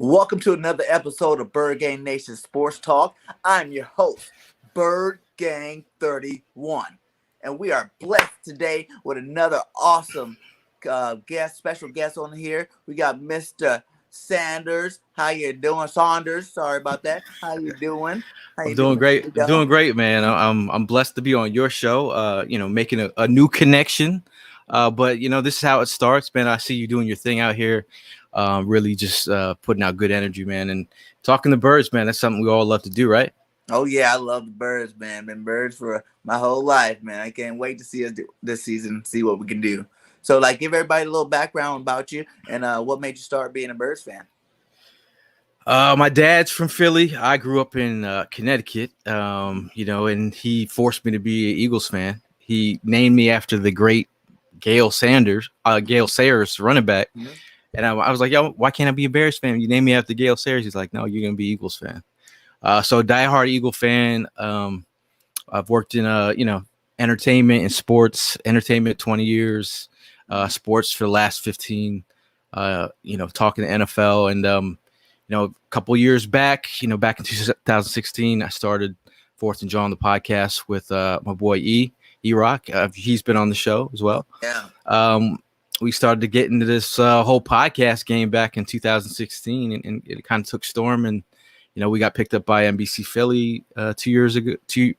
Welcome to another episode of BIRDGANG Nation Sports Talk. I'm your host, BIRDGANG31. And we are blessed today with another awesome special guest on here. We got Mr. Sanders. How you doing, Saunders? Sorry about that. How you doing? I'm doing great. I'm doing great, man. I'm blessed to be on your show. Making a new connection. But this is how it starts, man. I see you doing your thing out here. Really just putting out good energy, man. And talking to birds, man. That's something we all love to do, right? Oh yeah, I love the birds, man. Been birds for my whole life, man. I can't wait to see us this season, see what we can do. So, give everybody a little background about you and what made you start being a Birds fan. My dad's from Philly. I grew up in Connecticut, and he forced me to be an Eagles fan. He named me after the great Gale Sayers, running back. Mm-hmm. And I was like, yo, why can't I be a Bears fan? You named me after Gale Sayers. He's like, no, you're going to be Eagles fan. So diehard Eagle fan. I've worked in, entertainment and sports, entertainment 20 years, sports for the last 15, talking to NFL. And, a couple years back, back in 2016, I started Fourth and Jawn, the podcast with my boy E-Rock. He's been on the show as well. Yeah. We started to get into this whole podcast game back in 2016, and it kind of took storm. And, we got picked up by NBC Philly 2 years ago, 2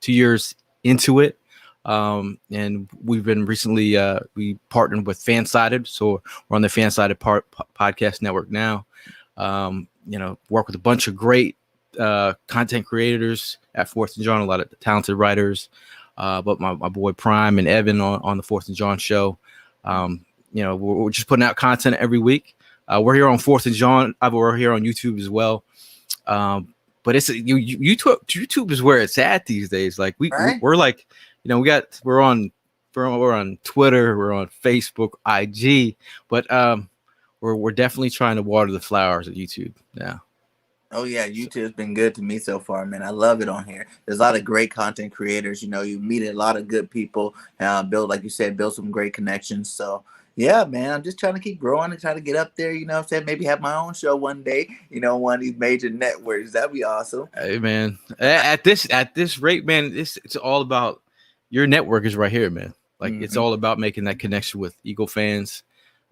years into it. And we've been recently, we partnered with Fansided. So we're on the Fansided podcast network now. Work with a bunch of great content creators at Fourth and Jawn, a lot of talented writers. But my boy Prime and Evan on the Fourth and Jawn show. We're just putting out content every week. We're here on Fourth and Jawn. We're here on YouTube as well. But it's YouTube is where it's at these days. Like we're like, we're on Twitter, we're on Facebook, IG, but we're definitely trying to water the flowers at YouTube now. Oh yeah, YouTube's been good to me so far, man. I love it on here. There's a lot of great content creators. You meet a lot of good people, build, like you said, build some great connections. So yeah, man, I'm just trying to keep growing and trying to get up there. Maybe have my own show one day. One of these major networks. That'd be awesome. Hey man, at this rate, man, it's all about your network is right here, man. Like It's all about making that connection with Eagle fans,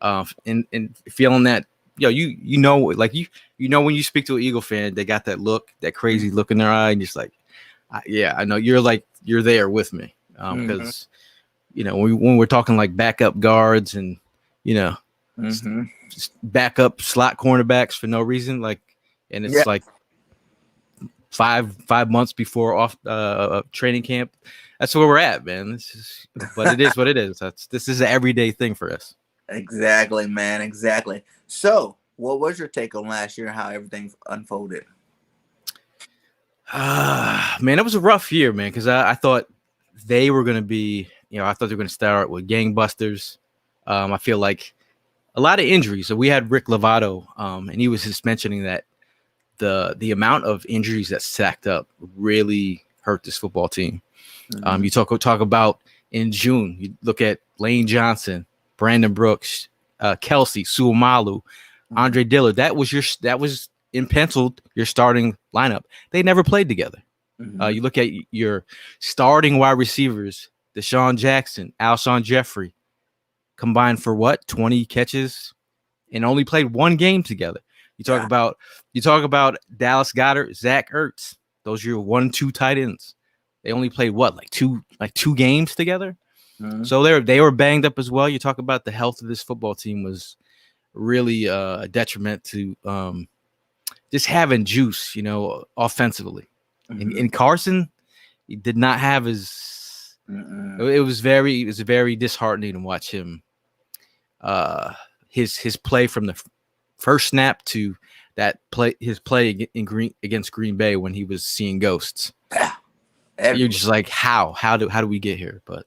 and feeling that. When you speak to an Eagle fan, they got that look, that crazy look in their eye, and just like, I know you're there with me, because when we're talking like backup guards and just backup slot cornerbacks for no reason, and it's like five months before off training camp. That's where we're at, man. But it is what it is. This is an everyday thing for us. Exactly, man. Exactly. So, what was your take on last year and how everything unfolded? Man, it was a rough year, man, because I thought they were going to be, I thought they were going to start with gangbusters. I feel like a lot of injuries. So we had Rick Lovato, and he was just mentioning that the amount of injuries that stacked up really hurt this football team. You talk about in June, you look at Lane Johnson, Brandon Brooks, Kelsey, Suamalu, Andre Dillard. That was in penciled your starting lineup. They never played together. You look at your starting wide receivers, Deshaun Jackson, Alshon Jeffrey, combined for 20 catches, and only played one game together. You talk about Dallas Goedert, Zach Ertz. Those are your 1-2 tight ends. They only played two games together. So they were banged up as well. You talk about the health of this football team was really a detriment to just having juice, offensively. And Carson, he did not have his. It was very disheartening to watch him. His play from the first snap to his play against Green Bay when he was seeing ghosts. You're just like, how do we get here? But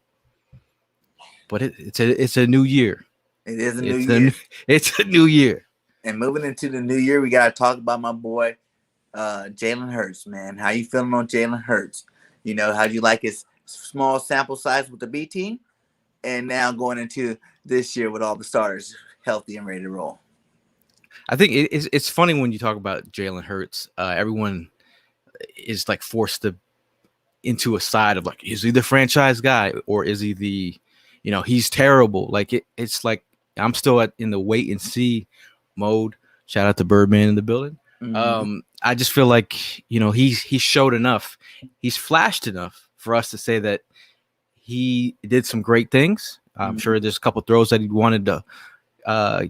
it's a new year. It is a new year. It's a new year. And moving into the new year, we got to talk about my boy, Jalen Hurts, man. How you feeling on Jalen Hurts? How do you like his small sample size with the B team? And now going into this year with all the starters healthy and ready to roll. I think it's funny when you talk about Jalen Hurts. Everyone is like forced to into a side of like, is he the franchise guy or is he the, he's terrible. Like it's like I'm still in the wait and see mode. Shout out to Birdman in the building. I just feel like he's showed enough, he's flashed enough for us to say that he did some great things. I'm sure there's a couple throws that he wanted to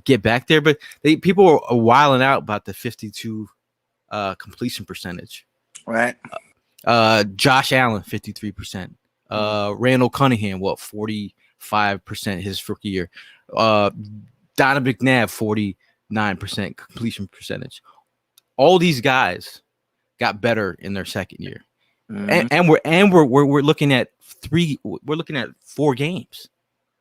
get back there, but people are wilding out about the 52 completion percentage. Right. Josh Allen 53%. Randall Cunningham 45% his rookie year. Donovan McNabb 49% completion percentage. All these guys got better in their second year, and we're looking at 4 games,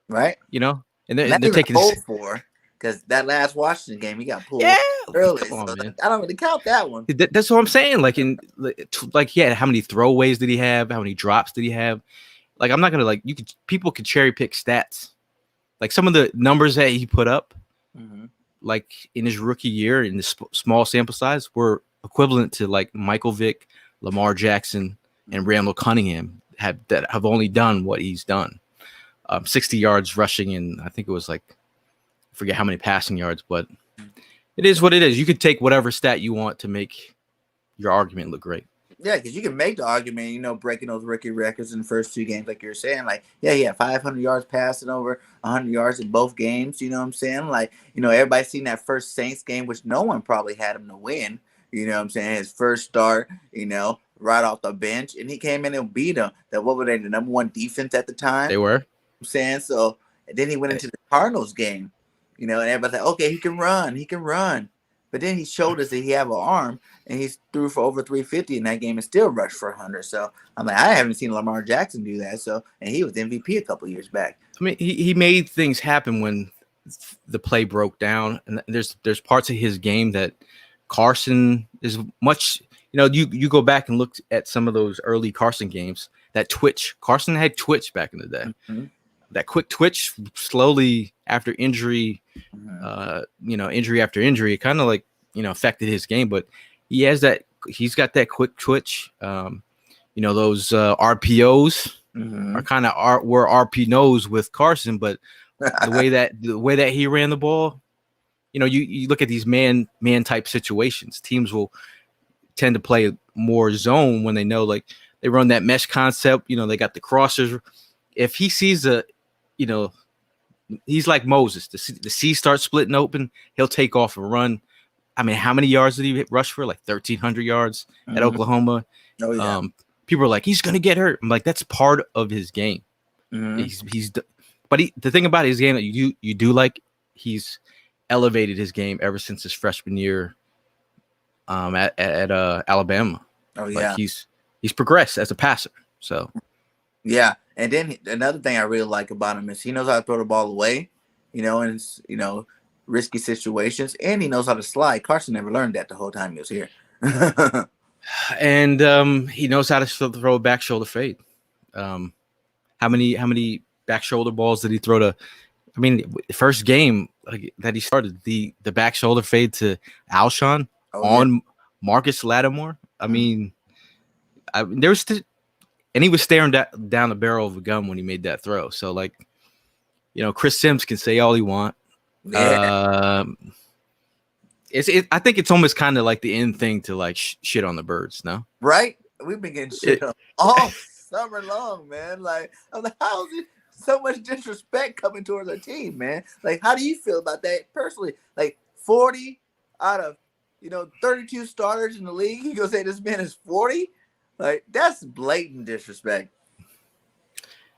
right? And they're taking 4 because that last Washington game he got pulled Come early. on, so man. I don't really count that one. That's what I'm saying. How many throwaways did he have? How many drops did he have? Like, I'm not gonna people could cherry pick stats. Like some of the numbers that he put up, like in his rookie year in the small sample size, were equivalent to like Michael Vick, Lamar Jackson, and Randall Cunningham have only done what he's done. 60 yards rushing, and I think it was like, I forget how many passing yards, but it is what it is. You could take whatever stat you want to make your argument look great. Yeah, because you can make the argument, breaking those rookie records in the first 2 games, like you're saying. Like, yeah, he had 500 yards passing, over 100 yards in both games. You know what I'm saying? Like, everybody's seen that first Saints game, which no one probably had him to win. You know what I'm saying? His first start, right off the bench, and he came in and beat them. What were they, the number 1 defense at the time? They were. I'm saying so. And then he went into the Cardinals game, and everybody's like, okay, he can run. But then he showed us that he have an arm, and he threw for over 350 in that game and still rushed for 100. So I'm like, I haven't seen Lamar Jackson do that. So, and he was MVP a couple years back. I mean, he made things happen when the play broke down, and there's parts of his game that Carson is much. You go back and look at some of those early Carson games. That twitch, Carson had twitch back in the day. That quick twitch, slowly after injury, injury after injury, it kind of like affected his game. But he's got that quick twitch. Those RPOs are kind of were RPOs with Carson, but the way that he ran the ball, you look at these man type situations. Teams will tend to play more zone when they know, like, they run that mesh concept. They got the crossers. If he sees he's like Moses. The sea starts splitting open, he'll take off and run. I mean, how many yards did he rush for? Like 1,300 yards at Oklahoma. Oh, yeah. People are like, he's gonna get hurt. I'm like, that's part of his game. But the thing about his game that you do like, he's elevated his game ever since his freshman year at Alabama. Oh, yeah. Like he's progressed as a passer. So yeah. And then another thing I really like about him is he knows how to throw the ball away, in risky situations, and he knows how to slide. Carson never learned that the whole time he was here. And he knows how to throw a back shoulder fade. How many back shoulder balls did he throw to? I mean, the first game that he started, the back shoulder fade to Alshon on Marcus Lattimore. I mean, there was. And he was staring down the barrel of a gun when he made that throw. So, like, Chris Sims can say all he want. Yeah. I think it's almost kind of like the end thing to like shit on the Birds, no? Right? We've been getting shit on all summer long, man. Like, I'm like, how is it so much disrespect coming towards our team, man? Like, how do you feel about that personally? Like, 40 out of 32 starters in the league, you gonna say this man is 40? Like, that's blatant disrespect.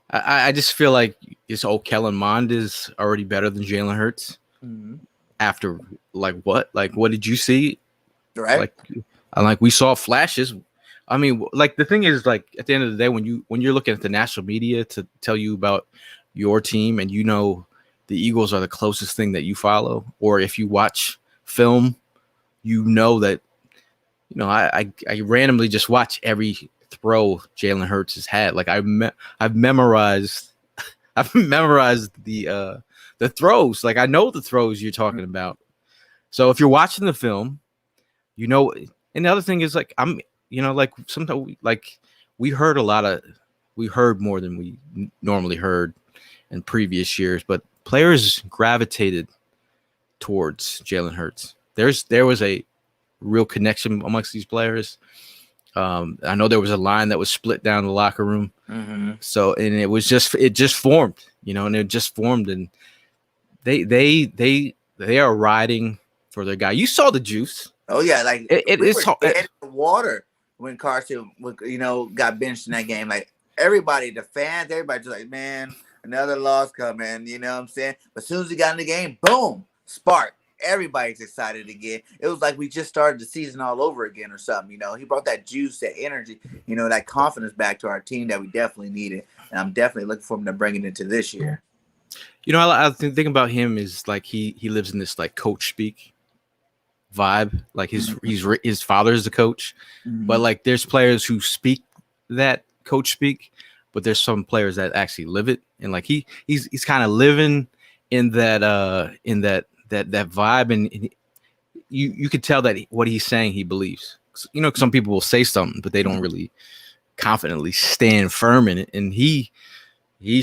I just feel like this old Kellen Mond is already better than Jalen Hurts. After what did you see? Right. Like we saw flashes. I mean, like, the thing is, like, at the end of the day, when you're looking at the national media to tell you about your team, and the Eagles are the closest thing that you follow, or if you watch film, that. I randomly just watch every throw Jalen Hurts has had. Like, I've memorized the throws. Like, I know the throws you're talking about. So if you're watching the film, you know, and the other thing is like like sometimes we heard we heard more than we normally heard in previous years, but players gravitated towards Jalen Hurts. There was a real connection amongst these players. I know there was a line that was split down the locker room. Mm-hmm. So, and it just formed, and it just formed, and they are riding for their guy. You saw the juice. Oh yeah, like It's were dead in the water when Carson, got benched in that game. Like everybody, the fans, everybody just like, man, another loss coming. You know what I'm saying? But as soon as he got in the game, boom, spark. Everybody's excited again. It was like we just started the season all over again or something. He brought that juice, that energy, that confidence back to our team that we definitely needed. And I'm definitely looking for him to bring it into this year. I think about him is like he lives in this like coach speak vibe. Like his father is the coach, but like there's players who speak that coach speak, but there's some players that actually live it, and like he's kind of living in that vibe, and you could tell that what he's saying he believes. Some people will say something, but they don't really confidently stand firm in it, and he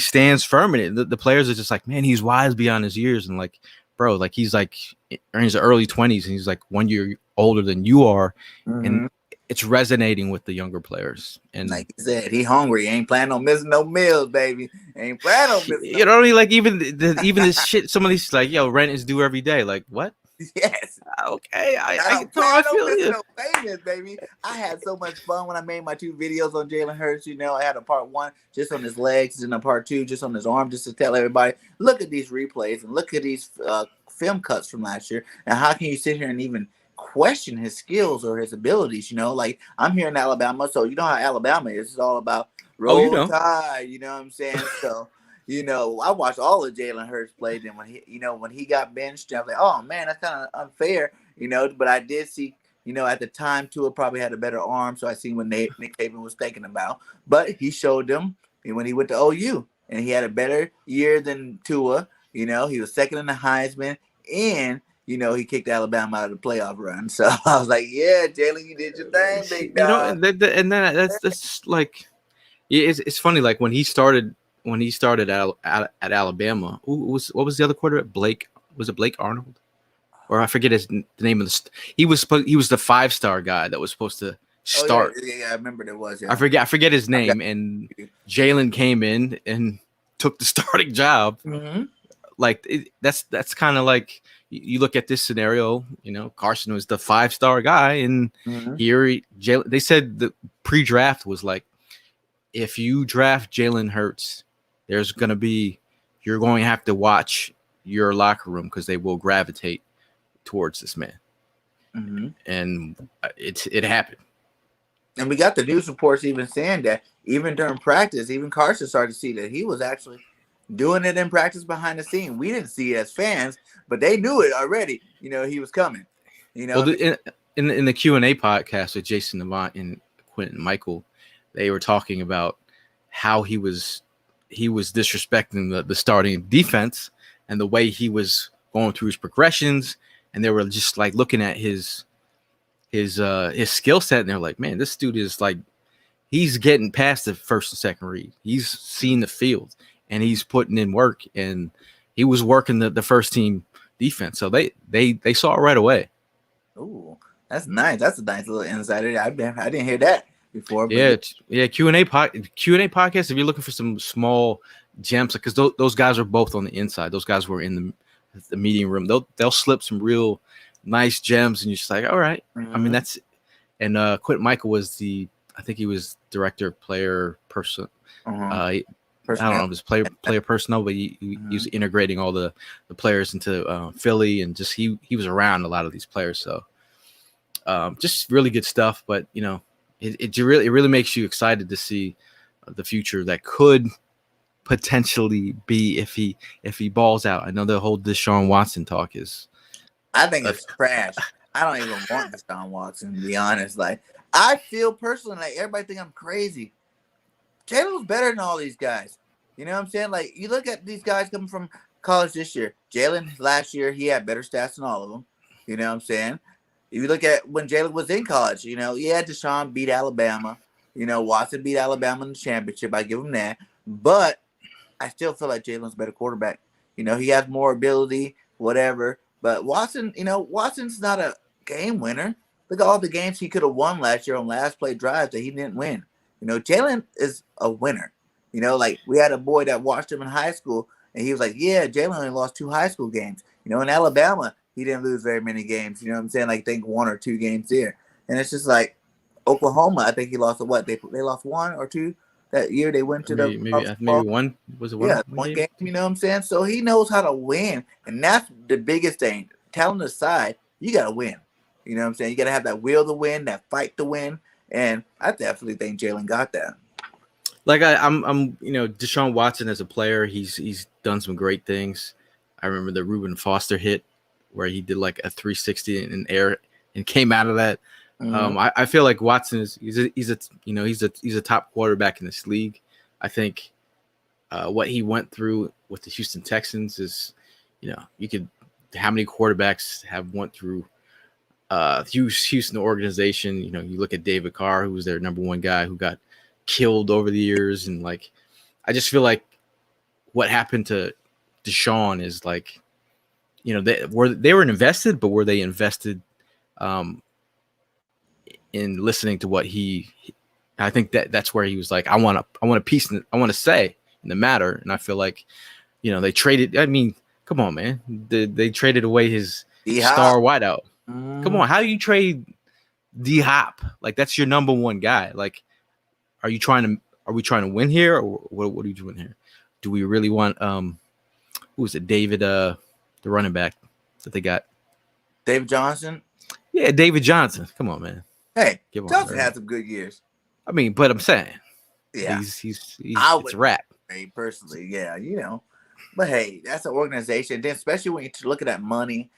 stands firm in it. The players are just like, man, he's wise beyond his years, and like, bro, like he's like in his early 20s, and he's like 1 year older than you are, and it's resonating with the younger players. And like you said, he hungry. He ain't planning on missing no meals, baby. Ain't planning on missing. Like even this shit. Some of these like, yo, rent is due every day. Like what? Yes. Okay. I feel you. No famous, baby. I had so much fun when I made my 2 videos on Jalen Hurts. I had a part 1 just on his legs and a part 2 just on his arm, just to tell everybody, look at these replays and look at these film cuts from last year. And how can you sit here and even question his skills or his abilities? Like I'm here in Alabama, so you know how Alabama is. It's all about roll tide. You know what I'm saying? So. I watched all of Jalen Hurts plays, and when he got benched, I was like, oh man, that's kind of unfair, But I did see, at the time Tua probably had a better arm, so I seen what Nick Saban was thinking about. But he showed them when he went to OU, and he had a better year than Tua. He was second in the Heisman, and he kicked Alabama out of the playoff run. So I was like, yeah, Jalen, you did your thing, big dog. And then that's like, it's funny, like when he started at Alabama, what was the other quarterback? Blake Arnold, or I forget the name of the. He was the 5-star guy that was supposed to start. Oh, yeah, I remember there was. Yeah. I forget his name, and Jalen came in and took the starting job. Mm-hmm. Like that's kind of like you look at this scenario. Carson was the 5-star guy, and here they said the pre-draft was like, if you draft Jalen Hurts, you're going to have to watch your locker room because they will gravitate towards this man. And it happened. And we got the news reports even saying that even during practice, even Carson started to see that he was actually doing it in practice behind the scene. We didn't see it as fans, but they knew it already. He was coming. Well, in the Q&A podcast with Jason Avant and Quentin Michael, they were talking about how he was disrespecting the starting defense and the way he was going through his progressions, and they were just like looking at his skill set, and they're like, man, this dude is like, he's getting past the first and second read. He's seen the field and he's putting in work, and he was working the first team defense. So they saw it right away. Oh, that's nice. That's a nice little insight. I didn't hear that before. Yeah. Q&A podcast. If you're looking for some small gems, because those guys are both on the inside. Those guys were in the meeting room. They'll slip some real nice gems, and you're just like, all right. I mean, that's. And Quentin Michael was I think he was director of player person. I don't know if it was player personnel, but he was integrating all the players into Philly, and just he was around a lot of these players. So just really good stuff. But it really makes you excited to see the future that could potentially be if he balls out. I know the whole Deshaun Watson talk is. I think it's trash. I don't even want Deshaun Watson, to be honest. Like, I feel personally like everybody think I'm crazy. Jalen was better than all these guys. You know what I'm saying? Like, you look at these guys coming from college this year. Jalen last year, he had better stats than all of them. You know what I'm saying? If you look at when Jalen was in college, yeah, Deshaun beat Alabama. Watson beat Alabama in the championship. I give him that. But I still feel like Jalen's a better quarterback. He has more ability, whatever. But Watson, Watson's not a game winner. Look at all the games he could have won last year on last play drives that he didn't win. Jalen is a winner. Like we had a boy that watched him in high school, and he was like, "Yeah, Jalen only lost 2 high school games." In Alabama, he didn't lose very many games. You know what I'm saying? Like, I think 1 or 2 games there, and it's just like Oklahoma. I think he lost what they lost 1 or 2 that year. They went to the maybe one was it one? yeah, one game. You know what I'm saying? So he knows how to win, and that's the biggest thing. Talent aside, you got to win. You know what I'm saying? You got to have that will to win, that fight to win, and I definitely think Jalen got that. Like I'm Deshaun Watson as a player, he's done some great things. I remember the Reuben Foster hit where he did like a 360 in air and came out of that. Mm-hmm. I feel like Watson he's a top quarterback in this league. I think what he went through with the Houston Texans is, how many quarterbacks have went through Houston organization. You look at David Carr, who was their number one guy, who got killed over the years, and like I just feel like what happened to Deshaun is like, they were invested, but were they invested in listening to what I think that's where he was like, I want a piece, I want to say in the matter. And I feel like, they traded, I mean, come on, man. They traded away his star wideout. Come on, how do you trade D-Hop? Like, that's your number one guy. Like, are we trying to win here, or what are you doing here? Do we really want who was it? David, the running back that they got? David Johnson? Yeah, David Johnson. Come on, man. Hey, Johnson had some good years. I mean, but I'm saying, yeah, he's it's a rap. Personally, yeah, But hey, that's an organization. Then especially when you look at that money,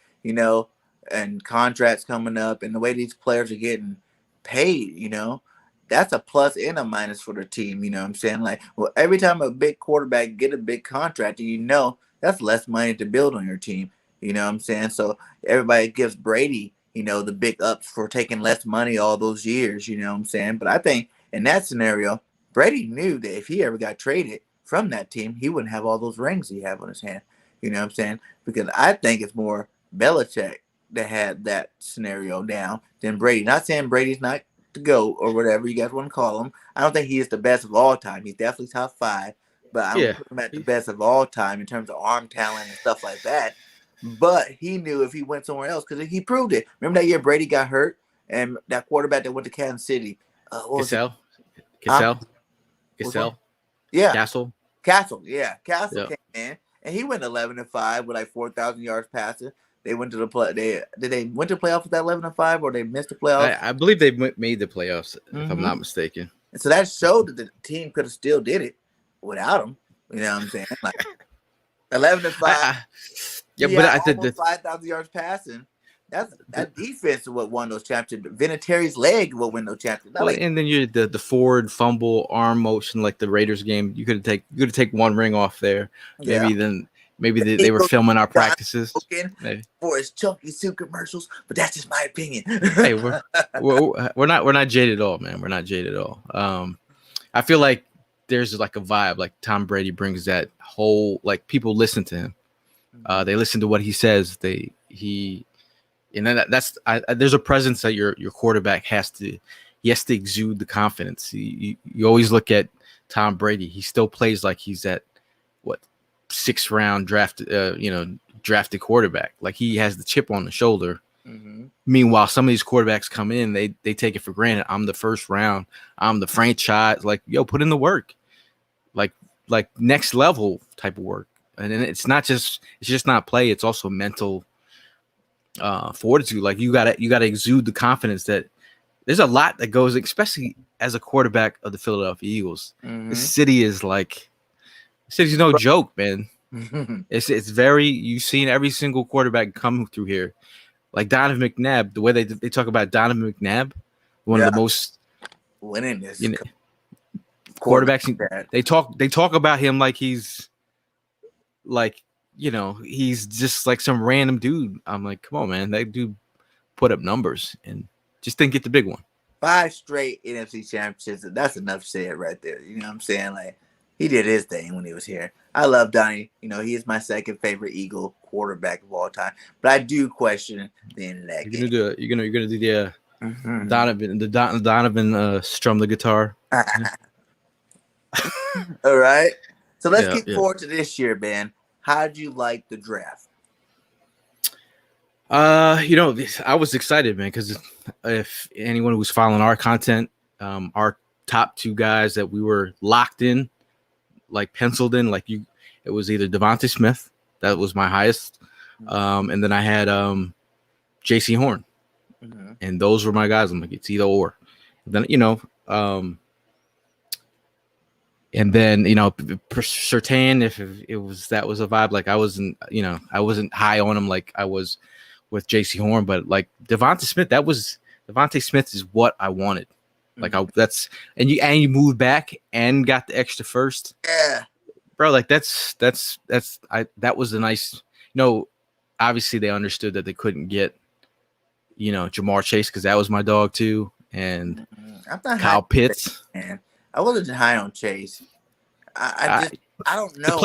and contracts coming up, and the way these players are getting paid, that's a plus and a minus for the team. You know what I'm saying? Like, well, every time a big quarterback get a big contract, that's less money to build on your team. You know what I'm saying? So everybody gives Brady, the big ups for taking less money all those years. You know what I'm saying? But I think in that scenario, Brady knew that if he ever got traded from that team, he wouldn't have all those rings he have on his hand. You know what I'm saying? Because I think it's more Belichick that had that scenario down than Brady. Not saying Brady's not the GOAT or whatever you guys want to call him. I don't think he is the best of all time. He's definitely top 5, but I don't put him at the best of all time in terms of arm talent and stuff like that. But he knew if he went somewhere else, because he proved it. Remember that year Brady got hurt, and that quarterback that went to Kansas City, Cassell, yeah, Castle, yeah, Castle came in, and he went 11-5 with like 4,000 yards passing. They went to the play. Did they went to playoffs with that 11-5, or they missed the playoffs? I believe they made the playoffs, if I'm not mistaken. And so that showed that the team could have still did it without him. You know what I'm saying? Like 11-5. But I think that 5,000 yards passing. That defense is what won those championships. Vinatieri's leg will win those championships. Well, and then you the forward fumble arm motion, like the Raiders game. You could take one ring off there. Maybe they were filming our practices for his chunky suit commercials, but that's just my opinion. Hey, we're not jaded at all, man. We're not jaded at all. I feel like there's like a vibe, like Tom Brady brings that whole, like, people listen to him. They listen to what he says. There's a presence that your quarterback has to exude the confidence. You always look at Tom Brady. He still plays like he's at 6th round drafted quarterback. Like, he has the chip on the shoulder. Mm-hmm. Meanwhile, some of these quarterbacks come in, they take it for granted. I'm the 1st round. I'm the franchise. Like, put in the work. Like next level type of work. And then it's just not play. It's also mental fortitude. Like, you gotta exude the confidence that there's a lot that goes, especially as a quarterback of the Philadelphia Eagles. Mm-hmm. The city's no joke, man. It's very, you've seen every single quarterback come through here. Like Donovan McNabb, the way they talk about Donovan McNabb, one of the most winning quarterbacks. They talk about him like he's like he's just like some random dude. I'm like, come on, man, that dude put up numbers and just didn't get the big one. 5 straight NFC championships. That's enough said right there. You know what I'm saying? Like, he did his thing when he was here. I love Donnie. He is my second favorite Eagle quarterback of all time. But I do question the end of that You're game. gonna do it. You're gonna do the Donovan strum the guitar. All right. So let's Yeah, get yeah. forward to this year, man. How'd you like the draft? I was excited, man, because if anyone who was following our content, our top 2 guys that we were locked in, like penciled in, it was either Devontae Smith, that was my highest, and then I had JC Horn, and those were my guys. I'm like, it's either or. And then and then Surtain, if it was that was a vibe. Like I wasn't high on him like I was with JC Horn, but like Devontae Smith is what I wanted. Like you moved back and got the extra first. Yeah, bro. Like that was a nice. Obviously they understood that they couldn't get Jamar Chase because that was my dog too, and I'm not Kyle Pitts. Man, I wasn't high on Chase. I don't know. The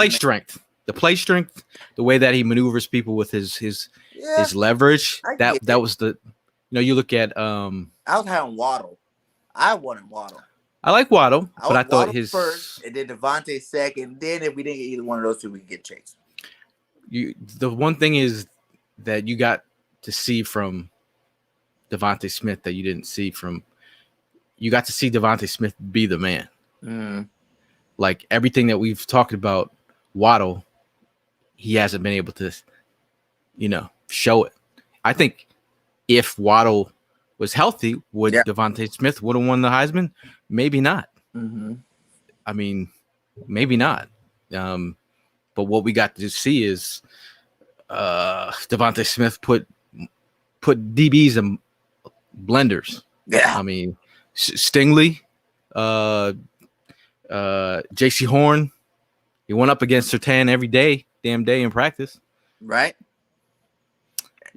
play strength, the way that he maneuvers people with his leverage. That was the. You look at. I was high on Waddle. I wanted Waddle. I like Waddle, but I thought Waddle first, and then Devontae second. Then if we didn't get either one of those 2, we could get Chase. The one thing is that you got to see from Devontae Smith that you didn't see from. You got to see Devontae Smith be the man. Like everything that we've talked about, Waddle, he hasn't been able to, show it. I think if Waddle was healthy, would Devontae Smith would have won the Heisman? Maybe not. I mean, maybe not. But what we got to see is Devontae Smith put DBs in blenders. Yeah. I mean, Stingley, JC Horn, he went up against Surtain every damn day in practice. Right.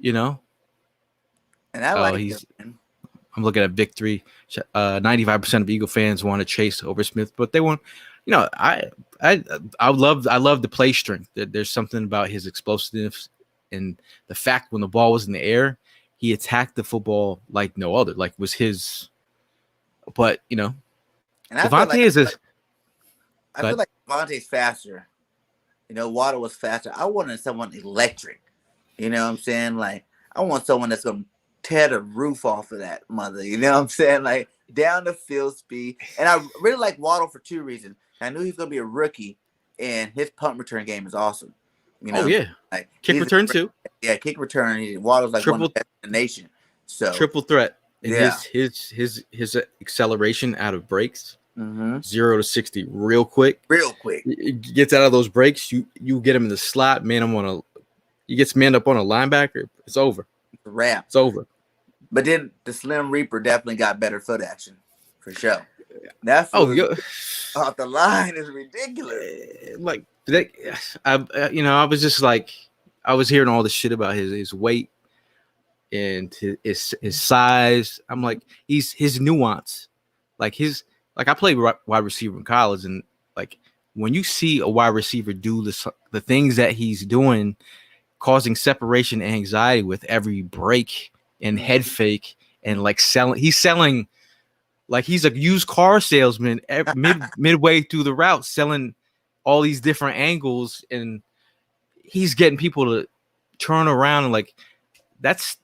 And I like him. I'm looking at victory. 95% of Eagle fans want to Chase over Smith, but they want, I love the play strength. There's something about his explosiveness and the fact when the ball was in the air, he attacked the football like no other. Like was his, but Devontae is this. I feel like Devontae's faster. Waddle was faster. I wanted someone electric. You know what I'm saying? Like I want someone that's gonna tear the roof off of that mother. You know what I'm saying? Like down the field speed. And I really like Waddle for 2 reasons. I knew he was gonna be a rookie, and his punt return game is awesome. Like kick return too. Yeah, kick return. Waddle's like one of the best in the nation. So triple threat. And his acceleration out of breaks, 0 to 60 real quick. He gets out of those breaks. You get him in the slot, man. He gets manned up on a linebacker. It's over. It's a wrap. It's over. But then the Slim Reaper definitely got better foot action for sure. That off the line is ridiculous. Like I was just like, I was hearing all this shit about his weight and his size. I'm like, his nuance, like I played wide receiver in college, and like when you see a wide receiver do the things that he's doing, causing separation and anxiety with every break and head fake and like he's selling like he's a used car salesman midway through the route, selling all these different angles, and he's getting people to turn around, and like that's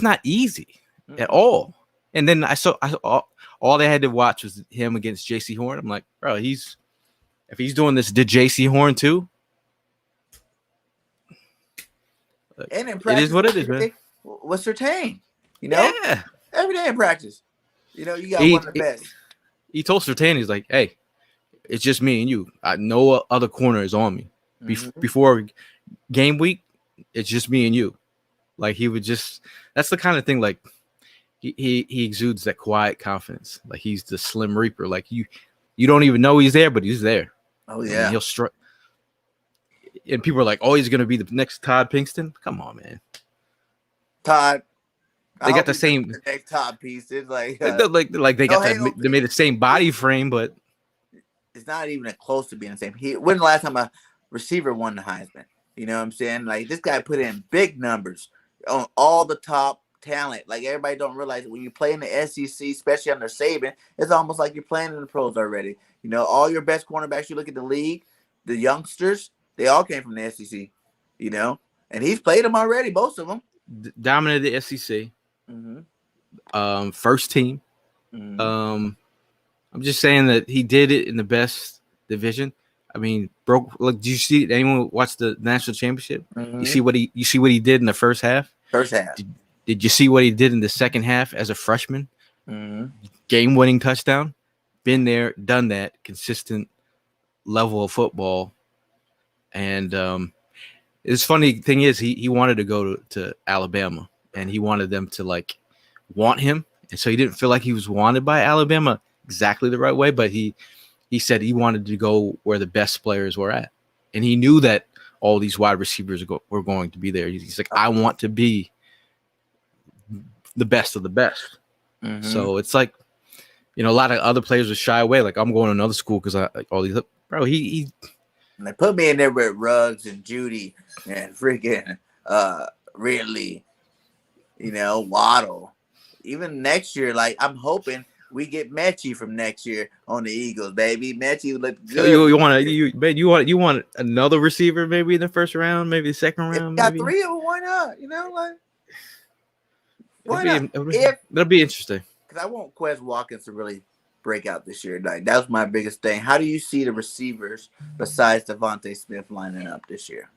not easy at all. And then I saw all they had to watch was him against JC Horn. I'm like, bro, if he's doing this, did JC Horn too? And in practice, it is what it is, man. What's Surtain? Yeah. Every day in practice. You got one of the best. He told Surtain, he's like, hey, it's just me and you. No other corner is on me. Before game week, it's just me and you. Like he would just, that's the kind of thing, like he exudes that quiet confidence. Like he's the Slim Reaper. Like you don't even know he's there, but he's there. Oh yeah. He'll strike. and people are like, "Oh, he's gonna be the next Todd Pinkston." Come on, man. Todd, I They got hope the he's not same, the next top piece. It's like like they no got hate on they made the same body frame, but it's not even close to being the same. When the last time a receiver won the Heisman? You know what I'm saying? Like this guy put in big numbers on all the top talent. Like everybody don't realize when you play in the SEC, especially under Saban, it's almost like you're playing in the pros already. You know, all your best cornerbacks. You look at the league, the youngsters, they all came from the SEC. You know, and he's played them already, most of them. dominated the SEC. First team. I'm just saying that he did it in the best division. I mean, broke. Look, do you see anyone watch the national championship? You see what he did in the first half. First half. Did you see what he did in the second half as a freshman? Game-winning touchdown. Been there, done that. Consistent level of football. And it's funny thing is he wanted to go to Alabama, and he wanted them to like want him, and so he didn't feel like he was wanted by Alabama exactly the right way, but he said he wanted to go where the best players were at, and he knew that all these wide receivers were going to be there. He's like, I want to be the best of the best. So it's like, you know, a lot of other players would shy away. Like, I'm going to another school because all these, bro. He they put me in there with Ruggs and Judy and freaking Ridley, you know, Waddle. Even next year, like I'm hoping we get Mechie from next year on the Eagles, baby. Mechie looked good. You want another receiver maybe in the first round, maybe the second round. Got maybe 3 of them. Why not? You know, like why not? That'll be interesting. Because I want Quez Watkins to really break out this year. Like that was my biggest thing. How do you see the receivers besides Devontae Smith lining up this year?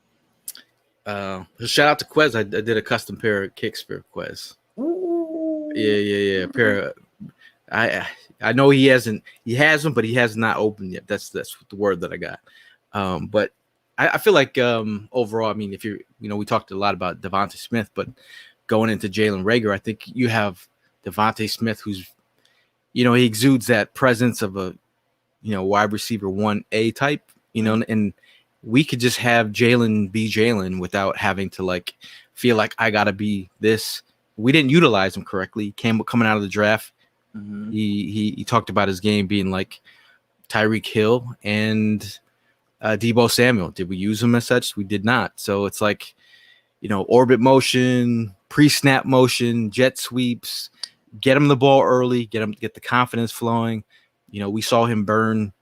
Shout out to Quez. I did a custom pair of kicks for Quez. Ooh. Yeah. Pair of, I know he has them, but he has not opened yet. That's the word that I got. But I feel like overall, I mean, if we talked a lot about Devontae Smith, but going into Jalen Reagor, I think you have Devontae Smith, who's, he exudes that presence of a, wide receiver 1A type, and we could just have Jalen be Jalen without having to like feel like I gotta be this. We didn't utilize him correctly. Coming out of the draft. He talked about his game being like Tyreek Hill and Deebo Samuel. Did we use him as such? We did not. So it's like, orbit motion, pre-snap motion, jet sweeps, get him the ball early, get the confidence flowing. We saw him burn,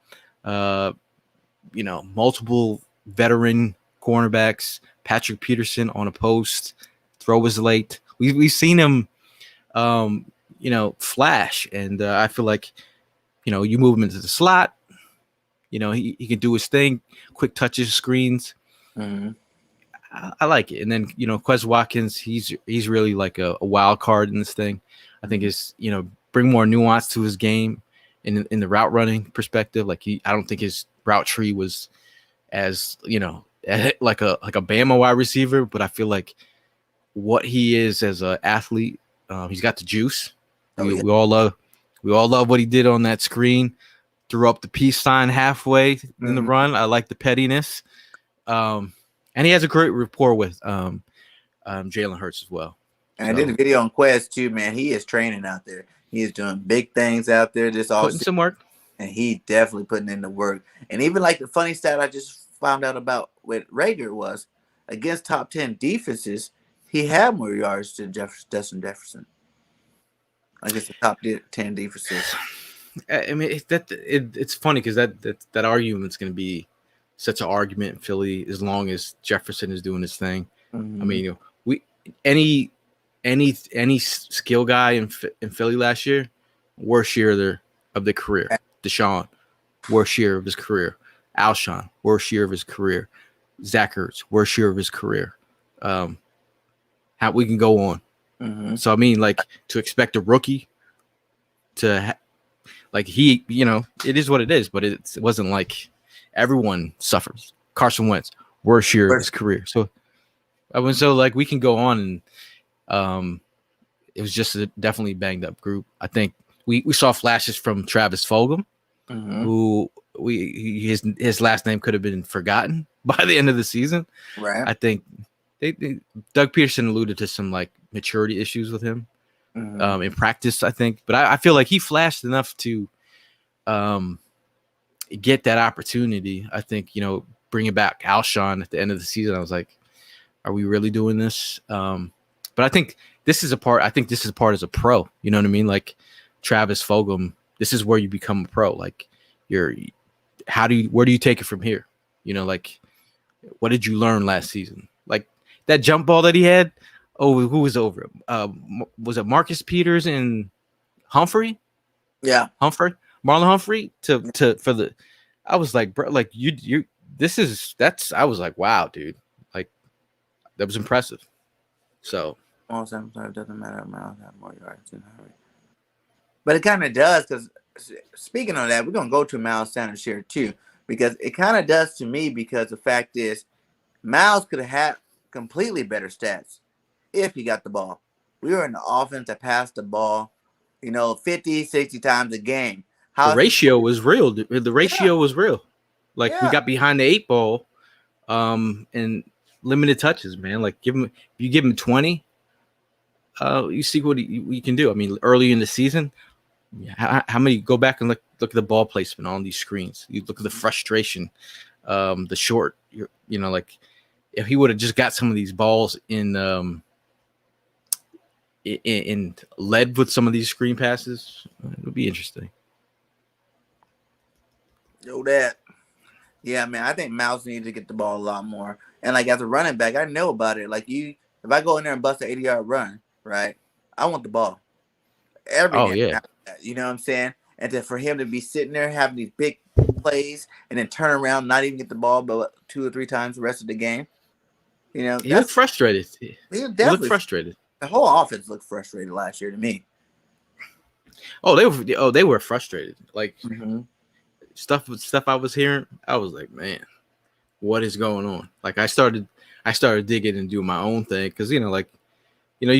multiple veteran cornerbacks, Patrick Peterson on a post, throw was late. We've seen him, flash. And I feel like, you move him into the slot, he can do his thing, quick touches, screens. I like it. And then, Quez Watkins, he's really like a wild card in this thing. I think it's, bring more nuance to his game in the route running perspective. Like I don't think his route tree was as, like a Bama wide receiver, but I feel like what he is as an athlete, he's got the juice. We all love what he did on that screen. Threw up the peace sign halfway in the run. I like the pettiness. And he has a great rapport with Jalen Hurts as well. And I did a video on Quez too, man. He is training out there. He is doing big things out there. This all putting some work. And he definitely putting in the work. And even like the funny stat I just found out about with Reagor was against top 10 defenses, he had more yards than Justin Jefferson. I guess the top 10 defenses. I mean, it's funny because that argument's going to be such an argument in Philly as long as Jefferson is doing his thing. I mean, any skill guy in Philly last year, worst year of their career. Deshaun, worst year of his career. Alshon, worst year of his career. Zach Ertz, worst year of his career. How we can go on. So I mean, like to expect a rookie to like he, it is what it is, but it wasn't like everyone suffers. Carson Wentz, worst year of his career. So like we can go on and it was just a definitely banged up group. I think we saw flashes from Travis Fulgham, who his last name could have been forgotten by the end of the season. Right. I think Doug Peterson alluded to some like maturity issues with him in practice, I think. But I feel like he flashed enough to get that opportunity. I think, bringing back Alshon at the end of the season, I was like, are we really doing this? But I think this is a part as a pro. You know what I mean? Like Travis Fulgham, this is where you become a pro. Like where do you take it from here? Like what did you learn last season? Like that jump ball that he had. Oh, who was over him? Was it Marcus Peters and Humphrey? Yeah. Marlon Humphrey for the. I was like, bro, like you. I was like, wow, dude. Like that was impressive. So. Well, sometimes it doesn't matter. Miles have more yards than Hurry. But it kind of does, because speaking of that, we're going to go to Miles Sanders here too, because it kind of does to me, because the fact is Miles could have had completely better stats if he got the ball. We were in the offense that passed the ball, 50, 60 times a game. The ratio was real. The ratio was real. Like we got behind the 8 ball and limited touches, man. Like if you give him 20, you see what you can do. I mean, early in the season, how many go back and look at the ball placement on these screens? You look at the frustration, the short. Like if he would have just got some of these balls in led with some of these screen passes, it would be interesting. Know that. Yeah, man, I think Miles needs to get the ball a lot more. And like as a running back, I know about it. Like if I go in there and bust an 80-yard run, right? I want the ball. You know what I'm saying? And for him to be sitting there having these big plays and then turn around, not even get the ball, but 2 or 3 times the rest of the game. He looked frustrated. He looked frustrated. The whole offense looked frustrated last year to me. They were frustrated. Like stuff I was hearing, I was like, man, what is going on? Like I started digging and doing my own thing, because you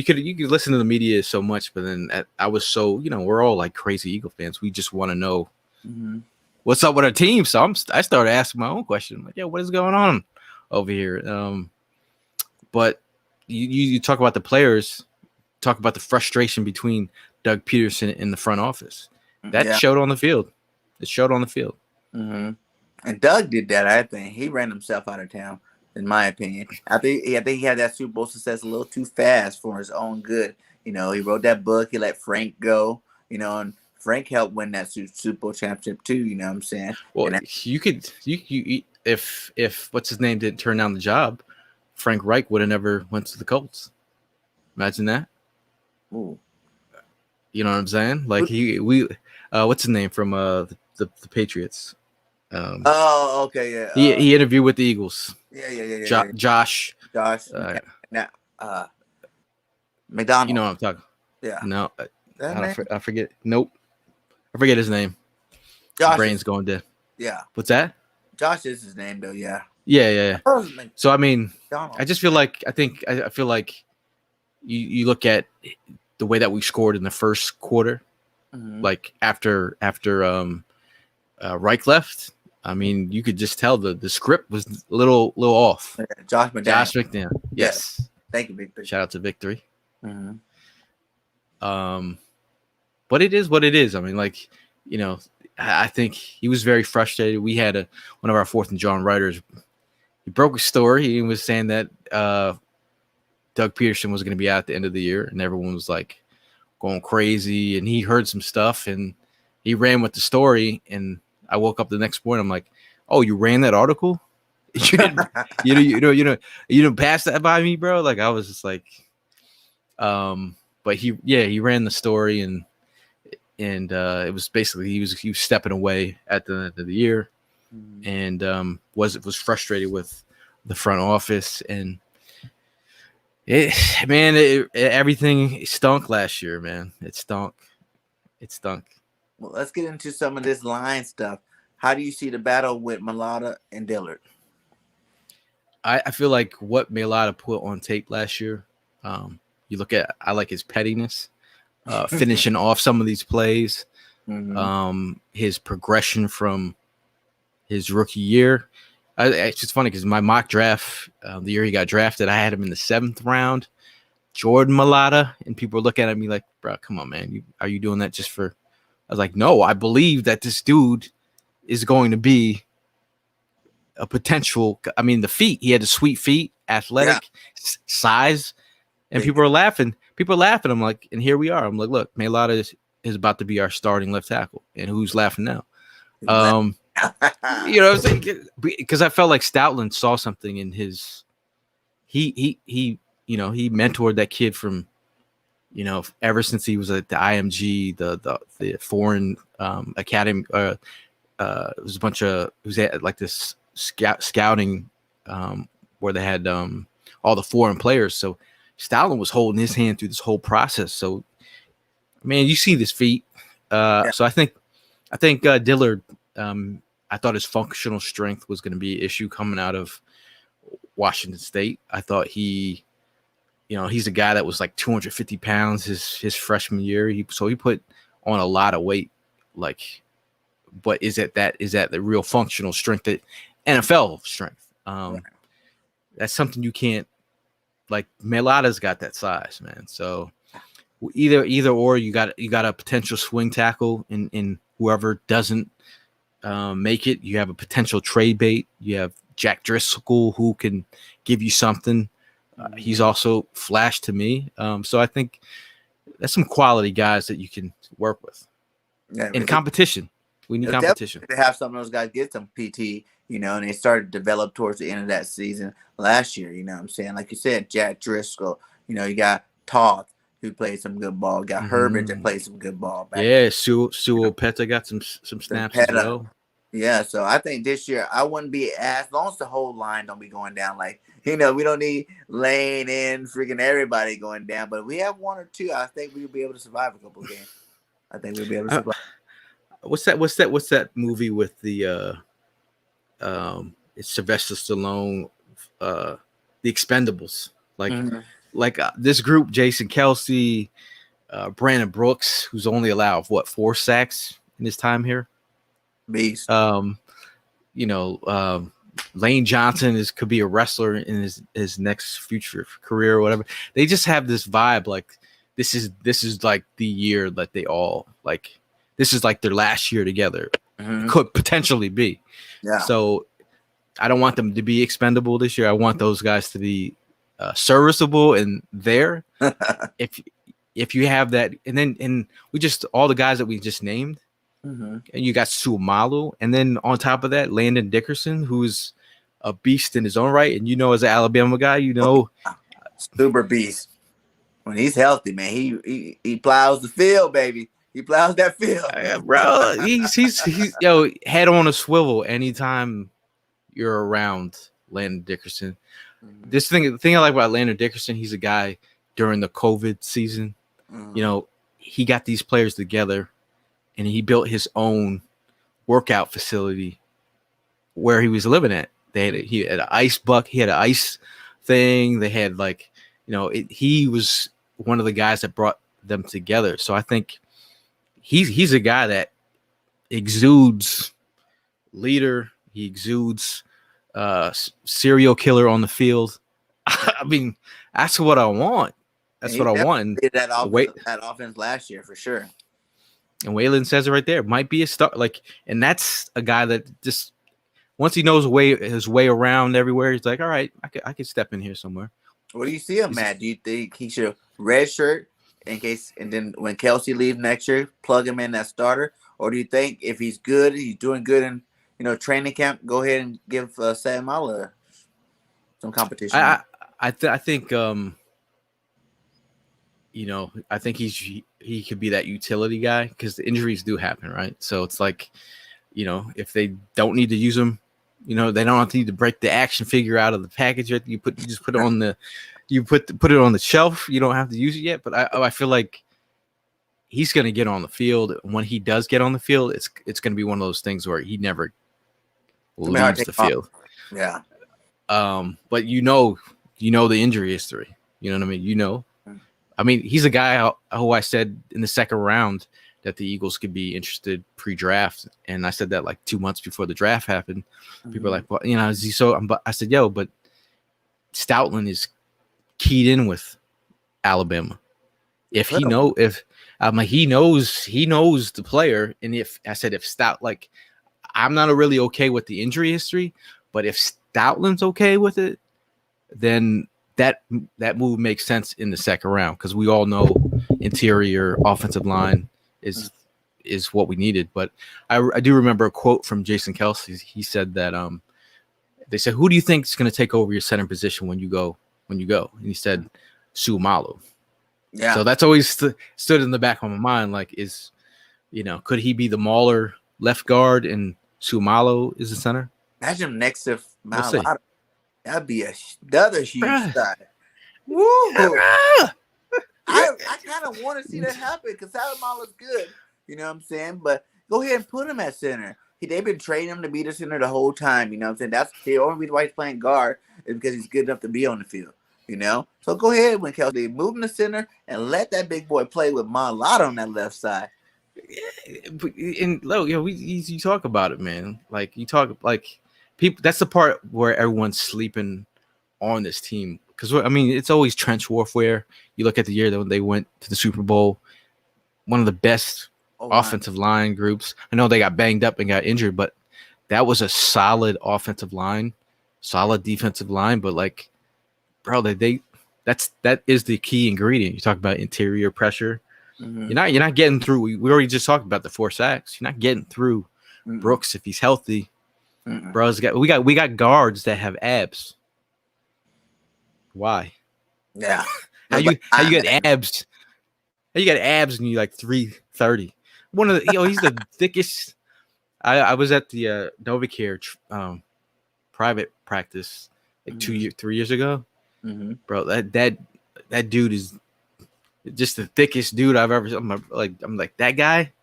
could listen to the media so much, but then I was so we're all like crazy Eagle fans. We just want to know what's up with our team. So I started asking my own question, like, what is going on over here? But you talk about the players, talk about the frustration between Doug Peterson and the front office. That showed on the field. It showed on the field. And Doug did that. I think he ran himself out of town, in my opinion. I think he had that Super Bowl success a little too fast for his own good. He wrote that book. He let Frank go. And Frank helped win that Super Bowl championship too. You know what I'm saying? Well, if what's his name didn't turn down the job, Frank Reich would have never went to the Colts. Imagine that. Ooh. You know what I'm saying? Like what's his name from the Patriots? Okay, yeah. He interviewed with the Eagles. Yeah. Josh. McDonald. You know what I'm talking. Yeah. No, I forget. Nope, I forget his name. Josh. Brain's going dead. Yeah. What's that? Josh is his name though. Yeah. Yeah. So I mean, McDonald. I just feel like I feel like you look at the way that we scored in the first quarter, like after Reich left. I mean, you could just tell the script was a little off. Josh McDaniels. Yes. Thank you, Victory. Shout out to Victory. But it is what it is. I mean, like, I think he was very frustrated. We had one of our 4th and Jawn writers. He broke a story. He was saying that Doug Peterson was going to be out at the end of the year, and everyone was like going crazy. And he heard some stuff, and he ran with the story. And I woke up the next morning. I'm like, "Oh, you ran that article? You didn't pass that by me, bro." Like I was just like, but he ran the story, and it was basically he was stepping away at the end of the year, and was frustrated with the front office, and everything stunk last year, man. It stunk. Well, let's get into some of this line stuff. How do you see the battle with Mailata and Dillard? I feel like what Mailata put on tape last year, you look at, I like his pettiness, finishing off some of these plays, his progression from his rookie year. It's just funny because my mock draft, the year he got drafted, I had him in the 7th round. Jordan Mailata, and people were looking at me like, bro, come on, man. Are you doing that just for? I was like, no, I believe that this dude is going to be a potential. I mean, the feet, he had the sweet feet, athletic, size, and Big. people are laughing. People are laughing. I'm like, and here we are. I'm like, look, Mailata is about to be our starting left tackle, and who's laughing now? You know what I'm saying? Because I felt like Stoutland saw something in his. He he mentored that kid from, ever since he was at the IMG, the foreign academy. It was a bunch of, it was at like this scouting where they had all the foreign players. So Stoutland was holding his hand through this whole process. So, man, you see this feat. So I think Dillard. I thought his functional strength was going to be an issue coming out of Washington State. I thought he's a guy that was like 250 pounds his freshman year. He put on a lot of weight. Like, but is that the real functional strength, that NFL strength? That's something you can't, like, Mailata's got that size, man. So either or, you got a potential swing tackle in whoever doesn't make it. You have a potential trade bait. You have Jack Driscoll, who can give you something. He's also flashed to me. So I think that's some quality guys that you can work with. In competition. We need competition. To have some of those guys get some PT, and they started to develop towards the end of that season last year. You know what I'm saying? Like you said, Jack Driscoll, you got Toth, who played some good ball. You got Herbert that played some good ball. Sewell Peta got some snaps as well. Yeah, so I think this year I wouldn't be as long as the whole line don't be going down. Like, we don't need Lane and freaking everybody going down. But if we have one or two, I think we'll be able to survive a couple of games. I think we'll be able to survive. What's that movie with the it's Sylvester Stallone, The Expendables? Like this group, Jason Kelsey, Brandon Brooks, who's only allowed 4 sacks in his time here. Beast. Lane Johnson could be a wrestler in his next future career or whatever. They just have this vibe like this is like the year that they all like. This is like their last year together. Could potentially be. Yeah. So I don't want them to be expendable this year. I want those guys to be serviceable and there. if you have that, and we just all the guys that we just named. And you got Suamalu, and then on top of that, Landon Dickerson, who's a beast in his own right. And as an Alabama guy, super beast. When he's healthy, man, he plows the field, baby. He plows that field, bro. He's head on a swivel anytime you're around Landon Dickerson. The thing I like about Landon Dickerson, he's a guy during the COVID season. He got these players together. And he built his own workout facility where he was living at. He had an ice buck. He had an ice thing. They had he was one of the guys that brought them together. So I think he's a guy that exudes leader. He exudes serial killer on the field. I mean, that's what I want. That's what I want. That offense last year for sure. And Waylon says it right there. Might be a start, and that's a guy that just once he knows his way around everywhere, he's like, all right, I could step in here somewhere. What do you see him, Matt? Do you think he should redshirt in case, and then when Kelsey leaves next year, plug him in that starter, or do you think if he's good, he's doing good in training camp, go ahead and give Sam Mala some competition? I think I think he could be that utility guy because the injuries do happen, right? So it's like, if they don't need to use him, they don't need to break the action figure out of the package. You just put it on put it on the shelf. You don't have to use it yet. But I feel like he's going to get on the field. When he does get on the field, it's going to be one of those things where he never leaves the field. Yeah. But the injury history. You know what I mean? I mean, he's a guy who I said in the second round that the Eagles could be interested pre-draft, and I said that like 2 months before the draft happened. People are like, well, you know, is he so? But I said, yo, but Stoutland is keyed in with Alabama. If he know, if I'm like, he knows the player, and if I said if Stout, like, I'm not really okay with the injury history, but if Stoutland's okay with it, then that move makes sense in the second round, because we all know interior offensive line is what we needed. But I do remember a quote from Jason Kelsey. He said that they said, who do you think is going to take over your center position when you go? And he said Suamalo. Yeah. So that's always stood in the back of my mind. Like, is, you know, could he be the Mauler left guard and Suamalo is the center? Imagine him next to We'll Malott. That'd be another huge side. Woo! I kind of want to see that happen because Salamala's good. You know what I'm saying? But go ahead and put him at center. They've been training him to be the center the whole time. You know what I'm saying? That's the only reason why he's playing guard is because he's good enough to be on the field. You know? So go ahead, when Kelsey, move him to center and let that big boy play with Malott on that left side. Yeah, and look, you know, you talk about it, man. Like, you talk like people. That's the part where everyone's sleeping on this team, because I mean, it's always trench warfare. You look at the year that when they went to the Super Bowl, one of the best offensive line groups. I know they got banged up and got injured, but that was a solid offensive line, solid defensive line. But like, bro, that is the key ingredient. You talk about interior pressure. Mm-hmm. You're not getting through. We already just talked about the 4 sacks. You're not getting through Brooks if he's healthy. Bro's we got guards that have abs. Why? Yeah. how you get abs? How you got abs and you like 330? One of the, you know, he's the thickest. I was at the Novacare private practice like 3 years ago. Bro, that dude is just the thickest dude I've ever. I'm like that guy.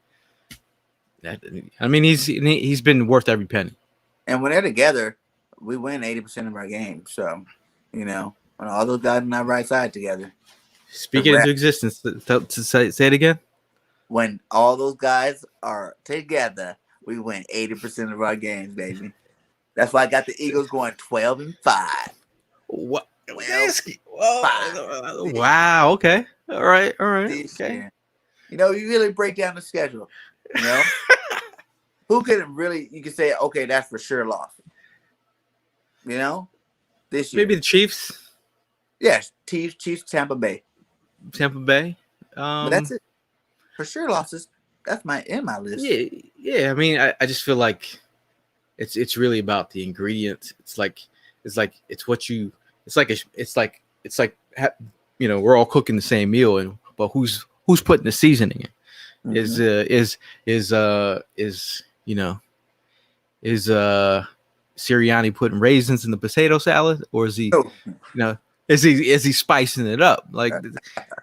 I mean, he's been worth every penny. And when they're together, we win 80% of our games. So, you know, when all those guys on that right side together. Speak it into existence. To say it again. When all those guys are together, we win 80% of our games, baby. That's why I got the Eagles going 12-5. What? 12-5. Wow. Okay. All right. Okay. You know, you really break down the schedule. You know, who could really? You could say, okay, that's for sure lost. You know, this year maybe the Chiefs. Yes, Chiefs, Tampa Bay. But that's it. For sure losses. That's in my list. Yeah. I mean, I just feel like it's really about the ingredients. It's like what you. It's like you know, we're all cooking the same meal, but who's putting the seasoning in? Is Sirianni putting raisins in the potato salad, or is he, you know, is he spicing it up? Like,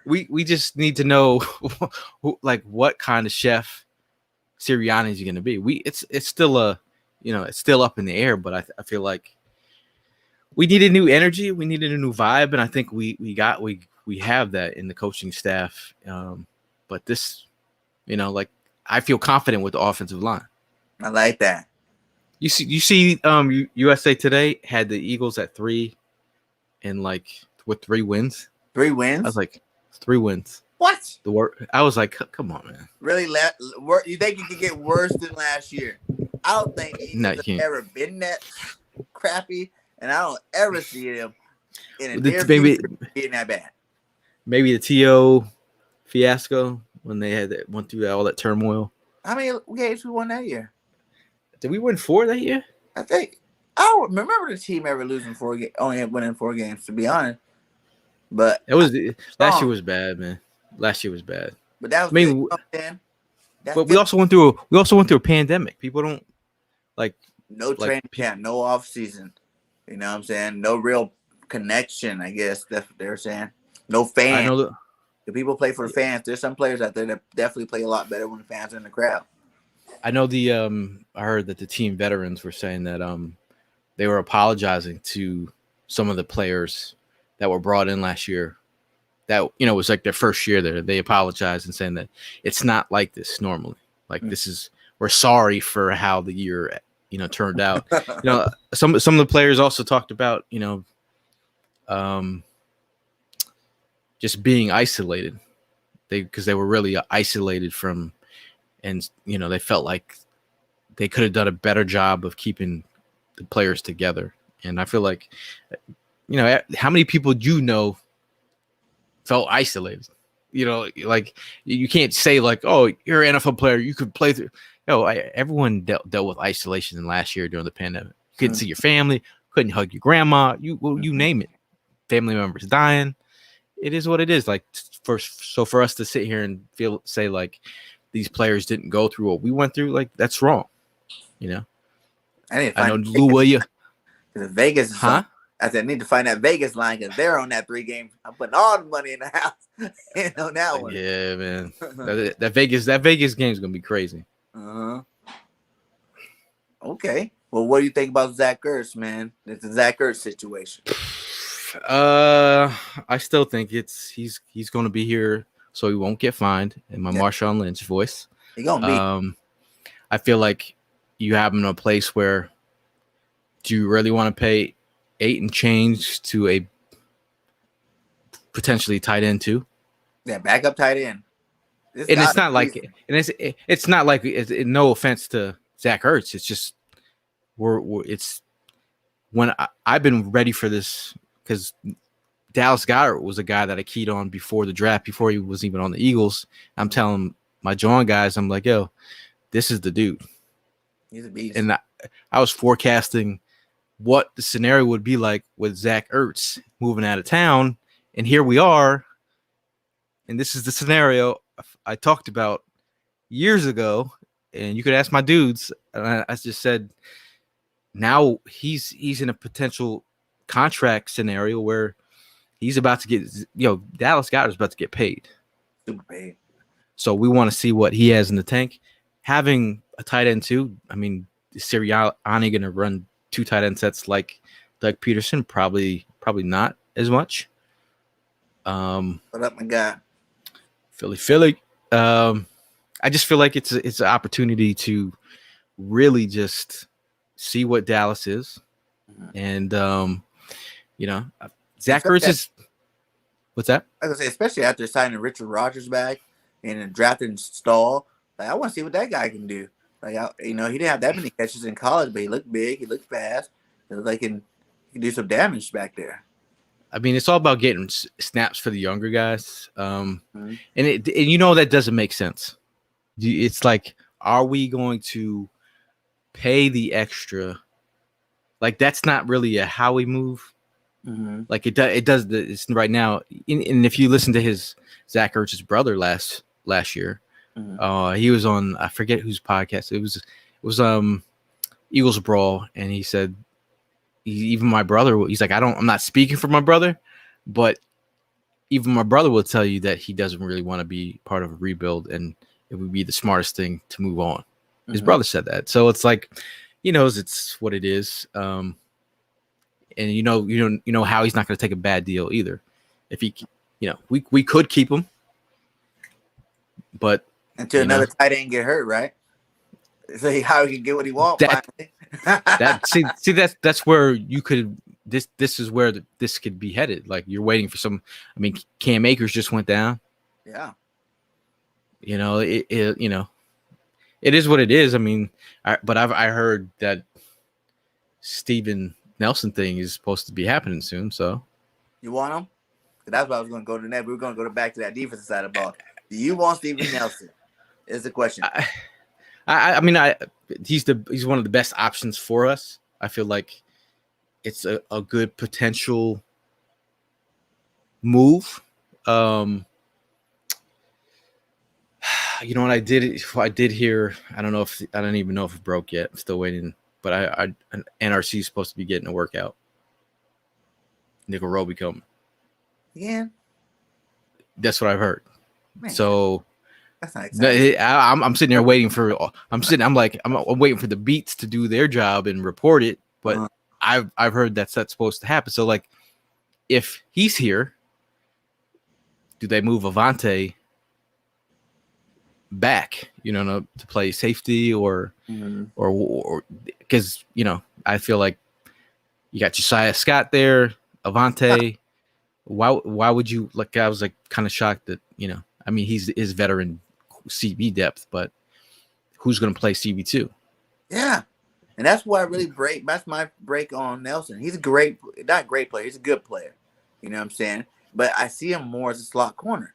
we just need to know what kind of chef Sirianni is going to be. It's still it's still up in the air, but I feel like we need a new energy, we needed a new vibe, and I think we have that in the coaching staff. But this, you know, like, I feel confident with the offensive line. I like that. You see, USA Today had the Eagles at 3, and like with 3 wins. 3 wins. I was like, 3 wins. What? I was like, come on, man. Really? You think you could get worse than last year? I don't think Eagles have ever been that crappy, and I don't ever see them in a near future being that bad. Maybe the TO fiasco when they went through all that turmoil. How many games we won that year? Did we win 4 that year? I think I don't remember the team ever losing 4 games, only winning 4 games, to be honest. But last year was bad, man. Last year was bad. But that was, I mean, but we also went through a pandemic. People don't no training camp, no off season. You know what I'm saying? No real connection, I guess that's what they're saying. No fans. I know the people play for the fans. There's some players out there that definitely play a lot better when the fans are in the crowd. I know I heard that the team veterans were saying that they were apologizing to some of the players that were brought in last year that was like their first year there. They apologized and saying that it's not like this normally. Like this is we're sorry for how the year turned out. Some of the players also talked about just being isolated. Because they were really isolated from, and they felt like they could have done a better job of keeping the players together. And I feel like how many people felt isolated? Like you can't say like, oh, you're an NFL player, you could play through. Everyone dealt with isolation last year during the pandemic. You couldn't see your family, couldn't hug your grandma, you name it. Family members dying. It is what it is. Like for us to sit here and say like these players didn't go through what we went through, like that's wrong. I know Lou Williams. Vegas is huh? I said, I need to find that Vegas line because they're on that 3 game. I'm putting all the money in the house on that one. Yeah, man. that Vegas game is gonna be crazy. Okay. Well, what do you think about Zach Ertz, man? It's a Zach Ertz situation. I still think he's going to be here, so he won't get fined. In my Marshawn Lynch voice, he gonna be. I feel like you have him in a place where, do you really want to pay 8 and change to a potentially tight end too? Yeah, backup tight end. It's not like no offense to Zach Ertz. It's just it's when I've been ready for this. Because Dallas Goedert was a guy that I keyed on before the draft, before he was even on the Eagles. I'm telling my Jawn guys, I'm like, yo, this is the dude. He's a beast. And I was forecasting what the scenario would be like with Zach Ertz moving out of town. And here we are. And this is the scenario I talked about years ago. And you could ask my dudes. And I just said, now he's in a potential contract scenario where he's about to get, Dallas Goedert is about to get paid. Super paid. So we want to see what he has in the tank. Having a tight end too. I mean, is Sirianni going to run 2 tight end sets like Doug Peterson? Probably not as much. What up, my guy? Philly. I just feel like it's an opportunity to really just see what Dallas is, and Zach Ertz is. What's that? I was gonna say, especially after signing Richard Rodgers back and drafting Stahl, like I want to see what that guy can do. Like he didn't have that many catches in college, but he looked big, he looked fast. It looked like he can do some damage back there. I mean, it's all about getting snaps for the younger guys, and that doesn't make sense. It's like, are we going to pay the extra? Like that's not really a Howie move. Like it does. It's right now. And if you listen to his Zach Ertz's brother last year, he was on, I forget whose podcast. It was Eagles Brawl, and he said even my brother. He's like, I'm not speaking for my brother, but even my brother will tell you that he doesn't really want to be part of a rebuild, and it would be the smartest thing to move on. His brother said that, so it's like, he knows it's what it is. And you know how he's not going to take a bad deal either. If he, we could keep him, but until another tight end get hurt, right? So how he can get what he wants. That's where you could. This is where this could be headed. Like you're waiting for some. I mean, Cam Akers just went down. Yeah. It is what it is. I mean, I heard that Steven Nelson thing is supposed to be happening soon. So you want him? That's what I was going to go to next. We're going to go back to that defensive side of the ball. Do you want Steven Nelson? Is the question. I mean, he's one of the best options for us. I feel like it's a good potential move. You know what I did hear? I don't even know if it broke yet. I'm still waiting. But NRC is supposed to be getting a workout. Nickel Roby coming. Yeah. That's what I've heard. Man, so that's not exciting. I'm sitting there waiting for. I'm waiting for the beats to do their job and report it. But I've heard that's supposed to happen. So like, if he's here, do they move Avante back, to play safety or because I feel like you got Josiah Scott there, Avante. Why would you like? I was like kind of shocked that I mean he's is veteran CB depth, but who's going to play CB2? Yeah, and that's why I really break. That's my break on Nelson. He's a not great player. He's a good player. You know what I'm saying? But I see him more as a slot corner.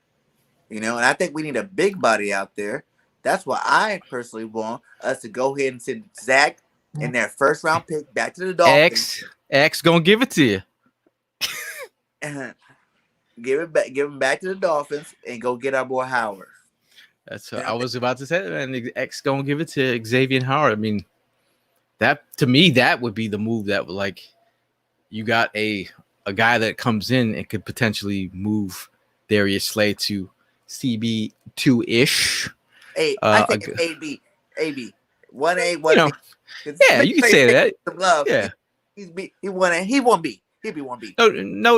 And I think we need a big body out there. That's why I personally want us to go ahead and send Zach in their first round pick back to the Dolphins. X gonna give it to you. Give him back to the Dolphins and go get our boy Howard. That's what I was about to say, man. X gonna give it to Xavier Howard. I mean, that to me, that would be the move that would like you got a guy that comes in and could potentially move Darius Slay to CB2 ish. I think AB 1A 1B. Yeah, you can say that. Some love. Yeah, he won't be. He'd be 1B.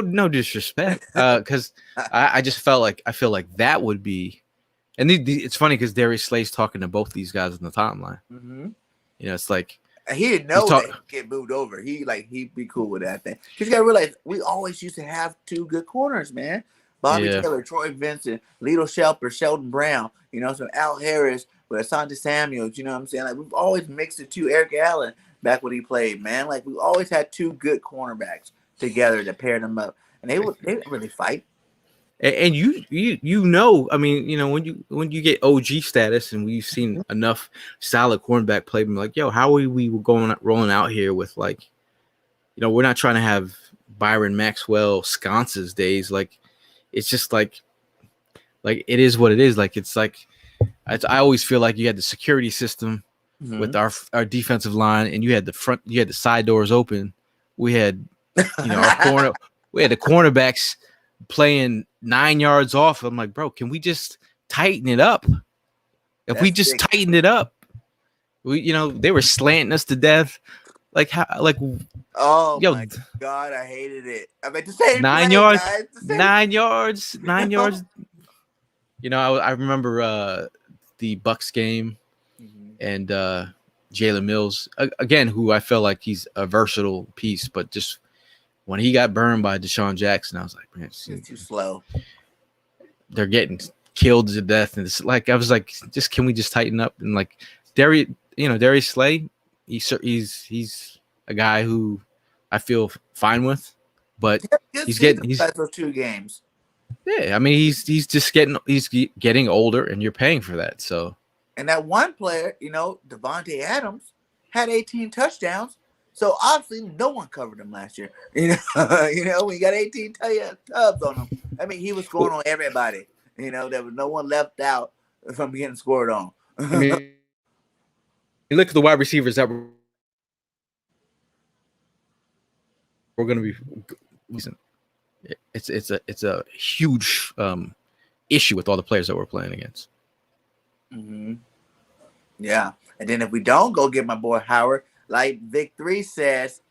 No disrespect. Because I feel like that would be, and it's funny because Darius Slay's talking to both these guys on the timeline. Mm-hmm. It's like he didn't know that he'd get moved over. He'd be cool with that thing. Because you gotta realize we always used to have two good corners, man. Bobby Taylor, Troy Vincent, Lito Shelper, Sheldon Brown, some Al Harris with Asante Samuels, you know what I'm saying? Like we've always mixed the two. Eric Allen back when he played, man. Like we always had two good cornerbacks together to pair them up. And they didn't really fight. And I mean, when you get OG status and we've seen enough solid cornerback play, I'm like, yo, how are we rolling out here with like, we're not trying to have Byron Maxwell sconces days. Like, it's just like it is what it is. Like, it's like, I always feel like you had the security system with our defensive line and you had the side doors open. We had, we had the cornerbacks playing 9 yards off. I'm like, bro, can we just tighten it up? If we just tighten it up, they were slanting us to death. Like how? Like, oh my God, I hated it. I mean, the same 9 play, yards, guys. 9 yards, 9 yards. I remember the Bucks game and Jalen Mills again, who I feel like he's a versatile piece, but just when he got burned by Deshaun Jackson, I was like, man, it's too slow. They're getting killed to death, and it's like I was like, can we just tighten up? And like Darius Slay, he's a guy who I feel fine with, but he's those 2 games. Yeah, I mean he's just getting older, and you're paying for that. So, and that one player, Devontae Adams, had 18 touchdowns. So obviously no one covered him last year. We got 18 tubs on him. I mean, he was scoring on everybody. There was no one left out from getting scored on. I mean, you look at the wide receivers that we're going to be. Listen, it's a huge issue with all the players that we're playing against. Mm-hmm. Yeah, and then if we don't go get my boy Howard, like Vic 3 says,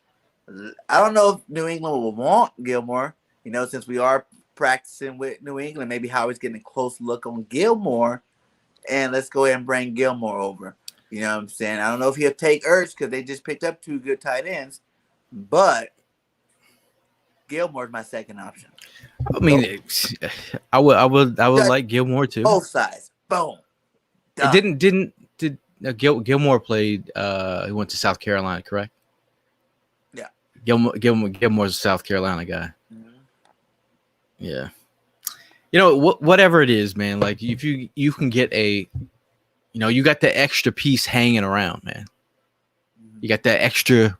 I don't know if New England will want Gilmore. Since we are practicing with New England, maybe Howard's getting a close look on Gilmore, and let's go ahead and bring Gilmore over. You know what I'm saying? I don't know if he'll take Ertz because they just picked up 2 good tight ends, but Gilmore's my second option. I mean, I would like Gilmore too. Both sides, boom. Done. Did Gilmore played? He went to South Carolina, correct? Yeah. Gilmore's a South Carolina guy. Mm-hmm. Yeah. Whatever it is, man. Like if you can get you got the extra piece hanging around, man. You got that extra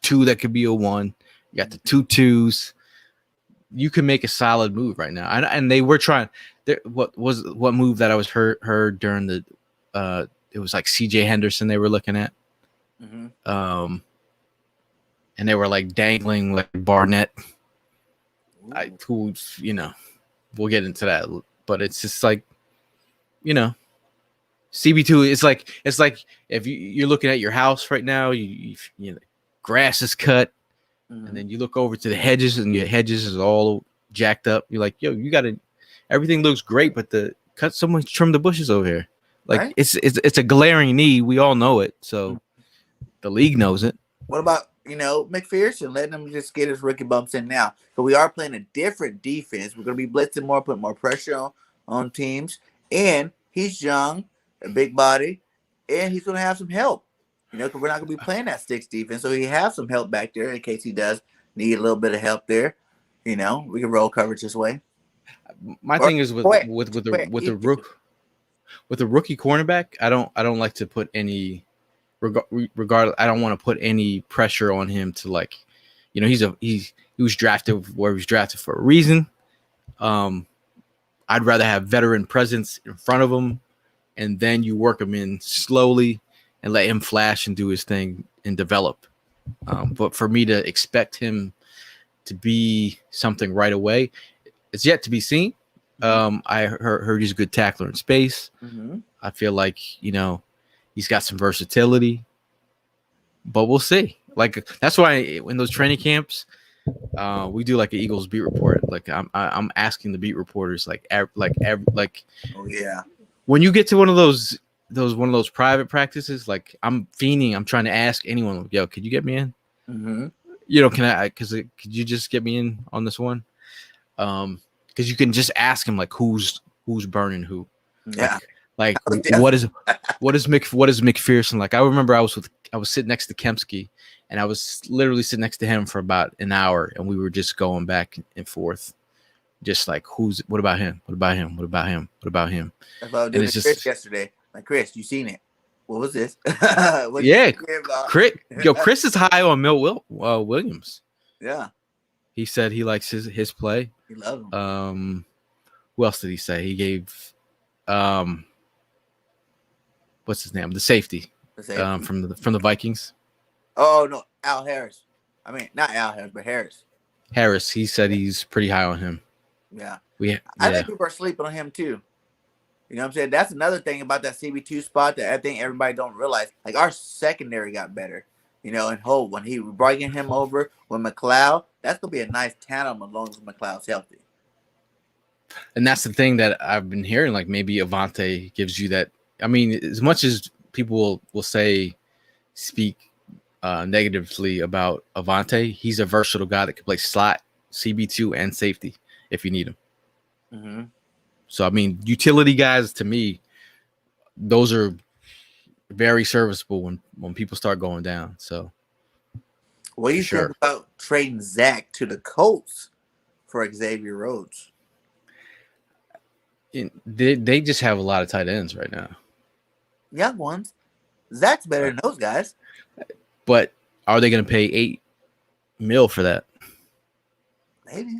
2 that could be a 1. You got the 2 2s. You can make a solid move right now, and they were trying. What move that I was heard during the it was like CJ Henderson they were looking at, and they were like dangling like Barnett. We'll get into that, but it's just like, CB2. It's like if you're looking at your house right now, grass is cut, and then you look over to the hedges, and your hedges is all jacked up. You're like, yo, you gotta. everything looks great, but the cut someone trim the bushes over here. Like right? it's a glaring need. We all know it. So the league knows it. What about McPherson letting him just get his rookie bumps in now? But we are playing a different defense. We're going to be blitzing more, putting more pressure on teams, and he's young, a big body, and he's going to have some help. Because we're not going to be playing that six defense, so he has some help back there in case he does need a little bit of help there. We can roll coverage this way. My thing is with the rookie cornerback, I don't like to put any regardless. I don't want to put any pressure on him to he was drafted where he was drafted for a reason. I'd rather have veteran presence in front of him, and then you work him in slowly and let him flash and do his thing and develop. But for me to expect him to be something right away, it's yet to be seen. I heard he's a good tackler in space. Mm-hmm. I feel like he's got some versatility, but we'll see. Like that's why in those training camps, we do like an Eagles beat report. Like I'm asking the beat reporters Oh yeah. When you get to one of those private practices, like I'm fiending. I'm trying to ask anyone, like, yo, could you get me in? Mm-hmm. Can I? Could you just get me in on this one? Because you can just ask him like who's burning who. Yeah. Like what is McPherson like? I remember I was sitting next to Kempsky, and I was literally sitting next to him for about an hour, and we were just going back and forth, just like what about him? What about him? What about him? What about him? That's what I was doing to Chris yesterday. Like, Chris, you seen it? What was this? Chris is high on Williams. Yeah. He said he likes his play. He loves him. Who else did he say? He gave what's his name? The safety. From the Vikings. Oh no, Al Harris. I mean, not Al Harris, but Harris. Harris. He said he's pretty high on him. Yeah. I think people are sleeping on him too. You know what I'm saying? That's another thing about that CB2 spot that I think everybody don't realize. Like, our secondary got better. And Holt, when he bringing him over with McLeod, that's going to be a nice tandem as long as McLeod's healthy. And that's the thing that I've been hearing. Like, maybe Avante gives you that. I mean, as much as people will speak negatively about Avante, he's a versatile guy that can play slot, CB2, and safety if you need him. Mm-hmm. So, I mean, utility guys, to me, those are very serviceable when people start going down. So, what do you think about trading Zach to the Colts for Xavier Rhodes? They just have a lot of tight ends right now. Young ones. Zach's better than those guys. But are they going to pay $8 million for that? Maybe.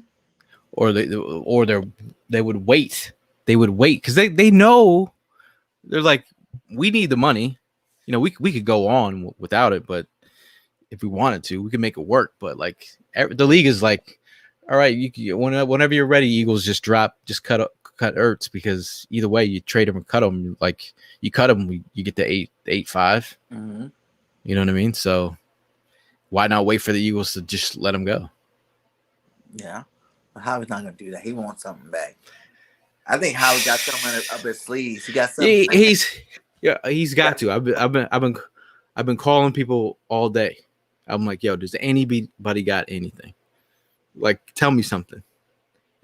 Or they would wait. They would wait because they know they're like, we need the money. We could go on without it, but if we wanted to, we could make it work. But like the league is like, all right, whenever you're ready, Eagles just cut Ertz, because either way you trade him or cut him. Like you cut him, you get the 8.5. Mm-hmm. You know what I mean? So why not wait for the Eagles to just let him go? Yeah, Howard's not gonna do that. He wants something back. I think Howard got something up his sleeves. He got something. He's got to. I've been calling people all day. I'm like, yo, does anybody got anything? Like, tell me something.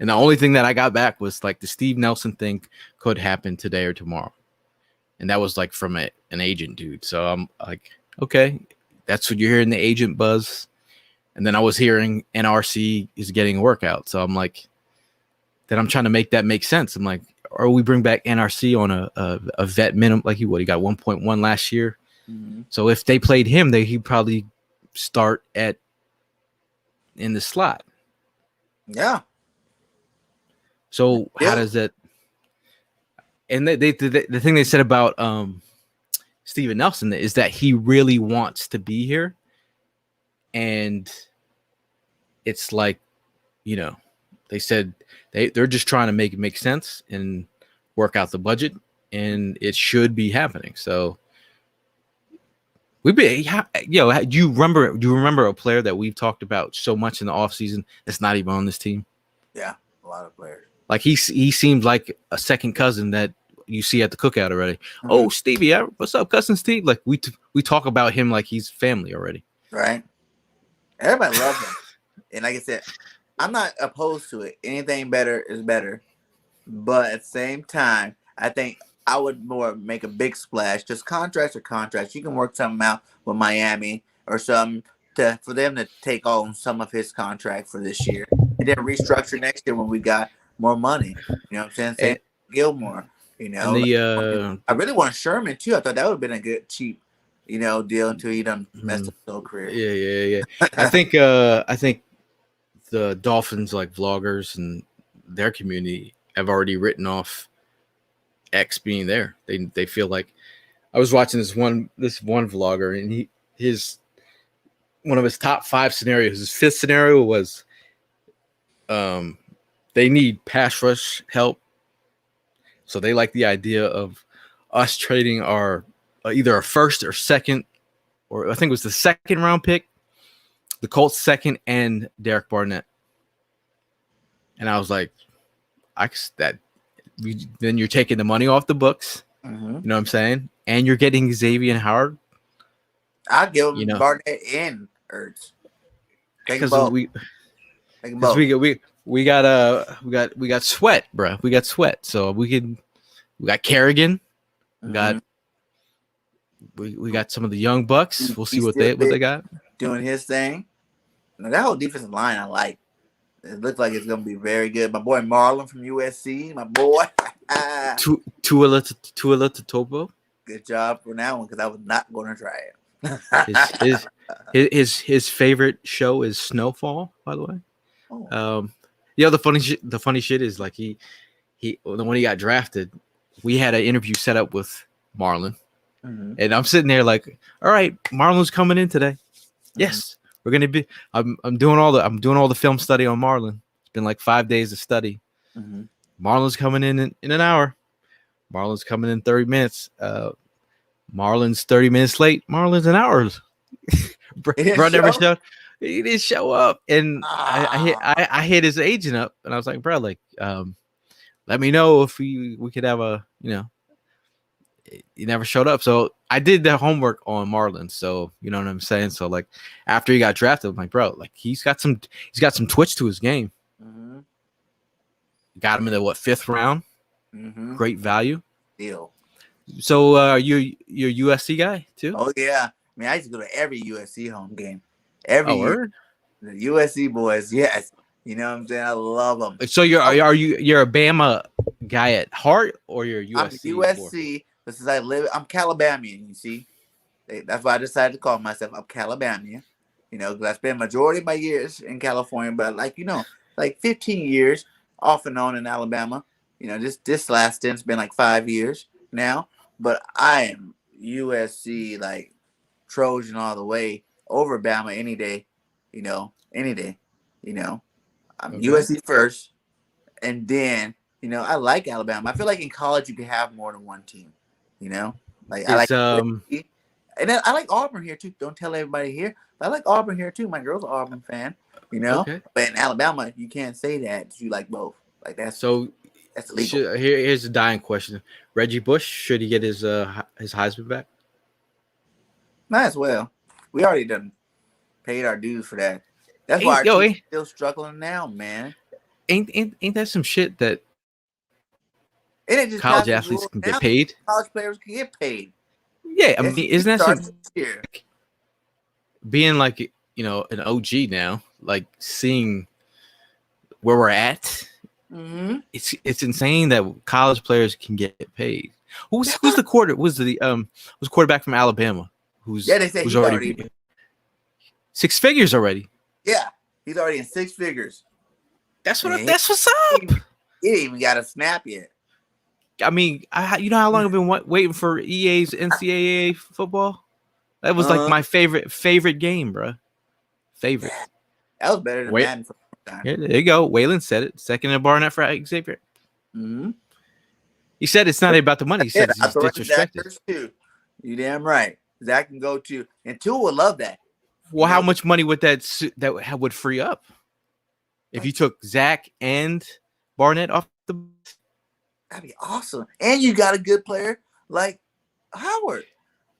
And the only thing that I got back was like the Steve Nelson thing could happen today or tomorrow, and that was like from an agent dude. So I'm like, okay, that's what you're hearing, the agent buzz. And then I was hearing NRC is getting a workout. So I'm like, then I'm trying to make that make sense. I'm like, or we bring back NRC on a vet minimum, like he got 1.1 last year. Mm-hmm. So if they played him, he'd probably start in the slot. Yeah. So how does that? And the thing they said about Steven Nelson is that he really wants to be here, and it's like, they said they're just trying to make it make sense and work out the budget, and it should be happening. So do you remember a player that we've talked about so much in the offseason that's not even on this team? Yeah, a lot of players. Like he seems like a second cousin that you see at the cookout already. Mm-hmm. Oh, Stevie, what's up, cousin Steve? Like we talk about him like he's family already. Right. Everybody loves him, and like I said, I'm not opposed to it. Anything better is better, but at the same time, I think I would more make a big splash. Just contracts or contracts. You can work something out with Miami or something for them to take on some of his contract for this year, and then restructure next year when we got more money. You know what I'm saying? Same Gilmore. You And know, I really want Sherman too. I thought that would have been a good cheap, deal until he done messed up his whole career. Yeah. I think the Dolphins, like vloggers and their community, have already written off X being there. They feel like, I was watching this one vlogger, and his one of his top 5 scenarios, his 5th scenario was they need pass rush help. So they like the idea of us trading our either a first or second, or I think it was the 2nd round pick, the Colts 2nd, and Derek Barnett. And I was like, then you're taking the money off the books. Mm-hmm. You know what I'm saying? And you're getting Xavier Howard. I'll give him Barnett and Ertz. Because we got Sweat, bro. We got Sweat, so we got Kerrigan. Mm-hmm. We got some of the young bucks. We'll see what they got. Doing his thing. Now, that whole defensive line I like. It looks like it's gonna be very good. My boy Marlon from USC, my boy. Tua Tagovailoa. Good job for that one, because I was not going to try it. his favorite show is Snowfall, by the way. Oh. The funny shit is, like, he when he got drafted, we had an interview set up with Marlon, mm-hmm. and I'm sitting there like, all right, Marlon's coming in today. Mm-hmm. Yes, we're gonna be. I'm doing all the film study on Marlon. It's been like 5 days of study. Mm-hmm. Marlon's coming in an hour. Marlon's coming in 30 minutes. Marlon's 30 minutes late. Marlon's an hour. Bro never showed. He didn't show up, and I hit his agent up, and I was like, bro, like, let me know if we could have a, he never showed up. So I did the homework on Marlon. So you know what I'm saying. So, like, after he got drafted, I'm like, bro, like, he's got some twitch to his game. Mm-hmm. Got him in the 5th round. Mm-hmm. Great value. Deal. So you're a USC guy too? Oh yeah. I mean, I used to go to every USC home game. Every year. The USC boys, yes. You know what I'm saying? I love them. So you're a Bama guy at heart, or you're USC? I'm USC, but since I'm Calabamian, you see. That's why I decided to call myself I'm Calabamian. Because I spent majority of my years in California, but like 15 years off and on in Alabama. This last stint's been like 5 years now. But I am USC, like, Trojan all the way, over Bama any day. Any day. I'm okay. USC first, and then I like Alabama. I feel like in college you can have more than one team. Like, I like USC. And then I like Auburn here too. Don't tell everybody here. I like Auburn here too. My girl's an Auburn fan. Okay. But in Alabama you can't say that you like both. Like, that's illegal. Here's a dying question: Reggie Bush, should he get his Heisman back? Might as well. We already done paid our dues for that. That's why our team's still struggling now, man. Ain't that some shit that just college athletes can get paid? College players can get paid. Yeah, I mean, isn't that some being like, an OG now, like, seeing where we're at? Mm-hmm. It's insane that college players can get paid. Who's the quarterback from Alabama? They say he's already 6 figures already. Yeah, he's already in 6 figures. That's what's up. He ain't even got a snap yet. I mean, you know how long I've been waiting for EA's NCAA football? That was like my favorite game, bro. Favorite. That was better than Madden for a long time. Yeah, there you go. Waylon said it. 2nd in Barnett for Xavier. Mm-hmm. He said it's not about the money. He said he's disrespected. Too. You damn right. Zach can go too, and Tua would love that. Well, how much money would that would free up if you took Zach and Barnett off the That'd be awesome. And you got a good player like Howard.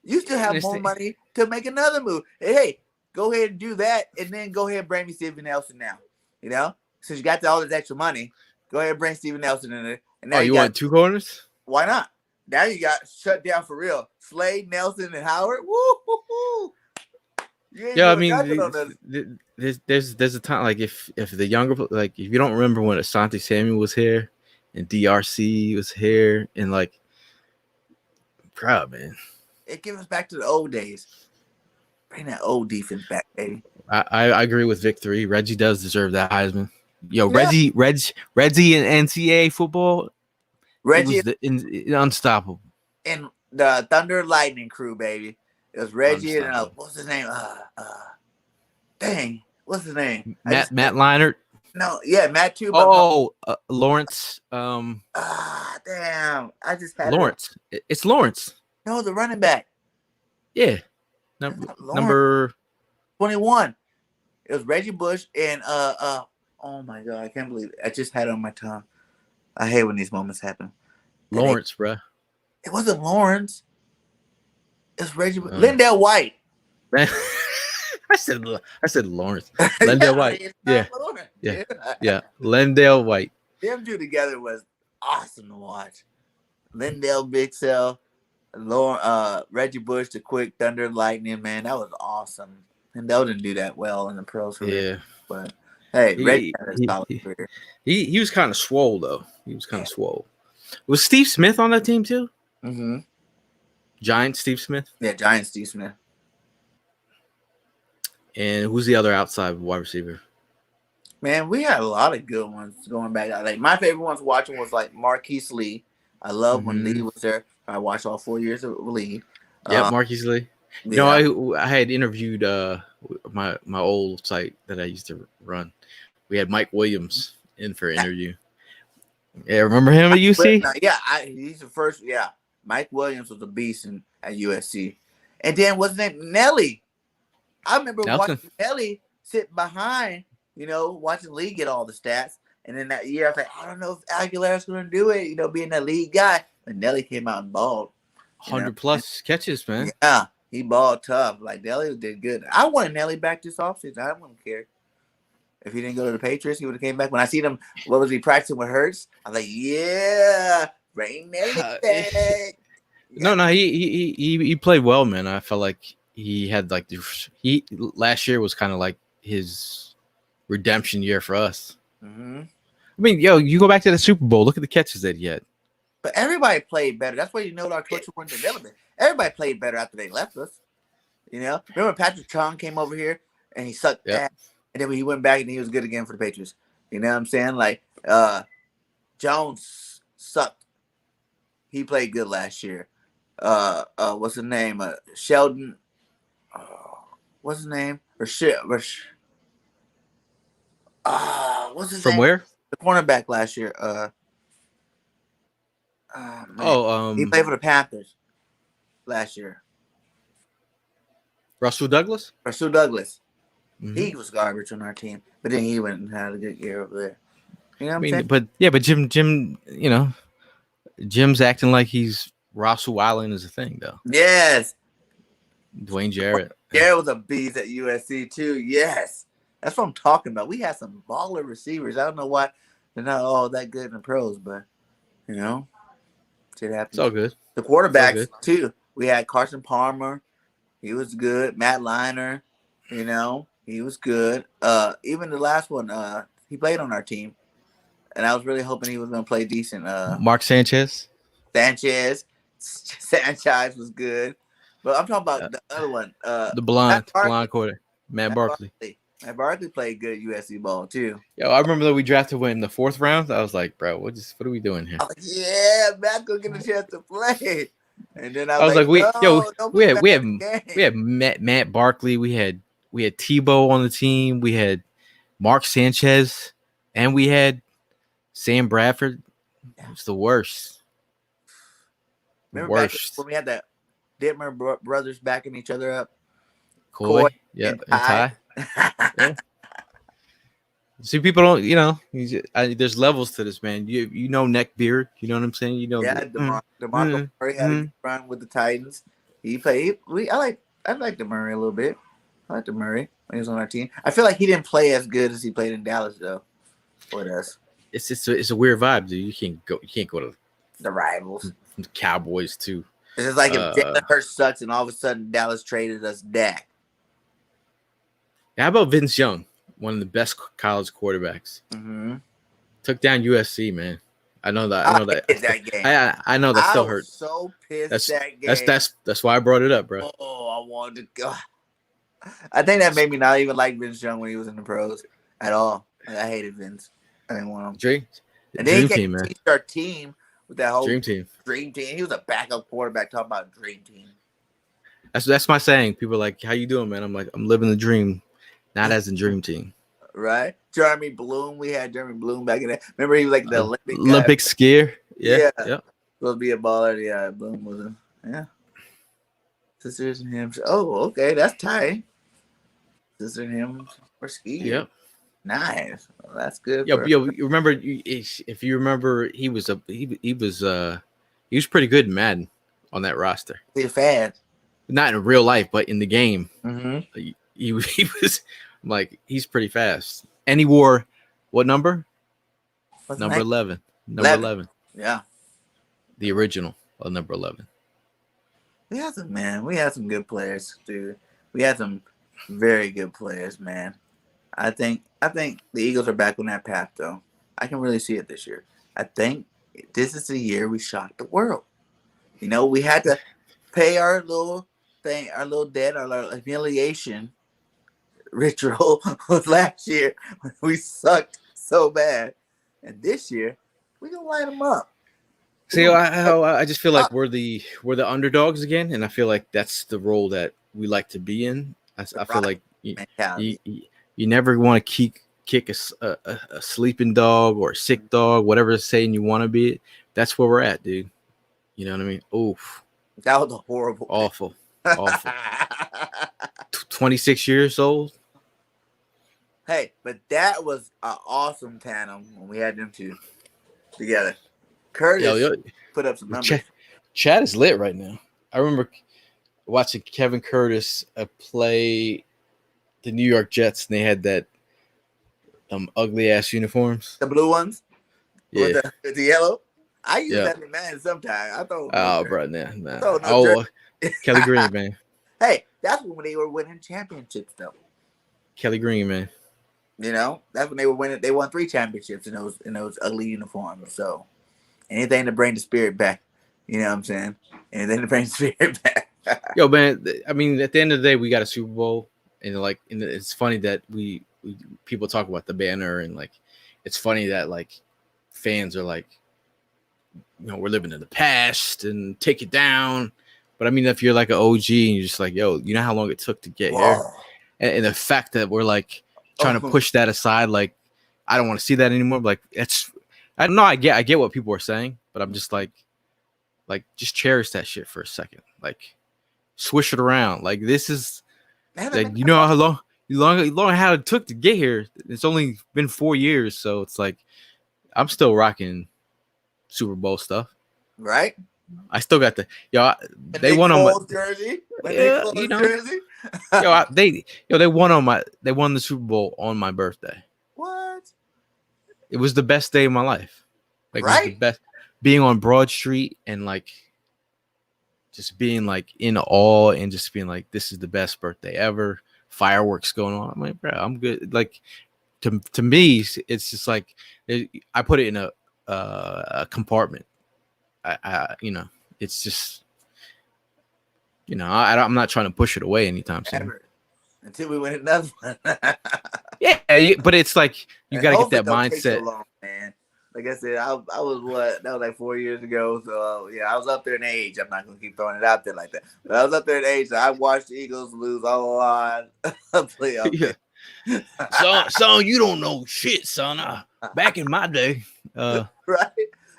You still have more money to make another move. Hey, go ahead and do that, and then go ahead and bring me Steven Nelson now. You know, since you got all this extra money, go ahead and bring Steven Nelson in there. And now you want two corners? Why not? Now you got shut down for real. Slade, Nelson, and Howard. Woo! Yeah, I mean, there's a time like if the younger, like if you don't remember when Asante Samuel was here and DRC was here and like, proud man. It gives us back to the old days. Bring that old defense back, baby. I agree with Victory. Reggie does deserve that Heisman. Yo, Reggie in NCAA football, Reggie was unstoppable. And the Thunder Lightning crew, baby. It was Reggie and what's his name? What's his name? Matt Leinart. No, yeah, Matt too. Lawrence. Damn! I just had Lawrence. It's Lawrence. No, the running back. Yeah, number 21. It was Reggie Bush and Oh my god, I can't believe it. I just had it on my tongue. I hate when these moments happen. Lawrence, bruh. It wasn't Lawrence. It's Reggie. Lindell White. I said Lawrence. Lindell White. Yeah. Lindell White. Them two together was awesome to watch. Lindell Big Cell, Reggie Bush, the quick Thunder Lightning, man, that was awesome. And they didn't do that well in the pros. Yeah. But hey, Reggie had a solid career. He was kind of swole though. He was kind of swole. Was Steve Smith on that team too? Mm-hmm. Giant Steve Smith? Yeah, Giant Steve Smith. And who's the other outside wide receiver? Man, we had a lot of good ones going back. Like my favorite ones watching was like Marquise Lee. I love when Lee was there. I watched all 4 years of Lee. Yeah, Marquise Lee. Yeah. You know, I had interviewed my old site that I used to run. We had Mike Williams in for an interview. Yeah, remember him at UC? Yeah, he's the first. Yeah, Mike Williams was a beast at USC. And then what's his name? Nelly. I remember watching Nelly sit behind, watching Lee get all the stats. And then that year, I was like, I don't know if Aguilera's going to do it, being that lead guy. And Nelly came out and balled. 100+ catches, man. Yeah, he balled tough. Like, Nelly did good. I wanted Nelly back this offseason. I wouldn't care. If he didn't go to the Patriots, he would have came back. When I seen him, what was he practicing with Hurts? I was like, yeah, bring Nelly back. No, he played well, man. I felt like he had like last year was kind of like his redemption year for us. Mm-hmm. I mean, you go back to the Super Bowl. Look at the catches that he had. But everybody played better. That's why our coaches weren't developing. Everybody played better after they left us. Remember Patrick Chung came over here and he sucked ass. And then when he went back and he was good again for the Patriots. You know what I'm saying? Like, Jones sucked. He played good last year. What's his name? Sheldon. What's his name? What's his From name? Where? The cornerback last year. He played for the Panthers last year. Russell Douglas? Mm-hmm. He was garbage on our team, but then he went and had a good year over there. You know what I'm saying? But Jim, Jim's acting like he's Russell Allen is a thing though. Yes. Dwayne Jarrett. Jarrett was a beast at USC too. Yes. That's what I'm talking about. We had some baller receivers. I don't know why they're not all that good in the pros, but shit happens. It's all good. The quarterbacks too. We had Carson Palmer. He was good. Matt Leinart. He was good. Even the last one, he played on our team, and I was really hoping he was going to play decent. Mark Sanchez. Sanchez was good, but I'm talking about the other one. The blonde quarter, Matt Barkley. Matt Barkley played good USC ball too. I remember that we drafted him in the 4th round. I was like, bro, what are we doing here? I was like, yeah, Matt's gonna get a chance to play. And then I was like, we had Matt Barkley, we had Tebow on the team, we had Mark Sanchez, and we had Sam Bradford. It was the worst. Remember back when we had that Dittmer brothers backing each other up? Coy. Yeah, and Ty. Yeah. See, people don't, there's levels to this, man. You know, neck beard. You know what I'm saying? You know Yeah, the. DeMarco Murray had a good run with the Titans. He played. I like DeMurray a little bit. I like DeMurray when he was on our team. I feel like he didn't play as good as he played in Dallas though. For us, It's a weird vibe, dude. You can't go to the rivals. the Cowboys too. It's just like if Jalen Hurts sucks and all of a sudden Dallas traded us Dak. How about Vince Young, one of the best college quarterbacks? Mm-hmm. Took down USC, man. I know that. That game. I know that still I hurt. was so pissed that game. That's why I brought it up, bro. Oh, I wanted to go. I think that made me not even like Vince Young when he was in the pros at all. I hated Vince. I didn't want him. Dream Then team, man. He our team with that whole Dream team. He was a backup quarterback talking about dream team. That's my saying. People are like, "How you doing, man?" I'm like, "I'm living the dream, not as a dream team." Right? Jeremy Bloom. We had Jeremy Bloom back in there. Remember he was like the Olympic skier. Yeah. Supposed to be a baller. Yeah, Bloom was a sisters and him. Oh, okay, that's tight. Sister and him for ski. Yep. Nice. Well, that's good. Yo, you remember? If you remember, he was pretty good in Madden on that roster. He's fast. Not in real life, but in the game, Mm-hmm. he was like he's pretty fast. And he wore what number? Number 11. Number 11. Yeah. The original of number 11. We had some good players, dude. We had some very good players, man. I think the Eagles are back on that path, though. I can really see it this year. I think this is the year we shocked the world. You know, we had to pay our little thing, our little debt, our little humiliation ritual was last year when we sucked so bad, and this year we gonna light them up. See, I just feel like we're the underdogs again, and I feel like that's the role that we like to be in. I feel like you never want to kick a sleeping dog or a sick dog, whatever saying you want to be. That's where we're at, dude. You know what I mean? Oof. That was a horrible, awful. 26 years old. Hey, but that was an awesome tandem when we had them two together. Curtis put up some numbers. Chad is lit right now. I remember watching Kevin Curtis play the New York Jets, and they had that ugly ass uniforms. The blue ones? Yeah. With the yellow? I use that in man sometimes. I thought. Oh, bro, nah. Kelly Green, man. Hey, that's when they were winning championships, though. Kelly Green, man. You know, that's when they were winning. They won 3 championships in those ugly uniforms. So anything to bring the spirit back. You know what I'm saying? Anything to bring the spirit back. Yo, man. I mean, at the end of the day, we got a Super Bowl, and it's funny that we people talk about the banner, and like, it's funny that like fans are like, you know, we're living in the past and take it down. But I mean, if you're like an OG and you're just like, yo, you know how long it took to get here, and the fact that we're like trying to push that aside, like I don't want to see that anymore. Like I don't know. I get what people are saying, but I'm just like just cherish that shit for a second. Like swish it around. Like this is like, you know how long how it took to get here. It's only been 4 years, so it's like I'm still rocking Super Bowl stuff. Right? I still got they won on my jersey. Jersey. They won the Super Bowl on my birthday. What? It was the best day of my life. Like, right? It was the best being on Broad Street and like just being like in awe and just being like, this is the best birthday ever. Fireworks going on. I'm like, bro, I'm good. Like to me, it's just like I put it in a compartment. It's just, I'm not trying to push it away anytime soon. Until we win another one. Yeah, but it's like you got to get that mindset. So long, man. Like I said, I was that was like 4 years ago. So yeah, I was up there in age. I'm not gonna keep throwing it out there like that. But I was up there in age. So I watched the Eagles lose all on playoff. Yeah. Son, you don't know shit, son. Back in my day, right?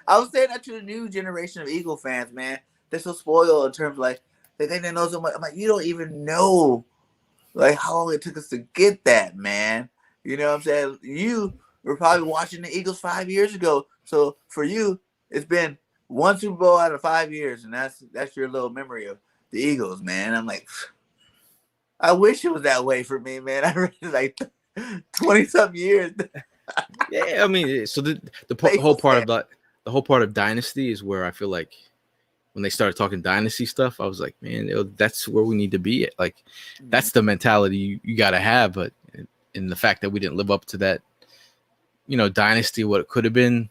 I was saying that to the new generation of Eagle fans, man. They're so spoiled in terms of like they think they know so much. I'm like, you don't even know like how long it took us to get that, man. You know what I'm saying? You were probably watching the Eagles 5 years ago. So for you, it's been one Super Bowl out of 5 years, and that's your little memory of the Eagles, man. I'm like, I wish it was that way for me, man. I really like 20 something years. Yeah, I mean, so the whole Faithful part fan. of the whole part of Dynasty is where I feel like when they started talking Dynasty stuff, I was like, man, that's where we need to be at. Like, Mhm. that's the mentality you got to have. But in the fact that we didn't live up to that, Dynasty, what it could have been,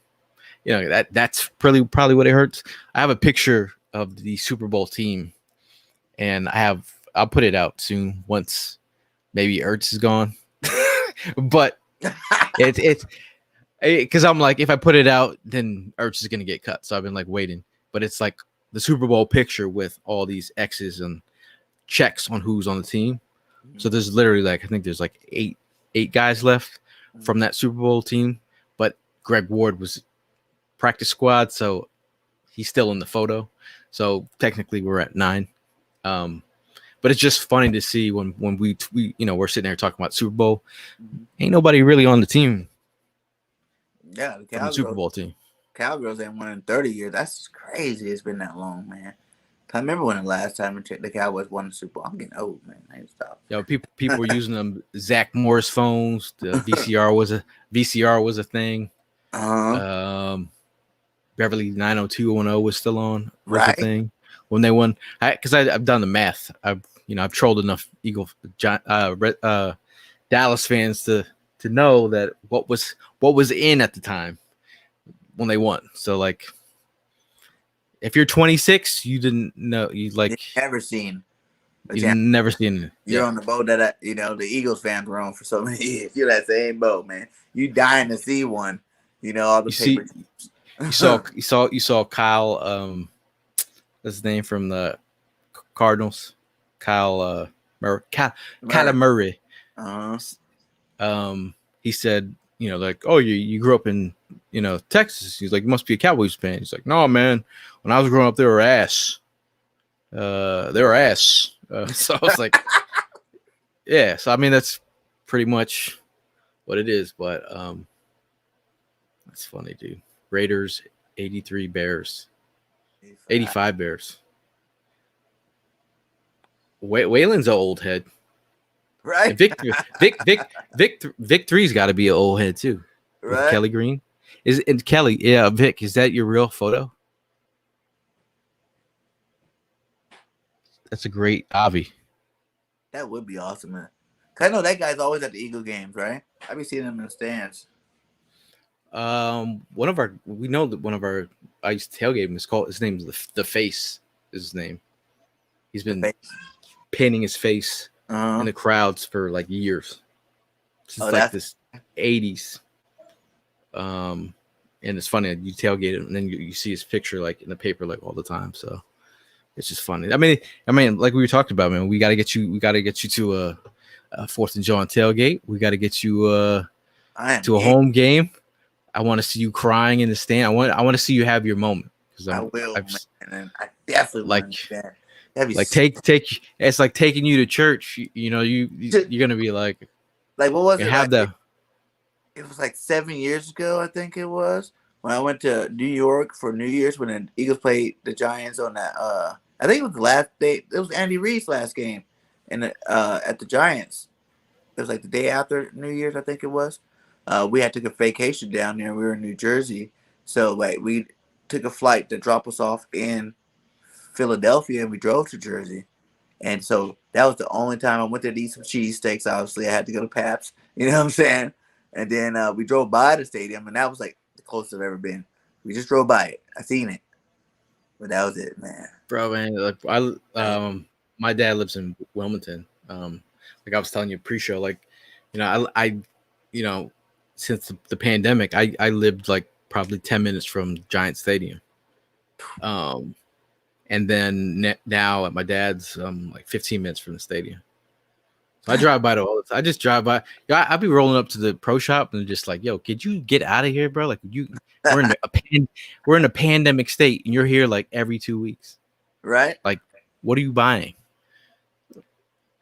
that's probably what it hurts. I have a picture of the Super Bowl team, and I'll put it out soon once maybe Ertz is gone. But it's because I'm like, if I put it out, then Ertz is gonna get cut. So I've been like waiting. But it's like the Super Bowl picture with all these X's and checks on who's on the team. So there's literally like I think there's like eight guys left from that Super Bowl team. But Greg Ward was practice squad, so he's still in the photo. So technically we're at 9. But it's just funny to see when we we're sitting there talking about Super Bowl. Ain't nobody really on the team Yeah, the from the Super Cowgirls. Bowl team. Cowgirls ain't won in 30 years. That's crazy. It's been that long, man. I remember when the last time the Cowboys won the Super Bowl. I'm getting old, man. I need to stop. People were using them Zach Morris phones. The VCR was a thing. Uh-huh. Beverly 90210 was still was a Right. thing when they won. Because I've done the math. I've trolled enough Dallas fans to know that what was in at the time when they won. So like, if you're 26, you didn't know You've never seen a you champ. never seen. You're Yeah, on the boat that the Eagles fans were on for so many years. You're that same boat, man. You dying to see one. All the you see, paper. you saw Kyle. What's his name from the Cardinals? Kyle Murray. Kyler Murray. Uh-huh. He said, like, oh, you grew up in, Texas. He's like, you must be a Cowboys fan. He's like, no, man. When I was growing up, they were ass. They were ass. So I was like, yeah. So I mean, that's pretty much what it is. But that's funny, dude. Raiders, 83 Bears, 85 Bears. Waylon's an old head. Right. And Vic 3's got to be an old head too. With Right. Kelly Green. And Kelly, yeah, Vic, is that your real photo? That's a great Avi. That would be awesome, man. 'Cause I know that guy's always at the Eagle games, right? I be seeing him in the stands. We know that one of our I used to tailgate him. His name's the Face is his name. He's been painting his face in the crowds for like years. Since like this 80s. And it's funny, you tailgate him and then you see his picture like in the paper like all the time. So it's just funny. I mean, like we were talking about, man, we gotta get you to a 4th and Jawn tailgate. We gotta get you to a home game. I want to see you crying in the stand. I want to see you have your moment. I will, man. I definitely like that. Like take. It's like taking you to church. You're gonna be like what was it? Have the. It was like 7 years ago, I think it was, when I went to New York for New Year's when the Eagles played the Giants on that. I think it was the last day. It was Andy Reid's last game, and at the Giants. It was like the day after New Year's, I think it was. We had took a vacation down there. We were in New Jersey, so like we took a flight to drop us off in Philadelphia, and we drove to Jersey. And so that was the only time I went there to eat some cheesesteaks. Obviously, I had to go to Pabst. You know what I'm saying? And then we drove by the stadium, and that was like the closest I've ever been. We just drove by it. I seen it, but that was it, man. Bro, man, like my dad lives in Wilmington. Like I was telling you pre-show, like I since the pandemic, I lived like probably 10 minutes from Giant Stadium. And then now at my dad's, like 15 minutes from the stadium. So I drive by all the time. I just drive by. I'd be rolling up to the pro shop and just like, yo, could you get out of here, bro? Like we're in a pandemic state and you're here like every 2 weeks. Right? Like, what are you buying?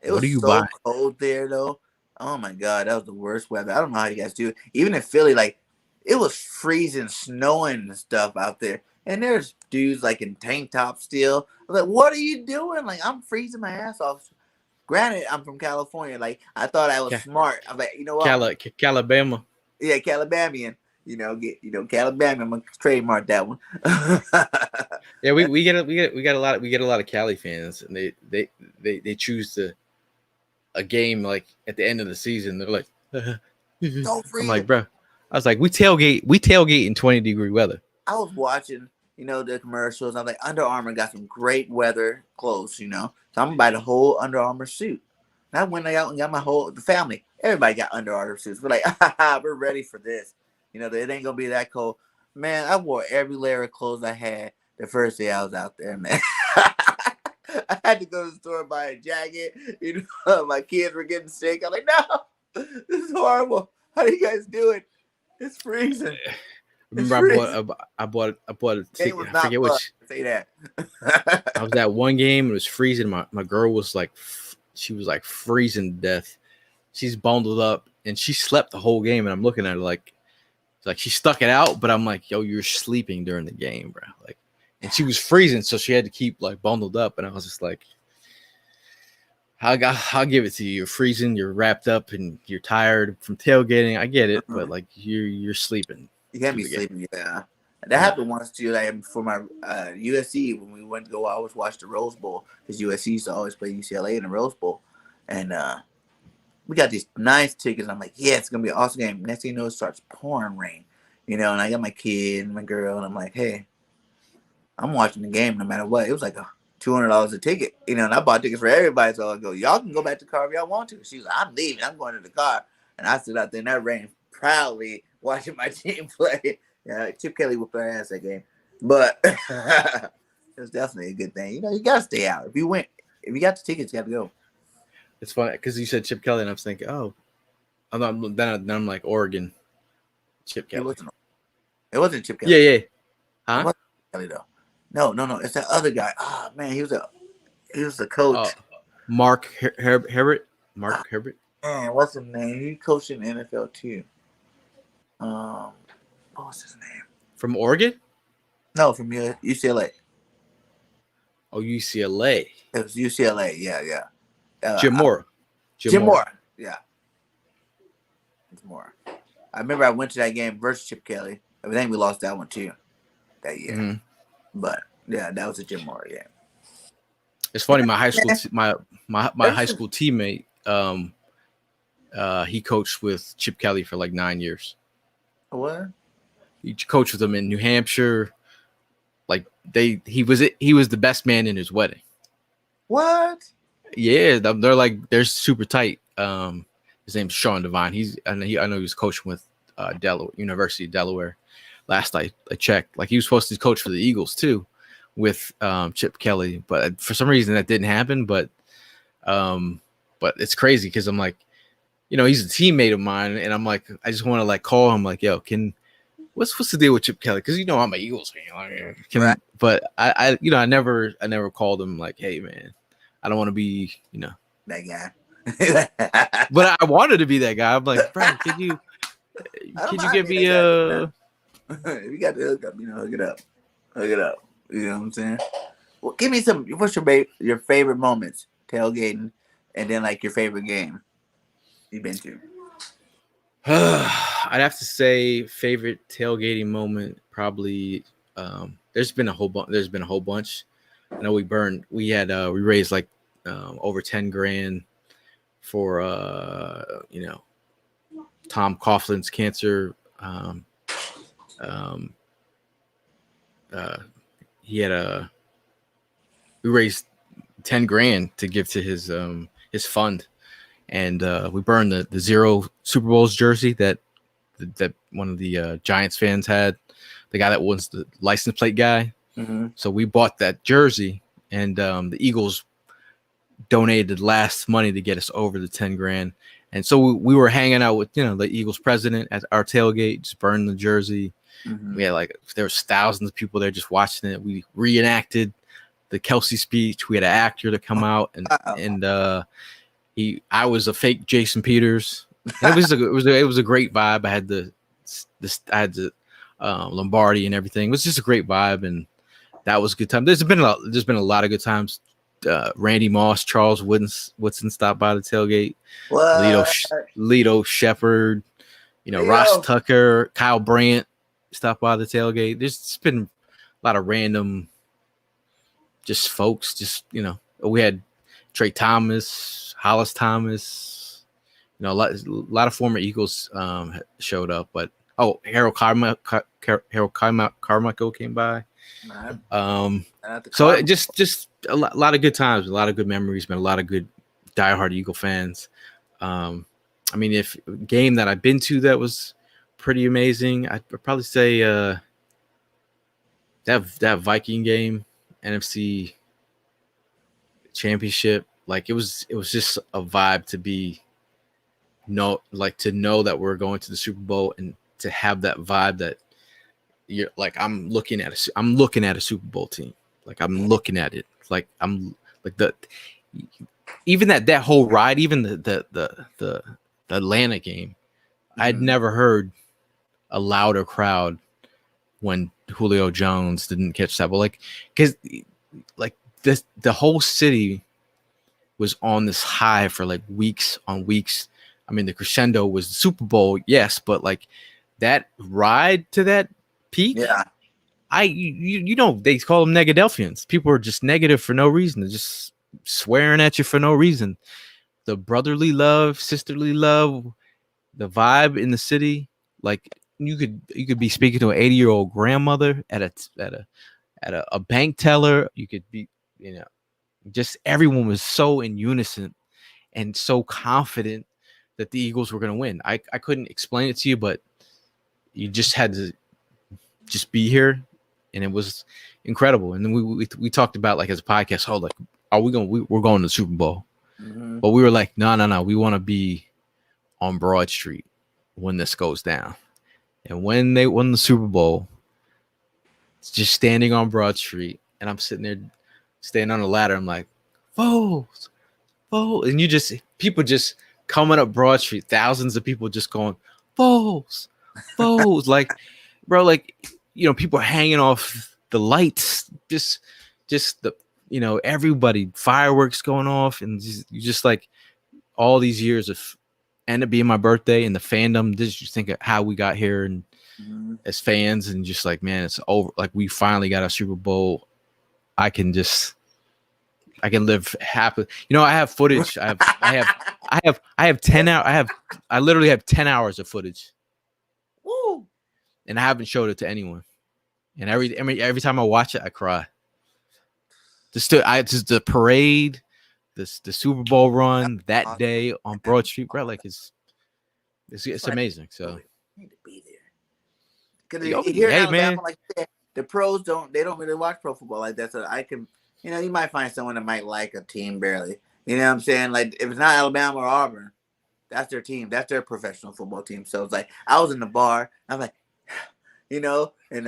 It was so cold there though. Oh my God, that was the worst weather. I don't know how you guys do it. Even in Philly, like it was freezing, snowing and stuff out there. And there's dudes like in tank tops still. I'm like, what are you doing? Like I'm freezing my ass off. Granted, I'm from California. Like I thought I was Ca- smart. I'm like, you know what? Calabama. Yeah, Calabamian. Calabamian. I'm gonna trademark that one. Yeah, we get a lot of Cali fans, and they choose to a game like at the end of the season. They're like, So I'm freezing. like, bro. I was like, we tailgate in 20-degree weather. I was watching, the commercials. I'm like, Under Armour got some great weather clothes. So I'm gonna buy the whole Under Armour suit. And I went out and got the family. Everybody got Under Armour suits. We're like, we're ready for this. It ain't gonna be that cold. Man, I wore every layer of clothes I had the first day I was out there, man. I had to go to the store and buy a jacket. My kids were getting sick. I'm like, no, this is horrible. How do you guys do it? It's freezing. It's Remember, freezing. I bought a It ticket. was I not forget fun. which. Say that. I was at one game. It was freezing. My girl was like, she was like freezing to death. She's bundled up and she slept the whole game. And I'm looking at her like she stuck it out. But I'm like, yo, you're sleeping during the game, bro. Like, and she was freezing, so she had to keep like bundled up. And I was just like, I'll give it to you. You're freezing. You're wrapped up, and you're tired from tailgating. I get it, but like you're sleeping You can't through be the game. sleeping. Yeah. That Yeah. happened once too. Like for my USC when we went to go, I always watch the Rose Bowl because USC used to always play UCLA in the Rose Bowl, and we got these nice tickets. I'm like, yeah, it's gonna be an awesome game. Next thing you know, it starts pouring rain. And I got my kid and my girl, and I'm like, hey, I'm watching the game no matter what. It was like $200 a ticket, and I bought tickets for everybody. So I go, y'all can go back to the car if y'all want to. She was like, I'm leaving. I'm going to the car, and I stood out there in that rain proudly watching my team play. Yeah, Chip Kelly whooped our ass that game, but it was definitely a good thing. You gotta stay out. If you got the tickets, you got to go. It's funny because you said Chip Kelly, and I was thinking, oh, I'm not. Then I'm like Oregon, Chip It Kelly. wasn't. It wasn't Chip Yeah, Kelly. yeah, It huh? wasn't Kelly though. No. It's that other guy. Oh man, he was the coach. Mark Herbert. Ah, Mark Herbert man, what's his name? He coached in the NFL too. Um, what was his name? from Oregon. No, from UCLA. Oh, UCLA. It was UCLA. Yeah. Jim Mora. Jim Moore. Yeah, it's Moore. I remember I went to that game versus Chip Kelly. I think we lost that one too that year. Mm-hmm. But yeah, that was a Jim Moore game. It's funny. My high school, my high Versus school teammate, he coached with Chip Kelly for like 9 years. what? He coached with him in New Hampshire. Like he was the best man in his wedding. What? Yeah, they're super tight. His name's Sean Devine. I know he was coaching with Delaware University of Delaware. Last I checked, like he was supposed to coach for the Eagles too, with Chip Kelly, but for some reason that didn't happen. But it's crazy because I'm like, he's a teammate of mine, and I'm like, I just want to like call him like, yo, what's the deal with Chip Kelly? Because I'm an Eagles fan. Like, Right. But I never called him like, hey man, I don't want to be That guy. But I wanted to be that guy. I'm like, bro, could you give me a? If you got the hookup, hook it up. Hook it up. You know what I'm saying? Well, give me some. What's your favorite moments tailgating, and then like your favorite game you've been to? I'd have to say favorite tailgating moment probably. There's been a whole bunch. I know we raised like over 10 grand for Tom Coughlin's cancer. We raised 10 grand to give to his fund, and we burned the Zero Super Bowls jersey that one of the Giants fans had, the guy that was the license plate guy. Mm-hmm. So we bought that jersey, and the Eagles donated last money to get us over the 10 grand. And so we were hanging out with the Eagles president at our tailgate, just burning the jersey. Mm-hmm. We had there was thousands of people there just watching it. We reenacted the Kelsey speech. We had an actor to come out, and I was a fake Jason Peters, and it was a great vibe. I had the Lombardi and everything. It was just a great vibe, and that was a good time. There's been a lot of good times. Randy Moss, Charles Woodson stopped by the tailgate. What? Lito Shepherd, Ross Leo. Tucker, Kyle Brandt stopped by the tailgate. There's been a lot of random, just folks. We had Trey Thomas, Hollis Thomas. A lot of former Eagles showed up, but Harold Carmichael came by. So just a lot of good times, a lot of good memories, man. A lot of good diehard Eagle fans. I mean, if game that I've been to that was pretty amazing, I'd probably say that Viking game, NFC Championship. Like it was just a vibe to to know that we're going to the Super Bowl and to have that vibe that you're like I'm looking at a Super Bowl team. Like I'm looking at it. Like I'm like even that whole ride, even the Atlanta game, I'd never heard a louder crowd when Julio Jones didn't catch that ball. Because the whole city was on this high for like weeks on weeks. I mean, the crescendo was the Super Bowl, yes, but like that ride to that peak, yeah. They call them Negadelphians. People are just negative for no reason. They're just swearing at you for no reason. The brotherly love, sisterly love, the vibe in the city, like you could be speaking to an 80-year-old grandmother at a bank teller. You could be, just everyone was so in unison and so confident that the Eagles were going to win. I couldn't explain it to you, but you just had to just be here, and it was incredible. And then we talked about, like, as a podcast, we're going to the Super Bowl. Mm-hmm. But we were like, no, we want to be on Broad Street when this goes down. And when they won the Super Bowl, just standing on Broad Street, and I'm sitting there standing on the ladder, I'm like, Foles, and people just coming up Broad Street, thousands of people just going, Foles, like, bro, like, people hanging off the lights, just the, everybody, fireworks going off, and just like all these years of, and it being my birthday and the fandom, just think of how we got here and as fans, and just like, man, it's over. Like, we finally got a Super Bowl. I can live happy. I have footage. I have 10 hours. I literally have 10 hours of footage. Woo! And I haven't showed it to anyone. And every time I watch it, I cry. Just the parade, the Super Bowl run that day on Broad Street, bro. Like it's amazing. So you need to be there. Because here in Alabama, like you said, the pros don't really watch pro football like that. So I can, you might find someone that might like a team barely. You know what I'm saying? Like, if it's not Alabama or Auburn, that's their team. That's their professional football team. So it's like, I was in the bar. I'm like, and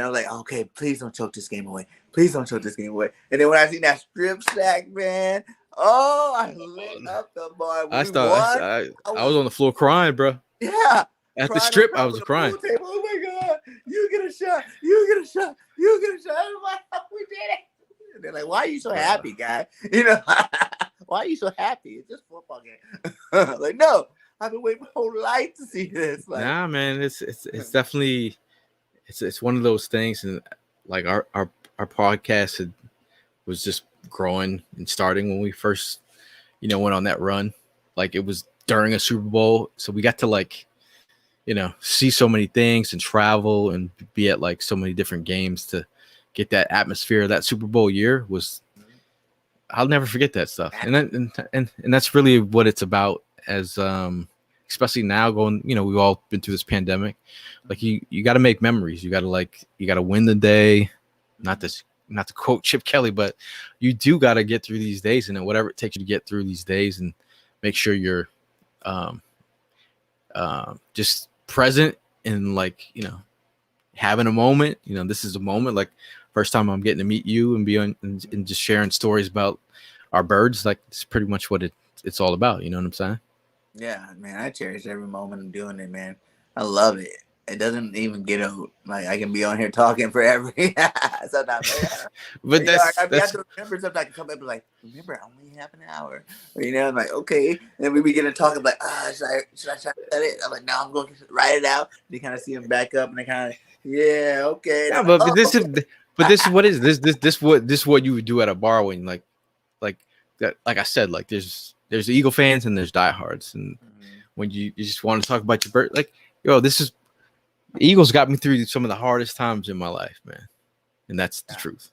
I'm like, okay, please don't choke this game away. Please don't choke this game away. And then when I see that strip sack, man, I lit up the bar. I was on the floor crying, bro. Yeah. At the strip, I was crying. Oh my God, you get a shot. You get a shot. You get a shot. We did it. And they're like, why are you so happy, guy? Why are you so happy? It's just a football game. Like, no, I've been waiting my whole life to see this. Like, nah, man, it's definitely it's one of those things, and like our podcast was just growing and starting when we first went on that run. Like, it was during a Super Bowl, so we got to like see so many things and travel and be at like so many different games to get that atmosphere. That Super Bowl year was, I'll never forget that stuff. And that's really what it's about, as especially now going, we've all been through this pandemic. Like, you got to make memories. You got to win the day. Not to quote Chip Kelly, but you do got to get through these days, and then whatever it takes you to get through these days, and make sure you're just present and like, having a moment. This is a moment, like, first time I'm getting to meet you and be on and just sharing stories about our birds. Like, it's pretty much what it's it's all about. You know what I'm saying? Yeah, man, I cherish every moment of doing it, man. I love it. It doesn't even get old. Like I can be on here talking forever. Sometimes, like, But I mean, I have that's to remember sometimes. Some people like, remember, only half an hour. You know, I'm like, okay. And we begin to talk. I'm like, should I try to set it? I'm like, no, I'm going to write it out. They kind of see them back up, and they kind of, yeah, okay. And yeah, I'm like, but oh, this is what is this what you would do at a bar when like that, like I said, like there's Eagle fans and there's diehards, and when you just want to talk about your bird, like yo, this is Eagles got me through some of the hardest times in my life, man, and that's the truth.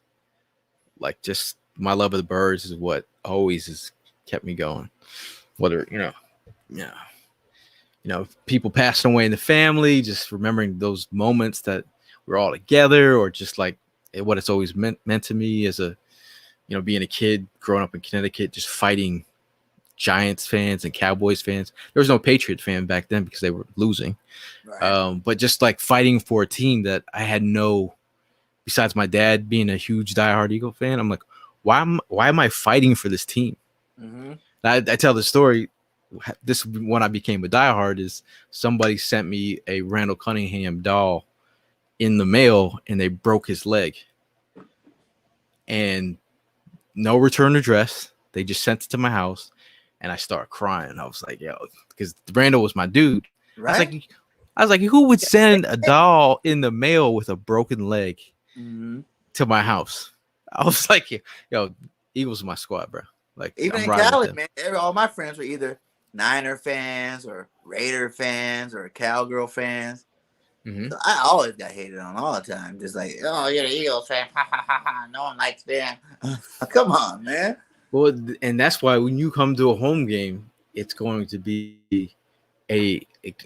Like just my love of the birds is what always has kept me going. Whether people passing away in the family, just remembering those moments that we're all together, or just like what it's always meant to me as a being a kid growing up in Connecticut, just fighting Giants fans and Cowboys fans. There was no Patriot fan back then because they were losing. right. But just like fighting for a team that I had besides my dad being a huge diehard Eagle fan, I'm like, why am I fighting for this team? Mm-hmm. I tell the story. This when I became a diehard is somebody sent me a Randall Cunningham doll in the mail, and they broke his leg, and no return address. They just sent it to my house, and I started crying. I was like, yo, because Randall was my dude. Right. I was like, who would send a doll in the mail with a broken leg to my house? I was like, yo, Eagles are my squad, bro. Like, Even I'm in riding college, with them. man, all my friends were either Niner fans or Raider fans or Cowgirl fans. Mm-hmm. So I always got hated on all the time. Just like, oh, you're the Eagles fan. Ha, ha, ha, ha. No one likes them. Come on, man. Well, and that's why when you come to a home game, it's going to be a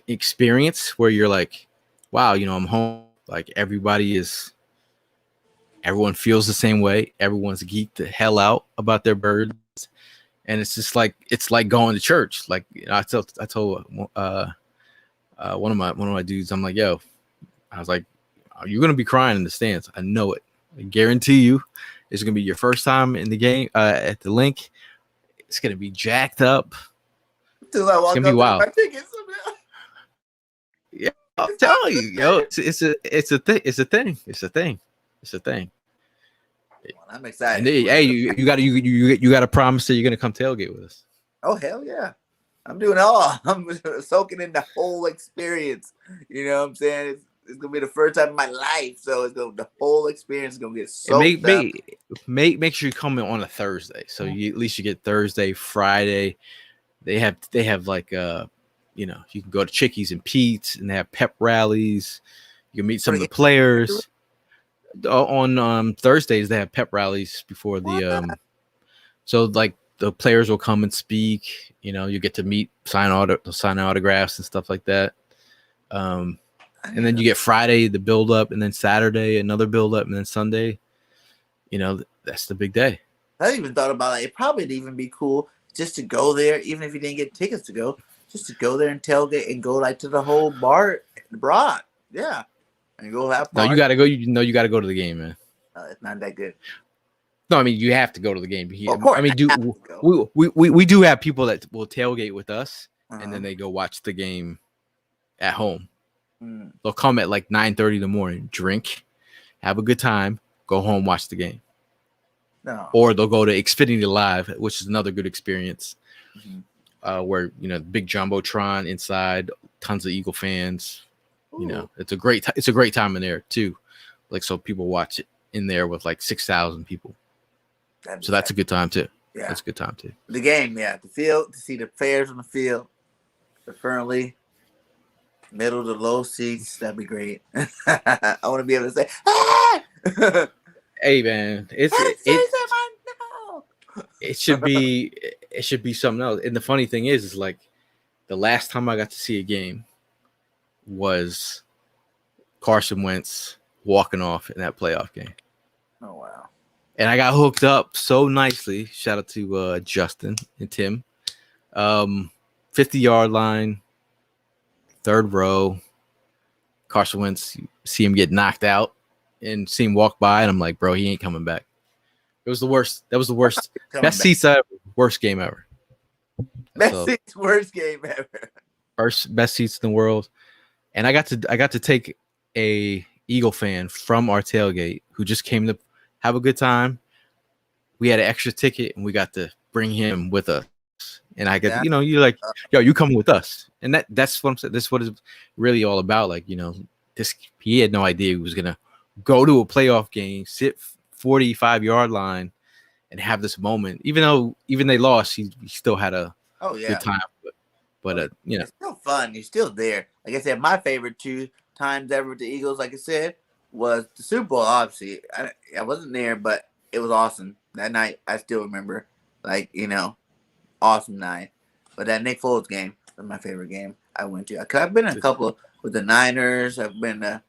experience where you're like, wow, I'm home. Like everyone feels the same way. Everyone's geeked the hell out about their birds, and it's just like going to church. Like I told one of my dudes, I'm like, yo, I was like, you're gonna be crying in the stands. I know it. I guarantee you, it's gonna be your first time in the game at the link. It's gonna be jacked up. Until I It's walk gonna be up to wild. my tickets. Yeah, I'm telling you, yo, it's a thing. It's a thing. It's a thing. It's a thing. Well, I'm excited. And hey, you got to promise that you're gonna come tailgate with us. Oh hell yeah! I'm doing it all. I'm soaking in the whole experience. You know what I'm saying? It's gonna be the first time in my life, so the whole experience is gonna get soaked up. Make sure you come in on a Thursday, so at least you get Thursday, Friday. They have like you can go to Chickies and Pete's, and they have pep rallies. You can meet some of the players. On Thursdays they have pep rallies before the so like the players will come and speak. You get to meet, sign autographs and stuff like that. And then you get Friday the build up, and then Saturday another build up, and then Sunday, that's the big day. I even thought about it. It probably would even be cool just to go there, even if you didn't get tickets to go, just to go there and tailgate and go like to the whole bar abroad. Yeah. And go have No, you gotta go. You gotta go to the game, man. It's not that good. No, I mean you have to go to the game. Well, of course, I mean, we do have people that will tailgate with us, and then they go watch the game at home. They'll come at like 9:30 in the morning, drink, have a good time, go home, watch the game. No. Or they'll go to Xfinity Live, which is another good experience, where big jumbotron inside, tons of Eagle fans. Ooh. It's a great time in there too. Like, so people watch it in there with like 6,000 people. So that's a good time too. Yeah, that's a good time too. The game, yeah, the field, to see the players on the field, preferably middle to low seats. That'd be great. I want to be able to say, "Ah!" Hey man, it should be something else. And the funny thing is like the last time I got to see a game was Carson Wentz walking off in that playoff game. Oh wow. And I got hooked up so nicely. Shout out to Justin and Tim. 50-yard line, third row. Carson Wentz, see him get knocked out and see him walk by, and I'm like, bro, he ain't coming back. It was the worst. That was the worst. Best seats ever. Worst game ever. Best So seats, worst game ever. first best seats in the world, and I got to take a Eagle fan from our tailgate who just came to have a good time. We had an extra ticket, and we got to bring him with us. And I get, That you're like, yo, you coming with us, and that's what I'm saying. This is what it's really all about. Like, this he had no idea he was gonna go to a playoff game, sit 45-yard line, and have this moment. Even they lost, he still had a oh yeah. good time. But It's still fun. You're still there. Like I said, my favorite 2 times ever with the Eagles, like I said, was the Super Bowl. Obviously, I wasn't there, but it was awesome that night. I still remember, like awesome night. But that Nick Foles game was my favorite game I went to. Cause I've been in a couple with the Niners. I've been to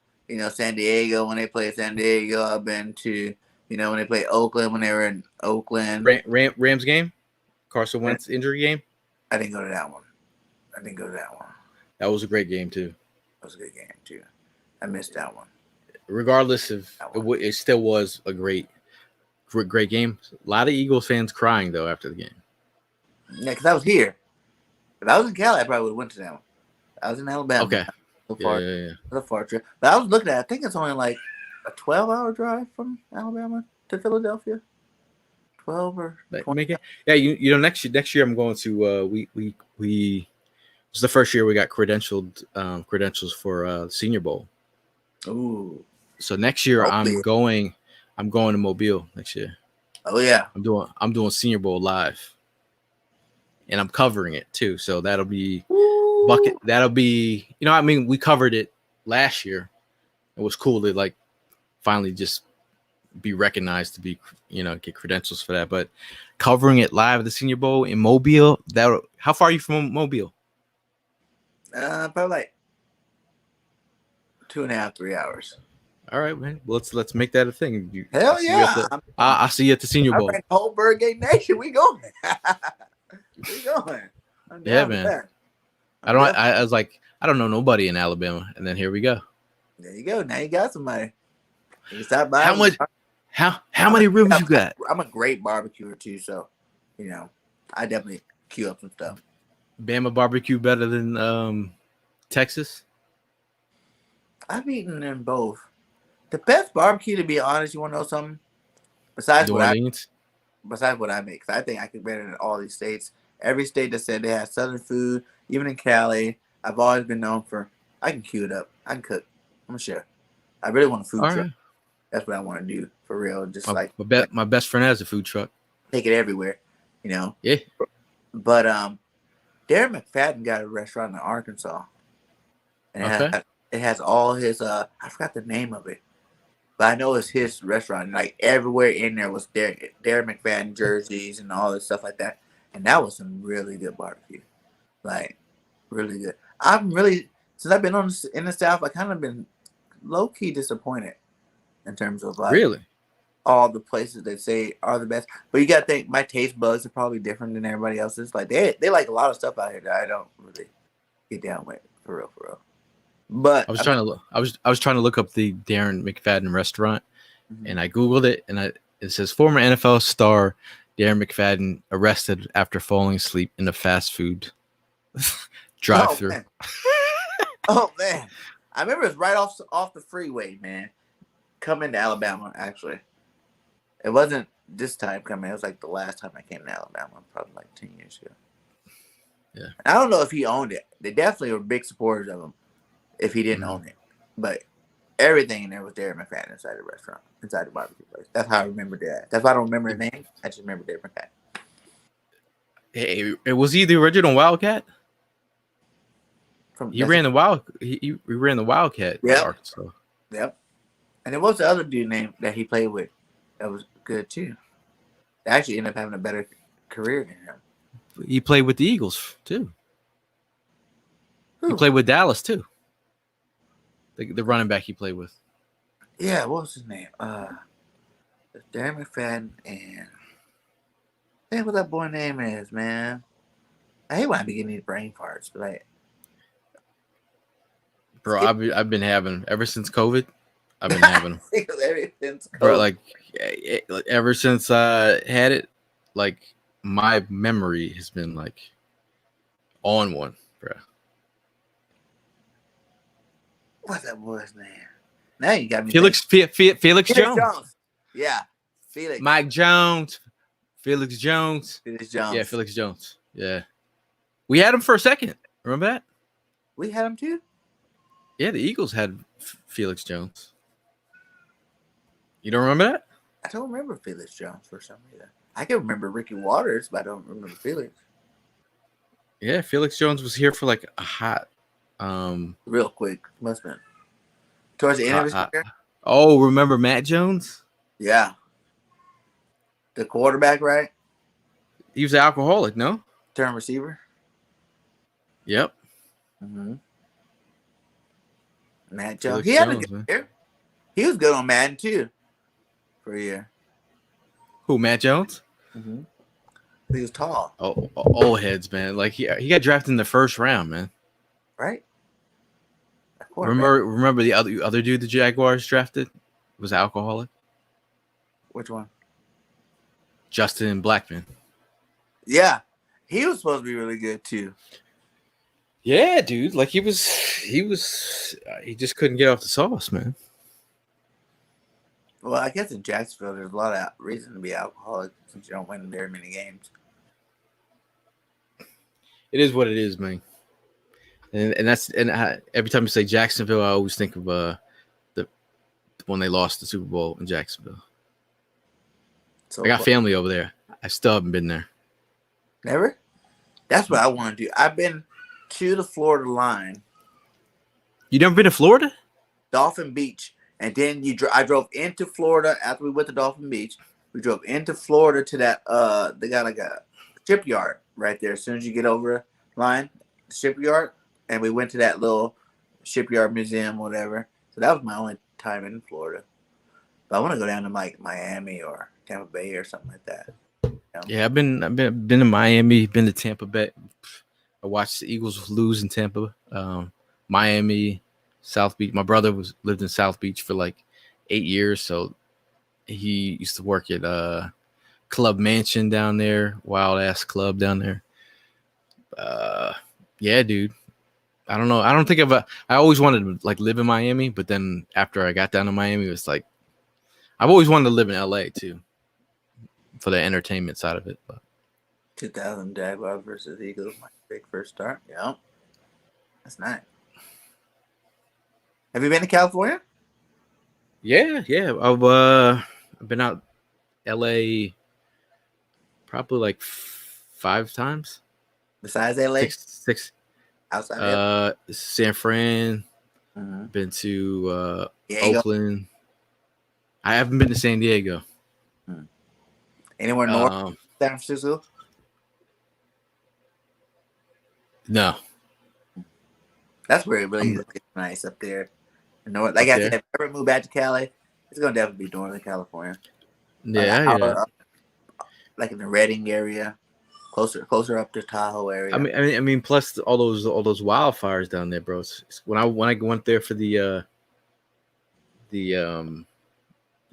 San Diego when they played San Diego. I've been to when they played Oakland when they were in Oakland. Rams game, Carson Wentz injury game. I didn't go to that one. That was a great game too. That was a good game too. I missed that one. Regardless of it still was a great game. A lot of Eagles fans crying though after the game. Yeah, because I was here. If I was in Cali, I probably would have went to that one. I was in Alabama. Okay. So far, Yeah. a far trip. But I was looking at. I think it's only like a 12-hour drive from Alabama to Philadelphia. 12 or 20. Yeah. Next year I'm going to. We It's the first year we got credentials for Senior Bowl. Ooh. So next year I'm going to Mobile next year. Oh yeah. I'm doing Senior Bowl live. And I'm covering it too. So that'll be bucket. That'll be, we covered it last year. It was cool to like finally just be recognized to be, get credentials for that. But covering it live at the Senior Bowl in Mobile, how far are you from Mobile? Probably like 2.5, 3 hours. All right, man. Well, let's make that a thing. Hell yeah! I'll see you at the Senior Bowl. Whole BIRDGANG Nation, we going. We going. Yeah, man. I was like, I don't know nobody in Alabama, and then here we go. There you go. Now you got somebody. You stop by. How many rooms you got? I'm a great barbecuer too, so I definitely queue up some stuff. Bama barbecue better than Texas? I've eaten them both. The best barbecue, to be honest, you want to know something? Besides what I make, because I think I could better than all these states. Every state that said they have Southern food, even in Cali, I've always been known for. I can queue it up. I can cook. I'm a chef. I really want a food truck. Right. That's what I want to do for real. Just my best friend has a food truck. Take it everywhere, Yeah. But Darren McFadden got a restaurant in Arkansas, and it has all his. I forgot the name of it, but I know it's his restaurant. Like everywhere in there was Darren McFadden jerseys and all this stuff like that, and that was some really good barbecue, like really good. Since I've been in the South, I kind of been low key disappointed in terms of like really all the places that say are the best. But you gotta think my taste buds are probably different than everybody else's. Like they like a lot of stuff out here that I don't really get down with for real. But I was trying to look up the Darren McFadden restaurant, and I googled it, and it says former NFL star Darren McFadden arrested after falling asleep in a fast food drive-through. Oh man, I remember it's right off the freeway, man. Coming to Alabama, actually. It wasn't this time coming. It was like the last time I came to Alabama, probably like 10 years ago. Yeah. I don't know if he owned it. They definitely were big supporters of him if he didn't own it. But everything in there was Darren McFadden inside the restaurant, inside the barbecue place. That's how I remember that. That's why I don't remember his name. I just remember Darren McFadden. Hey, was he the original Wildcat? He ran the Wildcat in Arkansas. Yep. And there was the other dude name that he played with that was good too. They actually ended up having a better career than him. He played with the Eagles too. Who? He played with Dallas too. The running back he played with. Yeah, what was his name? Darren McFadden and hey, what that boy name is, man. I hate when I be getting these brain farts, but like, bro, I've been having ever since COVID. I've been having them. Bro, like ever since I had it, like my memory has been like on one, bro. What's that boy's name? Now you got me Felix Felix Jones. Yeah. Felix. Mike Jones. Felix Jones. Felix Jones. Yeah, Felix Jones. Yeah. We had him for a second. Remember that? We had him too? Yeah, the Eagles had Felix Jones. You don't remember that? I don't remember Felix Jones for some reason. I can remember Ricky Waters, but I don't remember Felix. Yeah, Felix Jones was here for like a hot real quick. Must have been towards the end of his career. Oh, remember Matt Jones? Yeah. The quarterback, right? He was an alcoholic, no? Term receiver. Yep. Mm-hmm. Matt Jones. He had a good year. He was good on Madden too for a year. Who, Matt Jones? Mm-hmm. He was tall. Oh, old heads, man. Like he got drafted in the first round, man. Right. Remember the other dude the Jaguars drafted was an alcoholic. Which one? Justin Blackman. Yeah, he was supposed to be really good too. Yeah, dude. Like he just couldn't get off the sauce, man. Well, I guess in Jacksonville, there's a lot of reason to be alcoholic since you don't win very many games. It is what it is, man. And every time you say Jacksonville, I always think of the when they lost the Super Bowl in Jacksonville. So I got family over there. I still haven't been there. Never? That's what I want to do. I've been to the Florida line. You never been to Florida? Dolphin Beach. And then I drove into Florida after we went to Dolphin Beach. We drove into Florida to that they got like a shipyard right there. As soon as you get over the line, shipyard, and we went to that little shipyard museum, whatever. So that was my only time in Florida. But I want to go down to like Miami or Tampa Bay or something like that. Yeah, I've been to Miami, been to Tampa Bay. I watched the Eagles lose in Tampa. Miami, South Beach. My brother lived in South Beach for like 8 years, so he used to work at Club Mansion down there, wild ass club down there. Yeah, dude. I don't know. I don't think I always wanted to like live in Miami, but then after I got down to Miami, it was like I've always wanted to live in LA too, for the entertainment side of it. But 2000 Jaguars versus Eagles, my big first start. Yeah, that's nice. Have you been to California? Yeah. I've been out LA probably like 5 times. Besides LA? Six. Outside San Fran. Mm-hmm. Been to Oakland. I haven't been to San Diego. Anywhere north of San Francisco? No. That's where it really is nice up there. North, like I said, if I ever move back to Cali, it's gonna definitely be Northern California. Yeah, like in the Redding area, closer up to Tahoe area. I mean, plus all those wildfires down there, bro. When I went there for the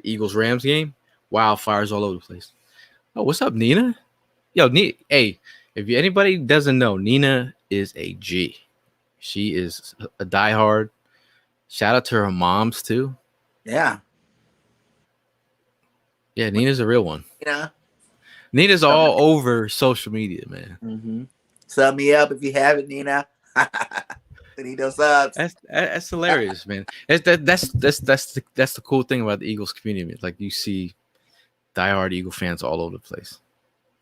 Eagles Rams game, wildfires all over the place. Oh, what's up, Nina? Yo, hey, if anybody doesn't know, Nina is a G. She is a diehard. Shout out to her moms too. Yeah. Yeah, Nina's a real one. Yeah. Nina's all over social media, man. Mm-hmm. Sub me up if you haven't, Nina. Need those subs. That's hilarious, man. That's the cool thing about the Eagles community. Like you see diehard Eagle fans all over the place.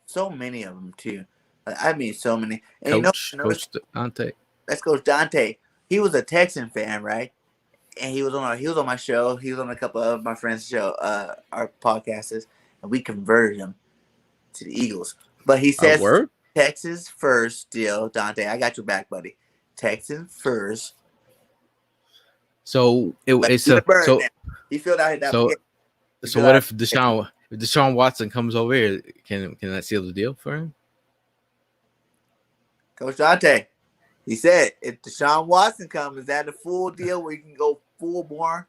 So many of them too. I mean, so many. And Coach Dante. That's Coach Dante. He was a Texan fan, right? And he was on my show. He was on a couple of my friends' show, our podcasters, and we converted him to the Eagles. But he says Texas first still. Dante, I got your back, buddy. Texans first. So he filled out that. So what if Deshaun Watson comes over here? Can that seal the deal for him? Coach Dante, he said if Deshaun Watson comes, is that a full deal where you can go full born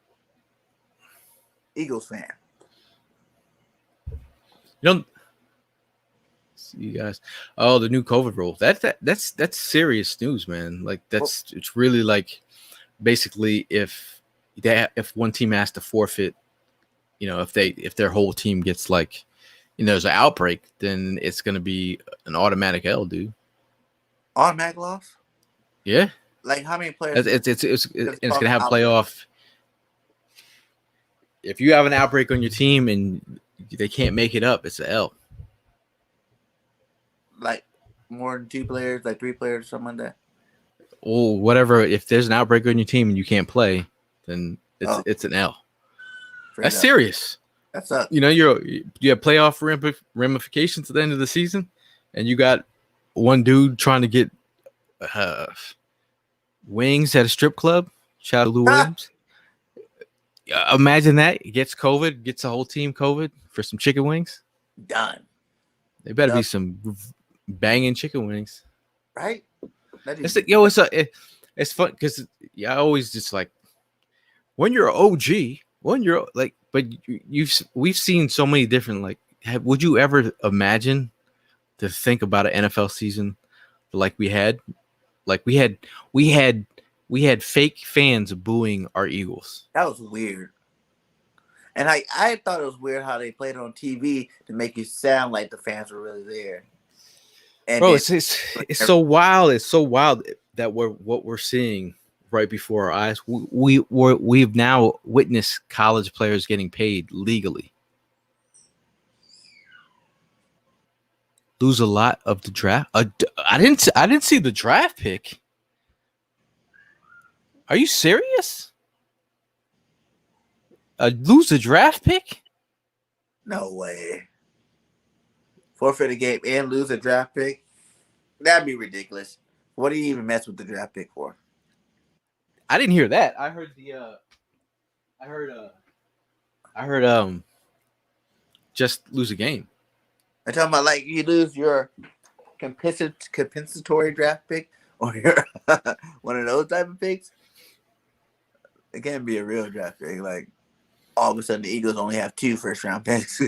Eagles fan? You guys. Oh, the new COVID rule. That's serious news, man. Like it's really like basically if one team has to forfeit, if their whole team gets like, there's an outbreak, then it's gonna be an automatic L, dude. Automatic loss? Yeah. Like how many players? It's gonna have playoff. If you have an outbreak on your team and they can't make it up, it's an L. Like more than 2 players, like 3 players, something like that. Or whatever. If there's an outbreak on your team and you can't play, then it's an L. That's serious. That sucks. You have playoff ramifications at the end of the season, and you got one dude trying to get wings at a strip club. Shout out to Lou Williams. Imagine that. He gets COVID, gets the whole team COVID for some chicken wings. Done. There better be some banging chicken wings. Right? It's fun because I always just like when you're OG, but we've seen so many different would you ever imagine to think about an NFL season like we had? Like we had fake fans booing our Eagles. That was weird. And I thought it was weird how they played it on TV to make it sound like the fans were really there. And bro, it's so wild. It's so wild that what we're seeing right before our eyes. We've now witnessed college players getting paid legally. Lose a lot of the draft. I didn't see the draft pick. Are you serious? Lose the draft pick? No way. Forfeit a game and lose a draft pick? That'd be ridiculous. What do you even mess with the draft pick for? I didn't hear that. I heard just lose a game. I'm talking about like you lose your compensatory draft pick or your one of those type of picks. It can't be a real draft pick. Like all of a sudden the Eagles only have 2 first-round picks.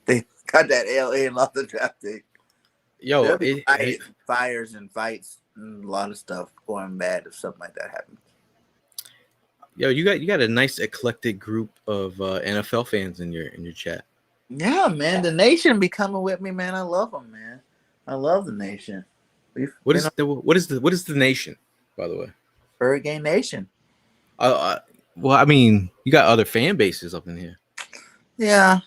They got that LA and lost the draft pick. Yo, fires and fights and a lot of stuff going bad if something like that happens. Yo, you got a nice eclectic group of NFL fans in your chat. Yeah, man, the nation be coming with me, man. I love them, man. I love the nation. What is the nation, by the way? BIRDGANG Nation. Well, I mean, you got other fan bases up in here. Yeah,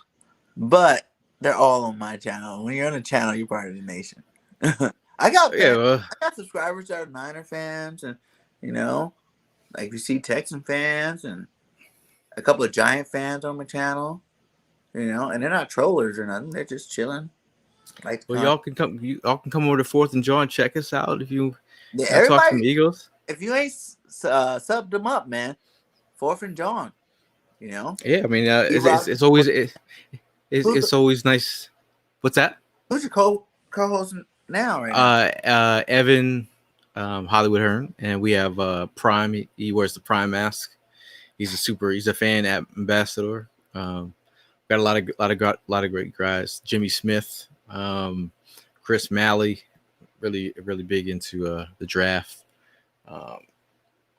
but they're all on my channel. When you're on a channel, you're part of the nation. I got subscribers that are Niner fans, and like you see Texan fans and a couple of Giant fans on my channel. And they're not trollers or nothing. They're just chilling. Y'all can come. Y'all can come over to 4th and Jawn. Check us out if you talk some Eagles. If you ain't subbed them up, man. 4th and Jawn. Yeah, I mean, it's always nice. What's that? Who's your co-host now? Right now? Evan, Hollywood Hearn, and we have Prime. He wears the Prime mask. He's a fan ambassador. Got a lot of great guys. Jimmy Smith, Chris Malley, really big into the draft.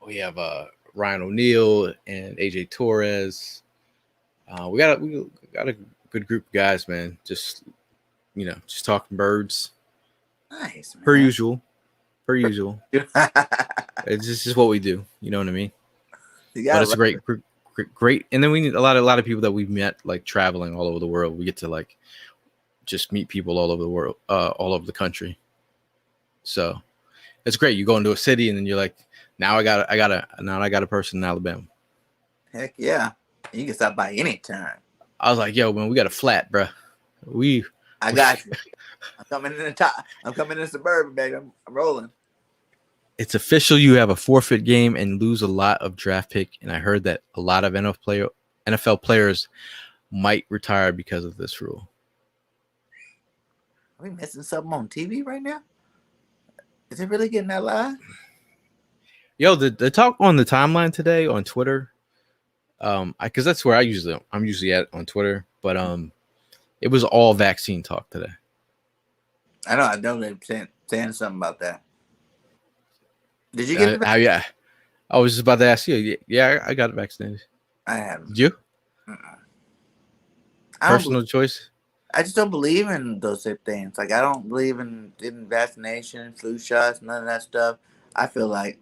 We have Ryan O'Neal and AJ Torres. We got a good group of guys, man. Just talking birds. Nice, man. Per usual. It's just what we do. You know what I mean? But it's great. And then we need a lot of people that we've met like traveling all over the world. We get to just meet people all over the world, all over the country. So it's great. You go into a city and then you're like, now I got a person in Alabama. Heck yeah. You can stop by anytime. I was like, yo, man, we got a flat, bro. I got you. I'm coming in the top. I'm coming in the suburban, baby. I'm rolling. It's official. You have a forfeit game and lose a lot of draft pick. And I heard that a lot of NFL players might retire because of this rule. Are we missing something on TV right now? Is it really getting that live? Yo, the talk on the timeline today on Twitter, because that's where I'm usually at on Twitter, but it was all vaccine talk today. I know. I know they're saying something about that. Did you get the vaccine? Yeah, I was just about to ask you. Yeah, I got vaccinated. I haven't. Did you? Mm-mm. I don't. Personal choice. I just don't believe in those type things. Like I don't believe in getting vaccination, flu shots, none of that stuff. I feel like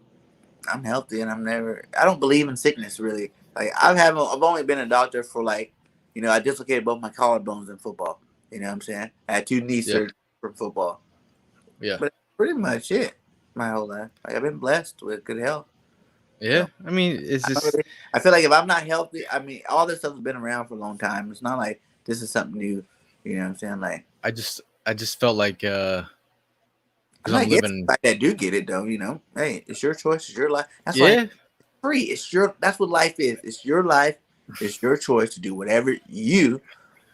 I'm healthy and I'm never. I don't believe in sickness really. Like I've only been a doctor for like, I dislocated both my collarbones in football. You know what I'm saying? I had two knee Yeah, surgeries for football, yeah, but that's pretty much it. My whole life, like I've been blessed with good health. yeah. So I mean, it's I don't just really. I feel like if I'm not healthy, I mean, all this stuff has been around for a long time. It's not like this is something new. You know what I'm saying? Like I just felt like because I'm I'm not against living. the fact that do get it though. Hey, it's your choice, it's your life. That's why Yeah, free. It's your. That's what life is. It's your life. It's your choice to do whatever you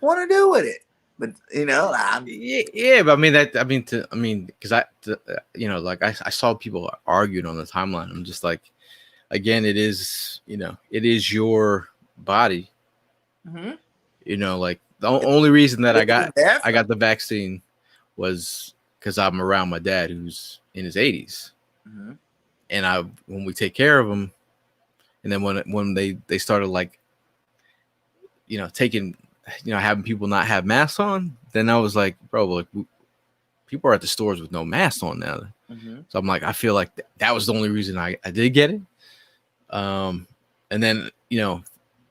want to do with it. But I'm. yeah. But I mean because like I saw people arguing on the timeline. I'm just like, again, it is your body. Mm-hmm. Like the only reason that That's I got the vaccine was because I'm around my dad who's in his 80s, mm-hmm. and when we take care of him, and then when they started like taking having people not have masks on, then I was like, bro, like people are at the stores with no masks on now. Mm-hmm. So I'm like, I feel like that was the only reason I did get it. And then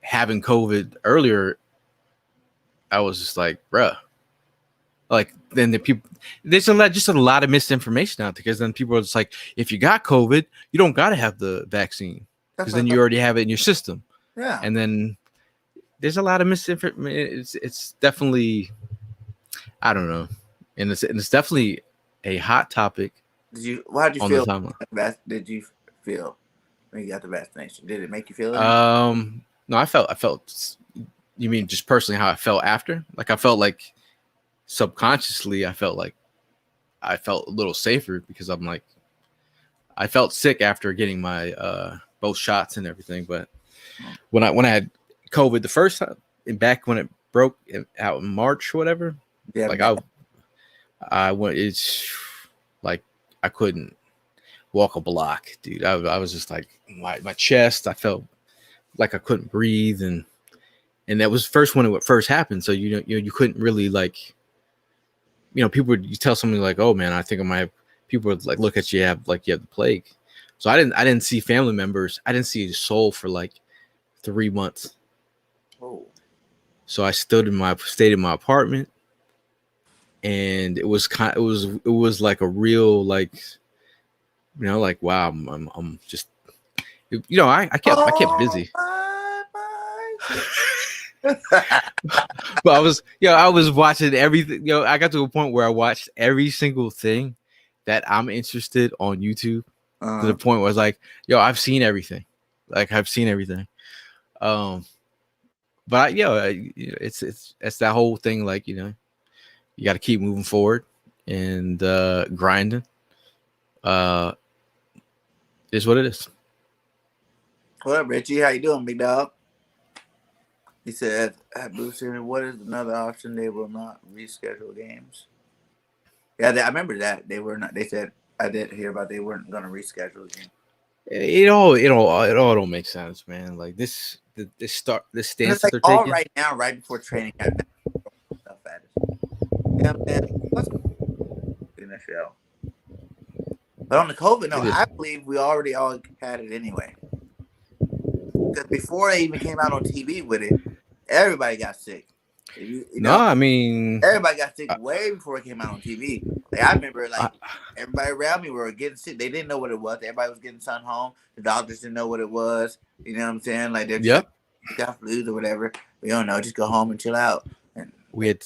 having COVID earlier, I was just like, bruh. Like then there's just a lot of misinformation out there because then people are just like, if you got COVID, you don't got to have the vaccine That's because what I then you thought. already have it in your system. Yeah. And then there's a lot of misinformation. It's definitely, I don't know, and it's definitely a hot topic Did you? How did you on the feel? timeline. Did you feel when you got the vaccination? Did it make you feel anything? No, I felt. You mean just personally how I felt after? Like I felt like subconsciously, I felt a little safer because I'm like, I felt sick after getting my both shots and everything. But when I had COVID the first time, and back when it broke out in March or whatever, Yeah. like I went. It's like I couldn't walk a block, dude. I was just like my chest. I felt like I couldn't breathe, and that was first when it first happened. So you couldn't really like people you tell somebody like, oh man, I think I might have. People would like look at you have you have the plague. So I didn't see family members. I didn't see a soul for like 3 months. Oh. So I stayed in my apartment, and it was like a real like like wow, I'm just I kept Oh busy. my. But I was watching everything. I got to a point where I watched every single thing that I'm interested on YouTube to the point where I was like, I've seen everything. Like I've seen everything. But it's that whole thing. Like you got to keep moving forward and grinding. Uh, is what it is. What up, Richie? How you doing, big dog? He said, at Booster, what is another option? They will not reschedule games. Yeah, I remember that. They were not. They said, I did hear about they weren't going to reschedule the game. It all don't make sense, man. Like this And stance it's that like they're all taking. right now, right before training camp. Stuff at us. Yeah, man. What's in the show? But on the COVID, no, It is. I believe we already all had it anyway. Because before they even came out on TV with it, everybody got sick. No, I mean, Everybody got sick way before it came out on TV. Like I remember, I, everybody around me were getting sick. They didn't know what it was. Everybody was getting sent home. The doctors didn't know what it was. You know what I'm saying? Like they're just like, yep. you got flus or whatever. We don't know. Just go home and chill out. And We had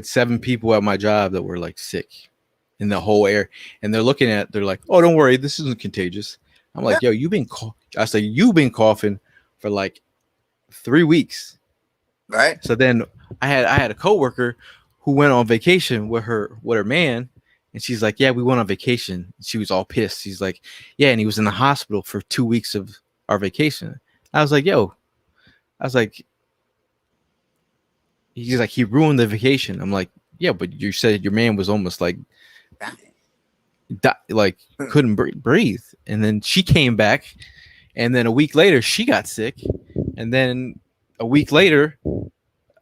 7 people at my job that were like sick in the whole air, and they're like, oh, don't worry, this isn't contagious. I'm yeah, like, yo, I said you've been coughing for like 3 weeks. right. So then I had a coworker who went on vacation with her man, and she's like, yeah, we went on vacation. She was all pissed. She's like, yeah, and he was in the hospital for 2 weeks of our vacation. I was like, yo, I was like, he's like, he ruined the vacation. I'm like, Yeah, but you said your man was almost like Dying. like couldn't breathe, and then she came back, and then a week later she got sick, and then a week later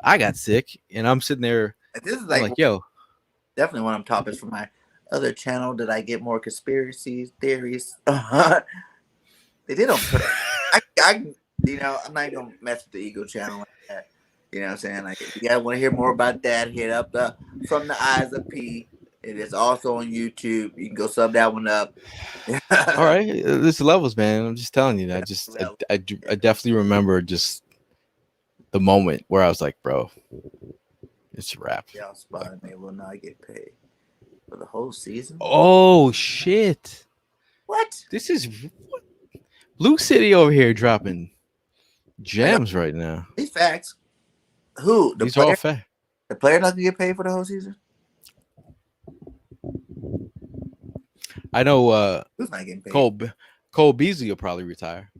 I got sick, and I'm sitting there. This is I'm like like, yo, definitely one of them topics for my other channel. Did I get more conspiracy theories? They did on purpose. I'm not gonna mess with the ego channel like that. You know what I'm saying? Like, if you guys want to hear more about that, hit up the From the Eyes of P. It is also on YouTube. You can go sub that one up. all right, there's levels, man. I'm just telling you that. I definitely remember just the moment where I was like, bro, it's a wrap. Y'all spotted me will not get paid for the whole season. Oh shit! What? This is Blue City over here dropping I got gems right now. these facts. Who the These are all player? fact. The player not gonna get paid for the whole season? I know Who's not getting paid? Cole Beasley will probably retire.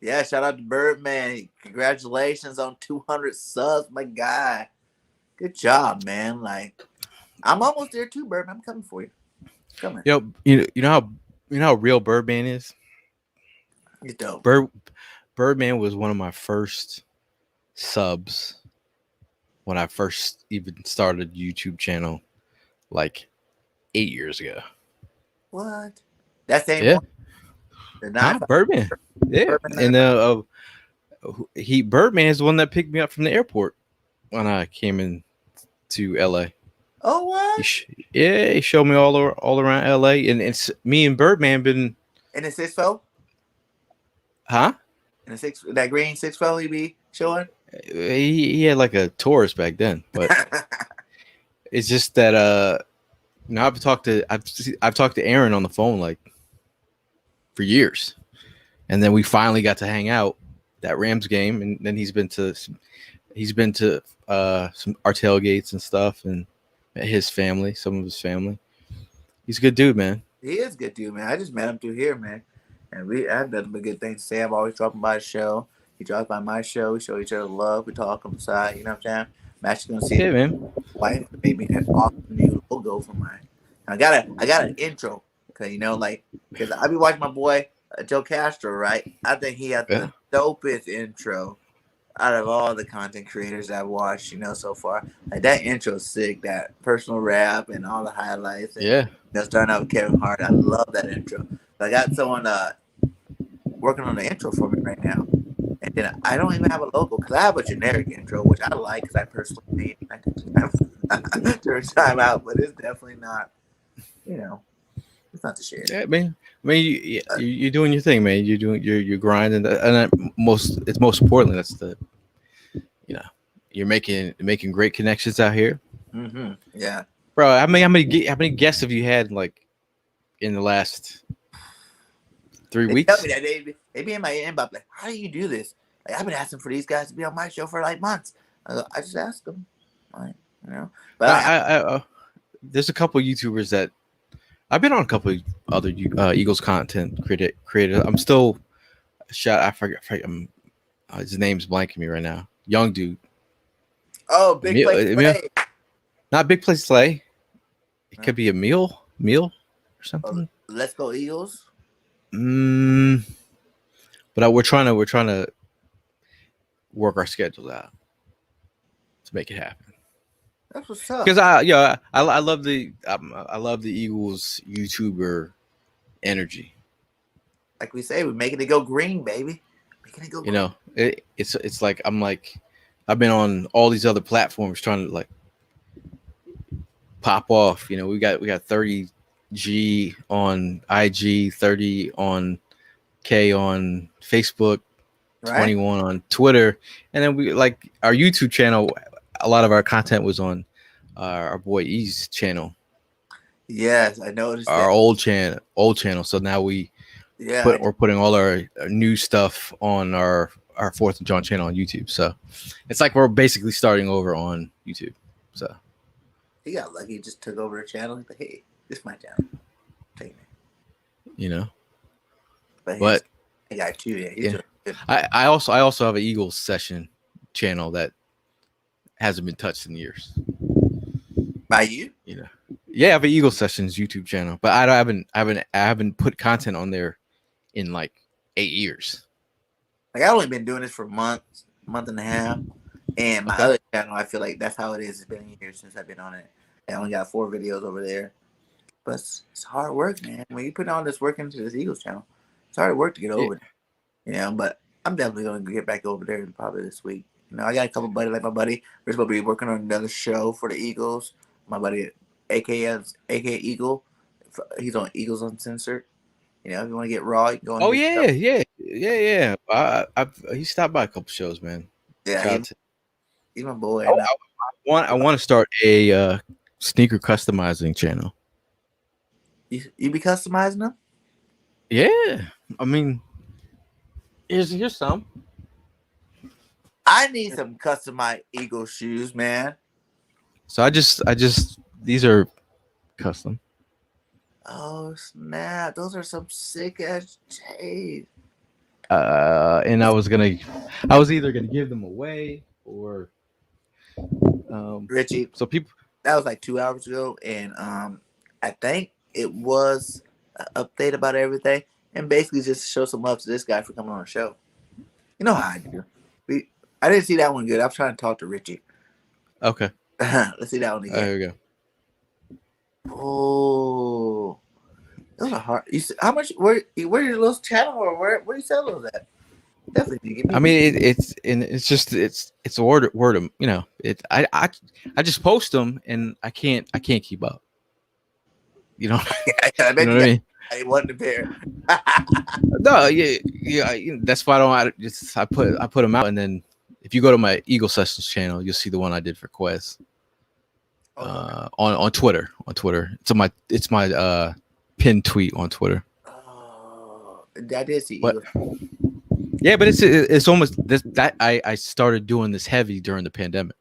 Yeah, shout out to Birdman. Congratulations on 200 subs, my guy. Good job, man. Like, I'm almost there too, Birdman. I'm coming for you. Coming. Yo, you know how real Birdman is. You're dope. Birdman was one of my first subs when I first even started a YouTube channel, like 8 years ago. What? That same Yeah. one? The 9 Birdman. Yeah, Birdman and Birdman is the one that picked me up from the airport when I came in to LA. Oh, what? He showed me all around LA, and it's me and Birdman been. In the 6-4? Huh? In the that green 6-4 he be showing? He had like a Taurus back then, but it's just that I've talked to Aaron on the phone like for years, and then we finally got to hang out that Rams game, and then he's been to some our tailgates and stuff, and met some of his family. He's a good dude, man. He is a good dude, man. I just met him through here, man. And I have nothing but good things to say. I'm always dropping by the show. He drops by my show. We show each other love. We talk on the side. You know what I'm saying? I'm actually gonna see Yeah, man. wife made me an awesome new logo for mine. I got an intro because because I be watching my boy Joe Castro, right? I think he has the dopest intro out of all the content creators I've watched, so far. Like, that intro's sick. That personal rap and all the highlights. And, starting out with Kevin Hart. I love that intro. I got someone working on the intro for me right now. And then I don't even have a logo because I have a generic intro, which I like because I personally made it during time out, but it's definitely not, it's not the shit. Yeah, man. I mean, you're doing your thing, man. You're grinding, and it's most importantly that's you're making great connections out here. Mm-hmm. Yeah, bro. How many guests have you had like in the last 3 weeks? Tell me that they be in my inbox like, how do you do this? Like, I've been asking for these guys to be on my show for like months. I just ask them, like, But there's a couple YouTubers that I've been on a couple of other Eagles content creators. I'm still I forget his name's blanking me right now. Young dude. Oh, Big Play. Not Big Play Slay. It could be a meal or something. Let's Go Eagles. But we're trying to work our schedules out to make it happen. That's what's up. Because I love the Eagles YouTuber energy. Like we say, we're making it go green, baby. Making it go green. It's like I've been on all these other platforms trying to like pop off. We got 30G on IG, 30 on K on Facebook, 21 on Twitter, and then we like our YouTube channel. A lot of our content was on our boy E's channel. Yes, I noticed our old channel. So now we're putting all our new stuff on our 4th and Jawn channel on YouTube. So it's like we're basically starting over on YouTube. So he got lucky. He just took over the channel. He's like, hey, this is my channel. Take me. But I got too. Yeah, I also have an Eagles session channel that hasn't been touched in years. By you? You know, yeah, I have an Eagle Sessions YouTube channel, but I haven't put content on there in like 8 years. Like I've only been doing this for month and a half, and my Okay. other channel, I feel like that's how it is. It's been years since I've been on it. I only got 4 videos over there, but it's hard work, man. When you put all this work into this Eagles channel, it's hard work to get Yeah. over. But I'm definitely gonna get back over there probably this week. I got a couple buddies, like my buddy. We're supposed to be working on another show for the Eagles. My buddy, aka Eagle, he's on Eagles Uncensored. If you want to get raw, you can go on Oh his show. yeah. He stopped by a couple shows, man. Yeah, Shout out to- he's my boy. I want to start a sneaker customizing channel. You be customizing them? Yeah, I mean, here's some. I need some customized Eagle shoes, man. So I just these are custom. Oh snap! Those are some sick ass shades. And I was either gonna give them away or Richie, so people. that was like 2 hours ago, and I think it was an update about everything, and basically just show some love to this guy for coming on the show. You know how I do. I didn't see that one good. I'm trying to talk to Richie. Okay, Let's see that one again. here we go. Oh, those are hard. How much? Where your little channel, or where you sell those at? Definitely. Give me I mean, it's a word of I just post them and I can't keep up. I bet You know you what I mean? I wasn't a pair. No, yeah. That's why I put them out, and then if you go to my Eagle Sessions channel, you'll see the one I did for Quez. On Twitter. It's my pinned tweet on Twitter. Oh, I did see But- Eagles. Yeah, but it's almost this that I started doing this heavy during the pandemic.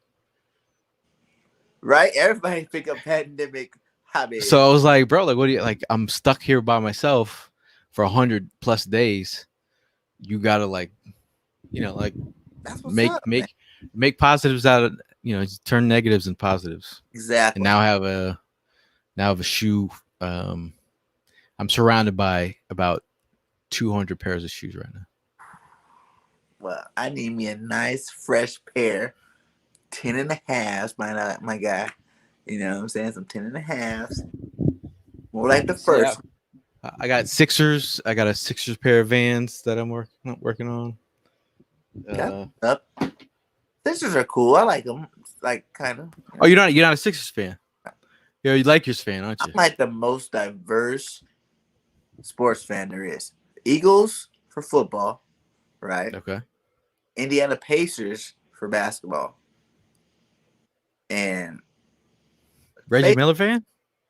Right? Everybody pick up pandemic hobby. So I was like, bro, like, what do you like? I'm stuck here by myself for 100+ days. You gotta That's what's make up, man. make positives out of turn negatives and positives. Exactly. And now I have a shoe. I'm surrounded by about 200 pairs of shoes right now. Well, I need me a nice fresh pair, 10 and a halves, my guy. You know what I'm saying? Some 10 and a halves. More like the first. Yeah. I got Sixers. I got a Sixers pair of Vans that I'm working on. Up. Sixers are cool. I like them. Like kind of. Oh, you're not a Sixers fan. You're a Lakers fan, aren't you? I'm like the most diverse sports fan there is. Eagles for football, right? Okay. Indiana Pacers for basketball. And Reggie Miller fan?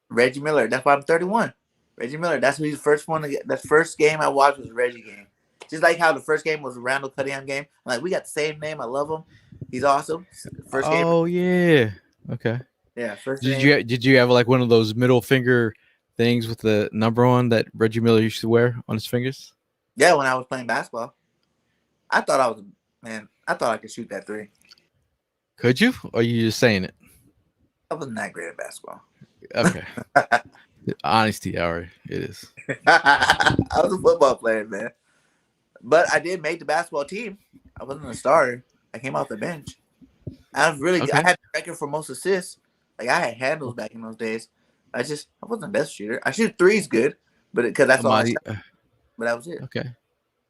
Reggie Miller. That's why I'm 31. Reggie Miller. That's who he's the first one to get. The first game I watched was Reggie game. Just like how the first game was Randall Cunningham game. I'm like, we got the same name. I love him. He's awesome. First game. Oh yeah. Okay. Yeah. First Did game. you have like one of those middle finger things with the number on that Reggie Miller used to wear on his fingers? Yeah, when I was playing basketball. I thought I could shoot that three. Could you? Or are you just saying it? I wasn't that great at basketball. Okay. Honesty hour. It is. I was a football player, man. But I did make the basketball team. I wasn't a starter. I came off the bench. I had the record for most assists. Like I had handles back in those days. I wasn't the best shooter. I shoot threes good, but because that's all I shot. But that was it. Okay.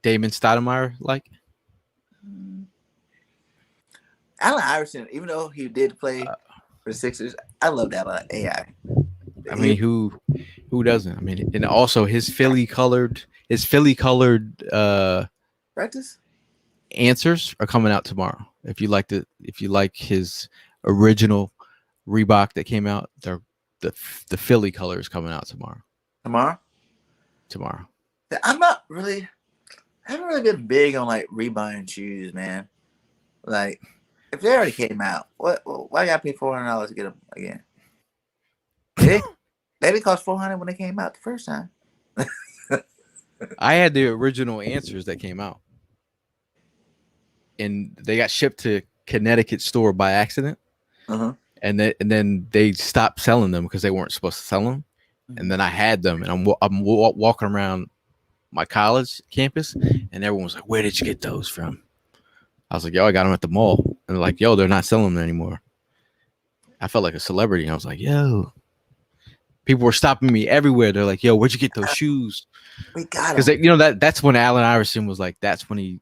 Damon Stoudemire, like? Allen Iverson, even though he did play for the Sixers, I love Allen AI. I mean, who doesn't? I mean, and also his Philly colored practice answers are coming out tomorrow. If you like his original Reebok that came out, the Philly color is coming out tomorrow. Tomorrow. I haven't really been big on like rebuying shoes, man. Like, if they already came out, why I gotta pay $400 to get them again? They didn't cost $400 when they came out the first time. I had the original answers that came out, and they got shipped to Connecticut store by accident. Uh-huh. and then they stopped selling them because they weren't supposed to sell them. And Mhm. then I had them, and walking around my college campus, and everyone was like, "Where did you get those from?" I was like, "Yo, I got them at the mall." And they're like, "Yo, they're not selling them anymore." I felt like a celebrity. I was like, "Yo." People were stopping me everywhere. They're like, "Yo, where'd you get those shoes?" We got Because them. that's when Allen Iverson was like, that's when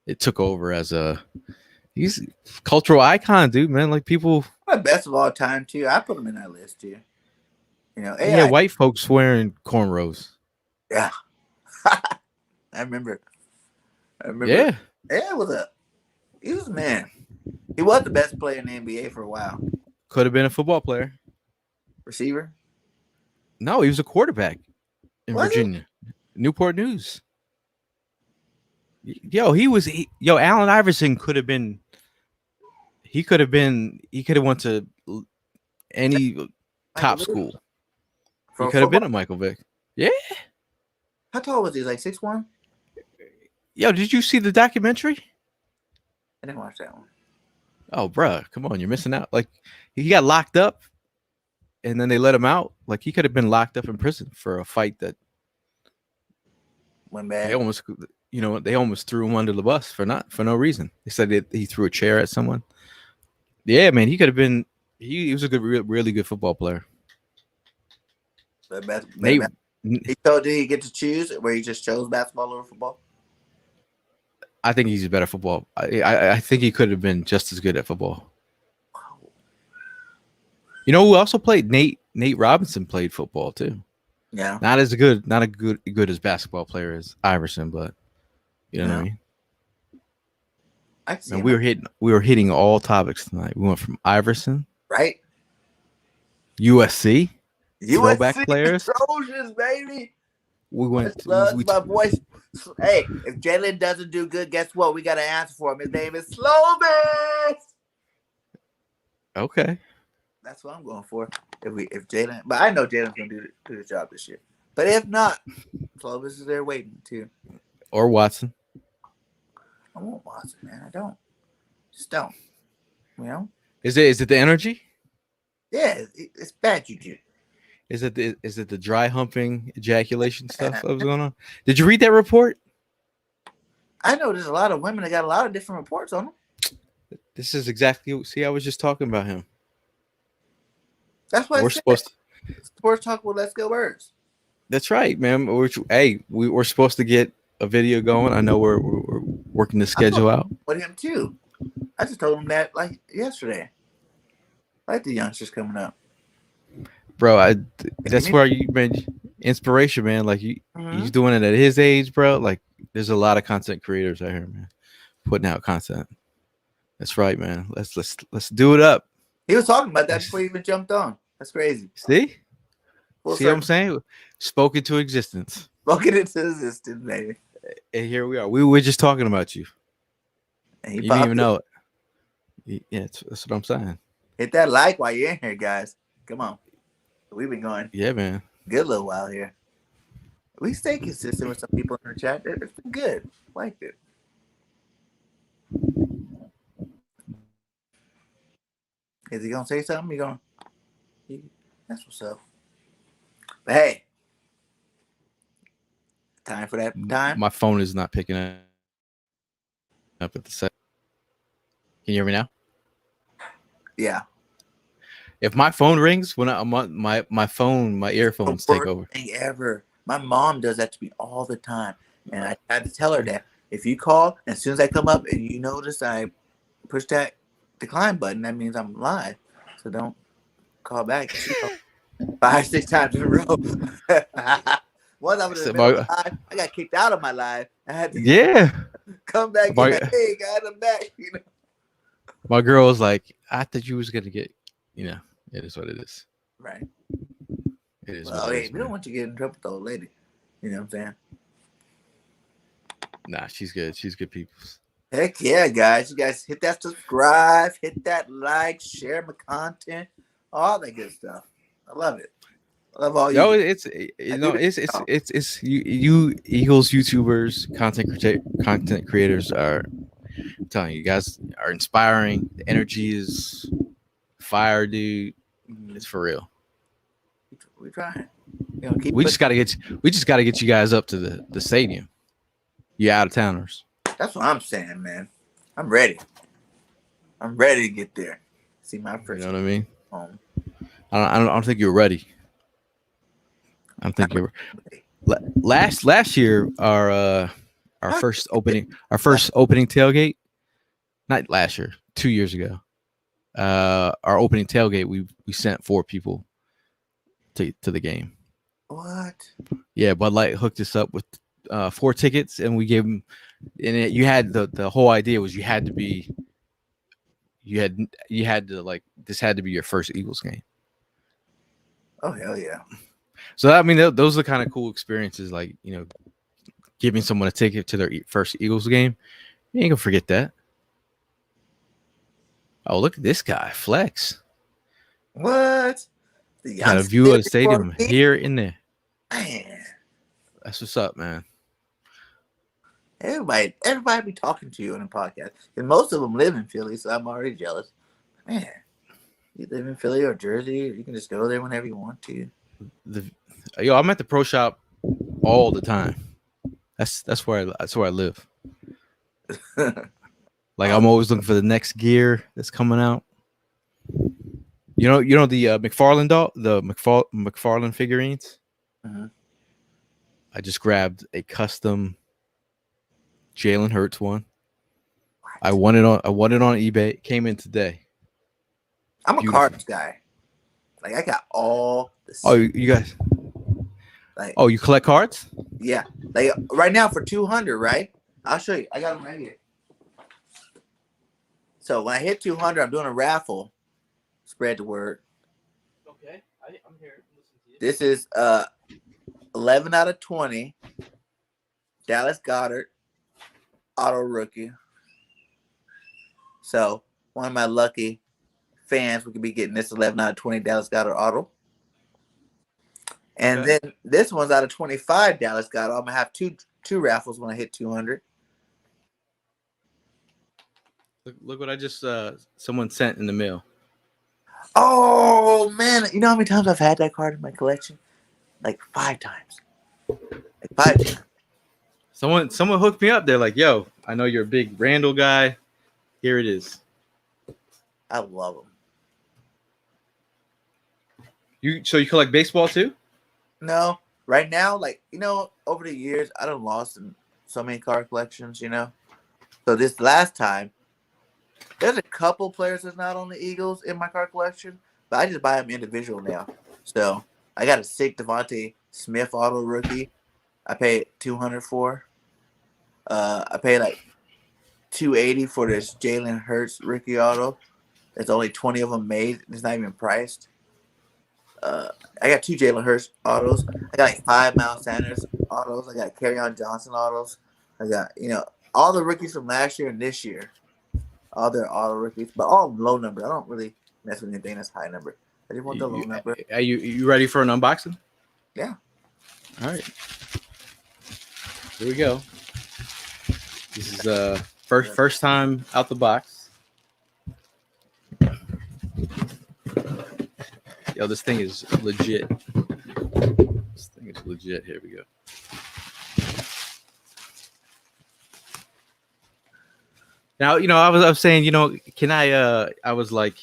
it took over as a he's a cultural icon, dude, man. Like people, My best of all time too. I put them in that list too. yeah, AI. white folks wearing cornrows. Yeah, I remember. I remember. Yeah, AI was a. He was man. He was the best player in the NBA for a while. could have been a football player. Receiver. No, he was a quarterback in Was he? Virginia, Newport News. Yo, yo, Allen Iverson could have been. He could have been. He could have went to any Michael top Vick school. He for could have been football. a Michael Vick. Yeah. How tall was he? Like 6'1"? Yo, did you see the documentary? I didn't watch that one. Oh, bruh, come on, you're missing out. Like he got locked up, and then they let him out. Like he could have been locked up in prison for a fight that Went they bad. almost, they almost threw him under the bus for no reason. They said he threw a chair at someone. Yeah, man, he could have been. He was a really good football player. But best, but Nate, best. Did he get to choose where he just chose basketball over football? I think he's a better football. I think he could have been just as good at football. You know who also played? Nate Robinson played football too. Yeah. Not as good, not a good as basketball player as Iverson, but you know what I mean. I see And him. we were hitting all topics tonight. We went from Iverson, Right? USC, throwback USC players. Trojans, baby. We Much went. love to my voice. Hey, if Jalen doesn't do good, guess what? We got an answer for him. His name is Slovis. Okay. That's what I'm going for. If Jalen, but I know Jalen's gonna do the job this year. But if not, Slovis is there waiting too. Or Watson. I won't Watson, man. I don't. Just don't. You know? Is it the energy? Yeah, it's bad juju. Is it the dry humping ejaculation stuff that was going on? Did you read that report? I know there's a lot of women that got a lot of different reports on them. This is exactly. See, I was just talking about him. That's why We're supposed to. Sports Talk with Let's Go Birds. That's right, man. We're supposed to get a video going. I know we're working the schedule out. With him too. I just told him that like yesterday. I like the youngsters coming up. Bro, that's where you man inspiration, man. Like he's doing it at his age, bro. Like there's a lot of content creators out here, man, putting out content. That's right, man. Let's do it up. He was talking about that before he even jumped on. That's crazy. See? Full See what I'm saying? Spoke into existence. Spoken into existence, baby. And here we are. We were just talking about you. And you didn't even know it. Yeah, that's what I'm saying. Hit that like while you're in here, guys. Come on. We've been going. Yeah, man. Good little while here. We stay consistent with some people in the chat. It's been good. Liked it. Is he gonna say something? That's what's up. But hey, time for that time. My phone is not picking up at the set. Can you hear me now? Yeah. If my phone rings when I'm on my phone, my earphones take over. Thing ever. My mom does that to me all the time, and I had to tell her that if you call, as soon as I come up and you notice I push that decline button, that means I'm live. So don't call back. 5-6 times in a row. Once I was in the middle of live, I got kicked out of my live. I had to come back and like, hey guys, I'm back. You know. My girl was like, I thought you was gonna get, it is what it is. Right. It is. Well, hey, we don't want you to get in trouble with the old lady. You know what I'm saying? Nah, she's good. She's good people. Heck yeah, guys. You guys hit that subscribe, hit that like, share my content, all that good stuff. I love it. I love all you. No, it's you Eagles YouTubers, content creators are telling you, you guys are inspiring. The energy is fire, dude. It's for real. We're trying. You know, We just gotta get you guys up to the stadium. You out of towners. That's what I'm saying, man. I'm ready. I'm ready to get there. See my first. You know what I mean? Home. I don't think you're ready. I don't think you're. Last year, our first opening tailgate. Not last year, 2 years ago. Our opening tailgate, we sent 4 people to the game. What? Yeah, Bud Light hooked us up with 4 tickets, and we gave them. And you had the whole idea was you had to like this had to be your first Eagles game. Oh hell yeah! So I mean, those are the kind of cool experiences, like giving someone a ticket to their first Eagles game. You ain't gonna forget that. Oh, look at this guy flex. What? Got a view of the stadium here and there. Man, that's what's up, man. Everybody be talking to you on the podcast, and most of them live in Philly, so I'm already jealous. Man, you live in Philly or Jersey, you can just go there whenever you want to. I'm at the pro shop all the time. That's where I live. Like I'm always looking for the next gear that's coming out. You know the McFarlane McFarlane figurines. Uh-huh. I just grabbed a custom Jalen Hurts one. What? I won it on eBay. It came in today. I'm a cards guy. Like I got all the. Oh, you guys. Like, you collect cards? Yeah. Like right now for 200, right? I'll show you. I got them right here. So when I hit 200, I'm doing a raffle. Spread the word. Okay, I'm here. Listen to you. This is 11 out of 20. Dallas Goedert auto rookie. So one of my lucky fans, we could be getting this 11 out of 20 Dallas Goedert auto. And then this one's out of 25 Dallas Goedert. I'm gonna have two raffles when I hit 200. Look what I just someone sent in the mail. Oh man, you know how many times I've had that card in my collection? Like 5 times. Like 5 times. Someone hooked me up. They're like, "Yo, I know you're a big Randall guy. Here it is." I love them. So you collect baseball too? No, right now, like over the years, I done lost in so many card collections. So this last time, there's a couple players that's not on the Eagles in my card collection, but I just buy them individual now. So I got a sick Devontae Smith auto rookie. I paid $200 for. I paid like $280 for this Jalen Hurts rookie auto. There's only 20 of them made. It's not even priced. I got 2 Jalen Hurts autos. I got like 5 Miles Sanders autos. I got Kerryon Johnson autos. I got all the rookies from last year and this year. All their auto rookies, but all low number. I don't really mess with anything that's high number. I just want the low number. Are you ready for an unboxing? Yeah. All right. Here we go. This is first time out the box. Yo, this thing is legit. This thing is legit. Here we go. Now, I was saying, can I was like,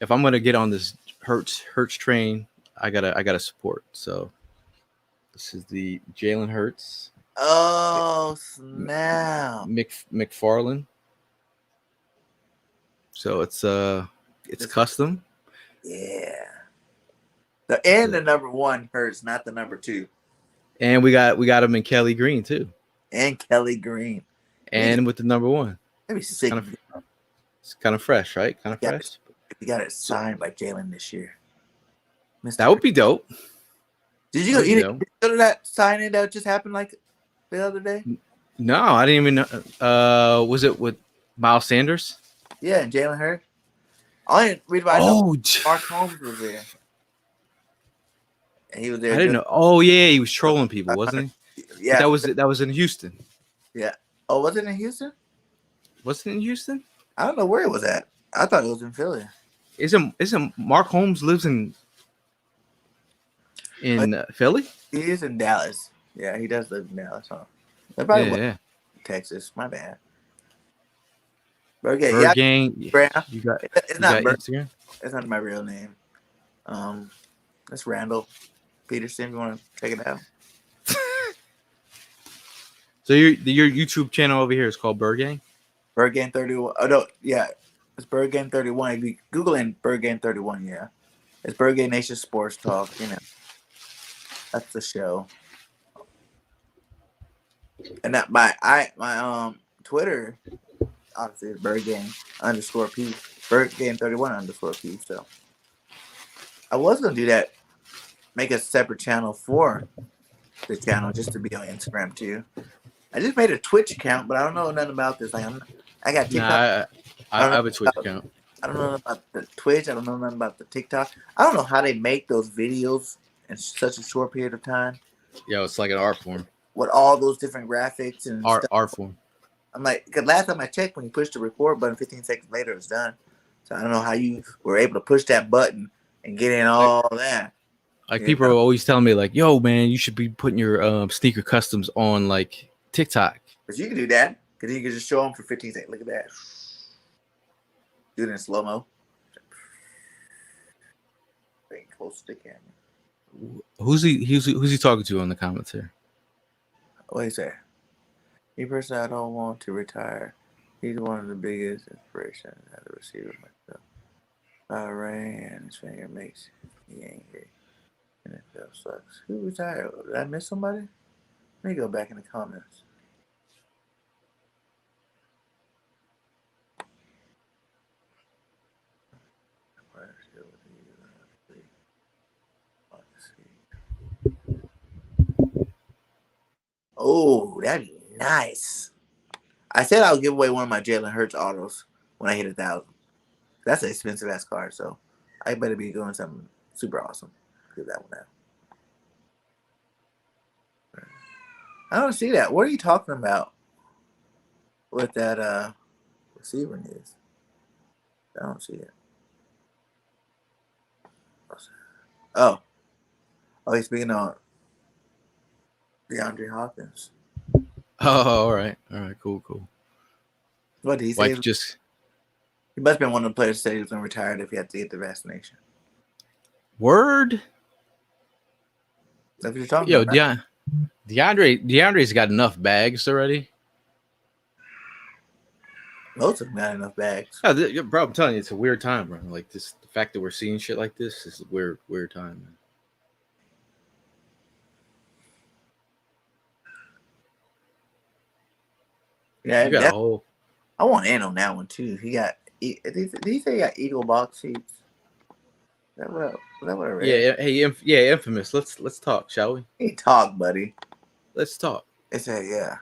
if I'm gonna get on this Hurts train, I gotta support. So this is the Jalen Hurts. Oh snap! McFarlane. So it's custom. Yeah. The number 1 Hurts, not the number 2. And we got him in Kelly Green too. And Kelly Green. And with the number 1. Maybe sick. It's kind of fresh, right? Kind of fresh. You got it signed by Jalen this year. That would be dope. Did you go to that signing that just happened like the other day? No, I didn't even know. Was it with Miles Sanders? Yeah, and Jalen Hurts. I didn't read about Mark Holmes was there. And he was there. I didn't know. Oh yeah, he was trolling people, wasn't he? Yeah. But that was in Houston. Yeah. Oh, was it in Houston? Was it in Houston? I don't know where it was at. I thought it was in Philly. Isn't Mark Holmes lives in Philly? He is in Dallas. Yeah, he does live in Dallas, huh? That Yeah, probably was yeah. Texas. My bad. Bird Gang. Bird Yeah, Gang. Brown. You got It's you not got Bird. Instagram? It's not my real name. That's Randall Peterson. You want to check it out? So your YouTube channel over here is called Bird Gang? Bird Gang 31. Oh no, yeah, it's Bird Gang 31. If you Google in Bird Gang 31, yeah, it's Bird Gang Nation Sports Talk. You know, that's the show. And that my Twitter obviously is Bird Gang _P. Bird Gang 31 _P. So I was gonna do that. Make a separate channel for the channel just to be on Instagram too. I just made a Twitch account, but I don't know nothing about this. Like I got TikTok. Nah, I have a Twitch account. I don't know about the Twitch. I don't know nothing about the TikTok. I don't know how they make those videos in such a short period of time. Yo, it's like an art form. With all those different graphics and art form. I'm like, because last time I checked, when you push the record button, 15 seconds later, it's done. So I don't know how you were able to push that button and get in all that. Like people are always telling me, like, "Yo, man, you should be putting your sneaker customs on like TikTok." But you can do that because you can just show them for 15 seconds. Look at that. Do it in slow mo. Bring close to the camera. Who's he talking to on the comments here? What is that? He person I don't want to retire. He's one of the biggest inspirations as a receiver myself. Rain his finger makes me angry. NFL sucks. Who retired? Did I miss somebody? Let me go back in the comments. Oh, that'd be nice. I said I'll give away one of my Jalen Hurts autos when I hit 1,000. That's an expensive ass card, so I better be doing something super awesome. Give that one out. I don't see that. What are you talking about with that receiver news? I don't see it. Oh, he's speaking on DeAndre Hopkins. Oh, all right, cool. What did he say? Like just he must have been one of the players that said he was going to retire if he had to get the vaccination. Word. That's what you're talking about. Yo, DeAndre's got enough bags already. Most of them got enough bags. Yeah, bro, I'm telling you, it's a weird time, bro. Like this, the fact that we're seeing shit like this is a weird time, man. Yeah, you got a whole. I want in on that one too. He got. Did he say he got Eagle box seats? Is that what I read? Yeah. Hey, Infamous. Let's talk, shall we? Hey, talk, buddy. Let's talk. It said, yeah.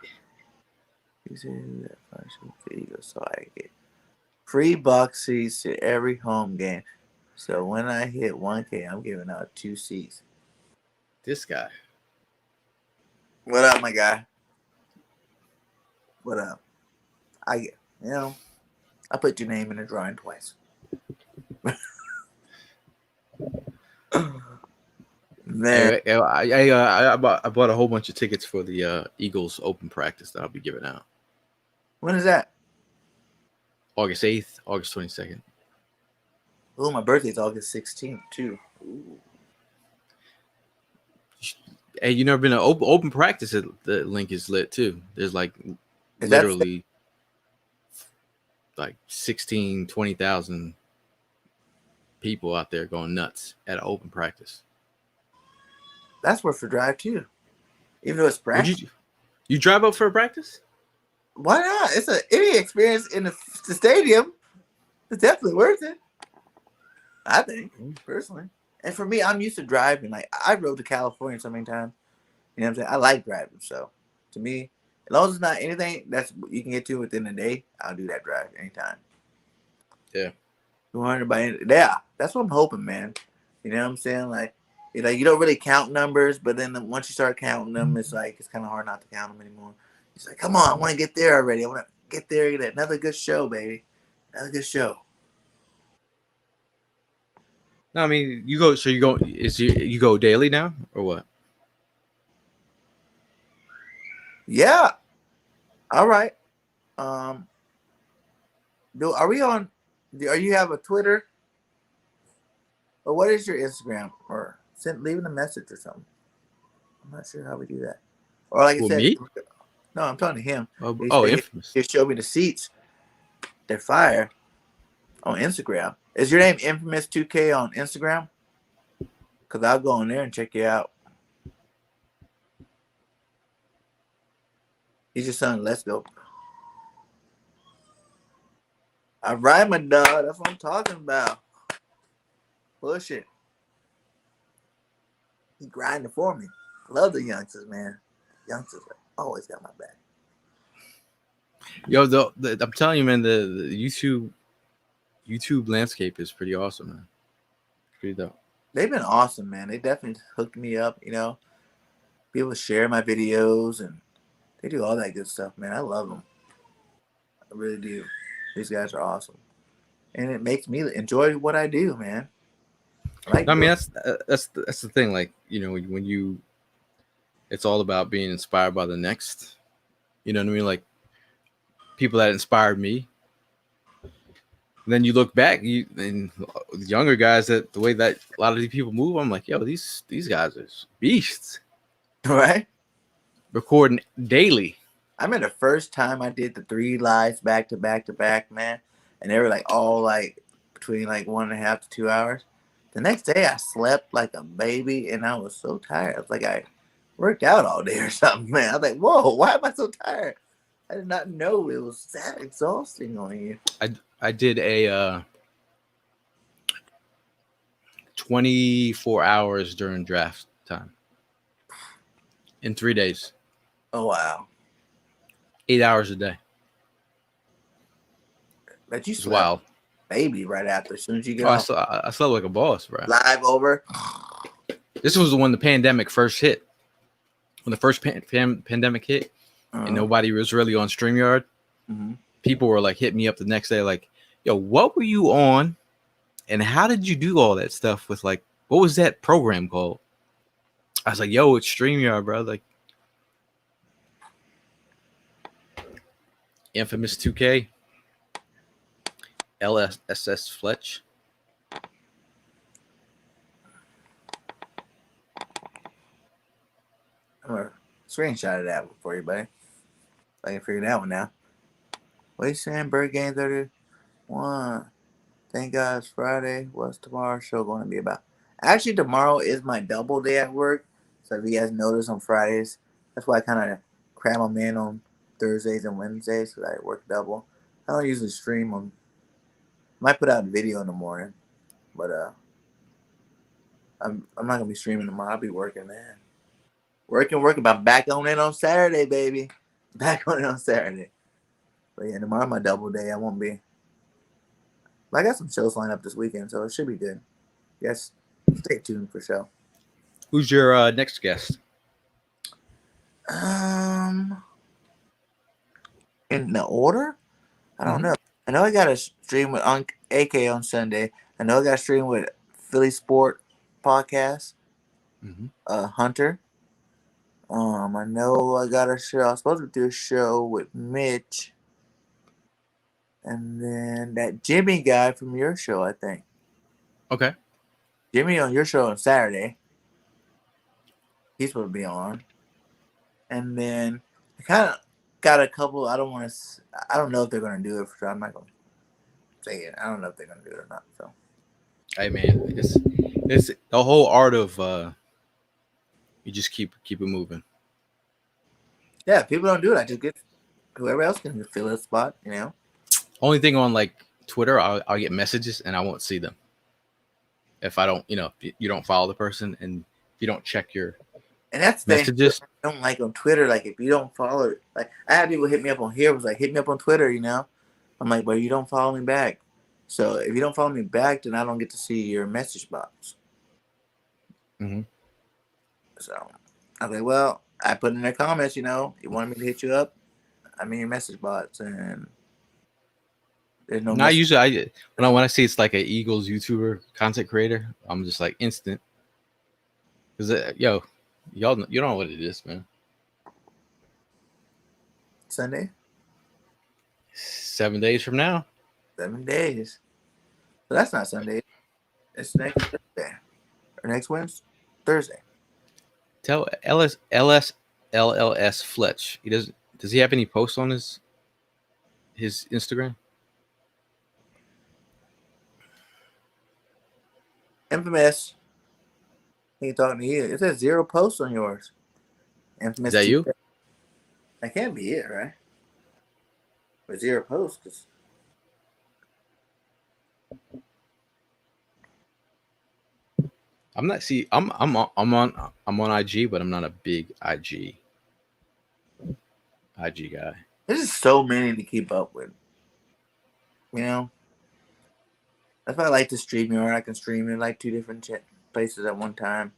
He said that Eagle, so I get free box seats to every home game. So when I hit 1K, I'm giving out 2 seats. This guy. What up, my guy? What up? I put your name in the drawing twice. Man, I bought a whole bunch of tickets for the Eagles open practice that I'll be giving out. When is that? August 8th, August 22nd. Oh, my birthday's August 16th too. Ooh. Hey, you never been to open practice? The link is lit too. There's like literally like 20,000 people out there going nuts at an open practice. That's worth a drive too, even though it's practice. You drive up for a practice? Why not? It's any experience in the stadium. It's definitely worth it. I think personally, and for me, I'm used to driving. Like I rode to California so many times. You know what I'm saying? I like driving, so to me, as long as it's not anything that's you can get to within a day, I'll do that drive anytime. Yeah. 200 by yeah, that's what I'm hoping, man. You know what I'm saying? Like, you know, you don't really count numbers, but then once you start counting them, it's like it's kind of hard not to count them anymore. It's like, come on, I want to get there already. I want to get there, get another good show, baby. Another good show. No, I mean you go. So you go. You go daily now or what? Yeah. All right. Um, do are we on? Are you have a Twitter or what is your Instagram or send leaving a message or something? I'm not sure how we do that. Or like I Well, said, me? no, I'm talking to him. He Oh, said infamous. he showed me the seats. They're fire on Instagram. Is your name Infamous 2K on Instagram? Cause I'll go on there and check you out. He's your son. Let's go. All right, my dog. That's what I'm talking about. Push it. He grinding for me. Love the youngsters, man. Youngsters always got my back. Yo, I'm telling you, man, the YouTube landscape is pretty awesome, man. Pretty dope. They've been awesome, man. They definitely hooked me up. People share my videos and they do all that good stuff, man. I love them. I really do. These guys are awesome, and it makes me enjoy what I do, man. I like I mean, doing. that's the thing. Like, when you, it's all about being inspired by the next. You know what I mean? Like people that inspired me. And then you look back, and younger guys that the way that a lot of these people move, I'm like, yo, these guys are beasts. Right? Recording daily. I remember the first time I did the 3 lives back to back to back, man, and they were like all like between like 1.5 to 2 hours. The next day I slept like a baby and I was so tired. I was like I worked out all day or something, man. I was like, whoa, why am I so tired? I did not know it was that exhausting on you. I did a 24 hours during draft time in 3 days, Oh wow. 8 hours a day. But you It's slept wild. baby right after as soon as you get Oh, off. I slept like a boss, bro. Live over. This was when the pandemic first hit. When the first pandemic hit, and Uh-huh. nobody was really on StreamYard, Mm-hmm. people were like hitting me up the next day, like, "Yo, what were you on, and how did you do all that stuff with like what was that program called?" I was like, "Yo, it's StreamYard, bro." Like Infamous 2K, LSS Fletch. I'm gonna screenshot of that for you, buddy. I can figure that one out. What are you saying? BIRDGANG 31. Thank God it's Friday. What's tomorrow's show going to be about? Actually, tomorrow is my double day at work. So if you guys notice on Fridays, that's why I kind of cram them in on Thursdays and Wednesdays because I work double. I don't usually stream them. I might put out a video in the morning, but I'm not gonna be streaming tomorrow. I'll be working, man. Working. But I'm back on it on Saturday, baby. Back on it on Saturday. But yeah, tomorrow my double day. I won't be. But I got some shows lined up this weekend, so it should be good. Yes, stay tuned for show. Who's your next guest? Um, in the order, I don't Mm-hmm. know. I know I got a stream with AK on Sunday. I know I got a stream with Philly Sport Podcast. Mm-hmm. Hunter. I know I got a show. I was supposed to do a show with Mitch, and then that Jimmy guy from your show. I think Okay. Jimmy on your show on Saturday. He's supposed to be on, and then I kind of got a couple. I don't want to. I don't know if they're gonna do it for sure. I'm not gonna say it. I don't know if they're gonna do it or not. So Hey man, it's the whole art of you just keep it moving. yeah, if people don't do it, I just get whoever else can fill a spot. Only thing on like Twitter, I'll get messages and I won't see them if I don't, if you don't follow the person and if you don't check your And that's the thing messages. I don't like on Twitter. Like if you don't follow, like I had people hit me up on here. Was like hit me up on Twitter. I'm like, but you don't follow me back. So if you don't follow me back, then I don't get to see your message box. Mm-hmm. So I was like, well, I put in their comments. You wanted me to hit you up. I mean, your message bots, and there's no Not message. usually. When I see it's like an Eagles YouTuber content creator, I'm just like instant because yo, you don't know what it is, man. Sunday, 7 days from now, 7 days. So that's not Sunday. It's next Thursday or next Wednesday, Thursday. tell LLS Fletch. He does. Does he have any posts on his Instagram? Infamous. He talking to you. It says 0 posts on yours. Is Infamous that you? Tuesday. That can't be it, right? With 0 posts. 'Cause I'm not. See, I'm on IG, but I'm not a big IG guy. there's just so many to keep up with. You know, if I like to stream or I can stream in like 2 different places at one time.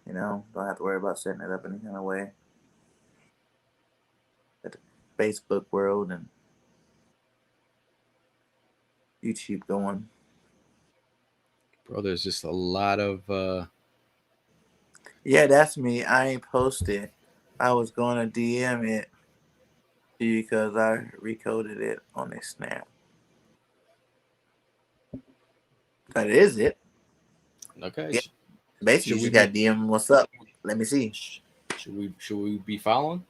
You know, don't have to worry about setting it up any kind of way. At the Facebook world and YouTube going. Bro, there's just a lot of. Yeah, that's me. I ain't posted. I was gonna DM it because I recoded it on a snap. That is it. Okay. Yeah. Basically, you Should we just got be? DM. What's up? Let me see. Should we be following?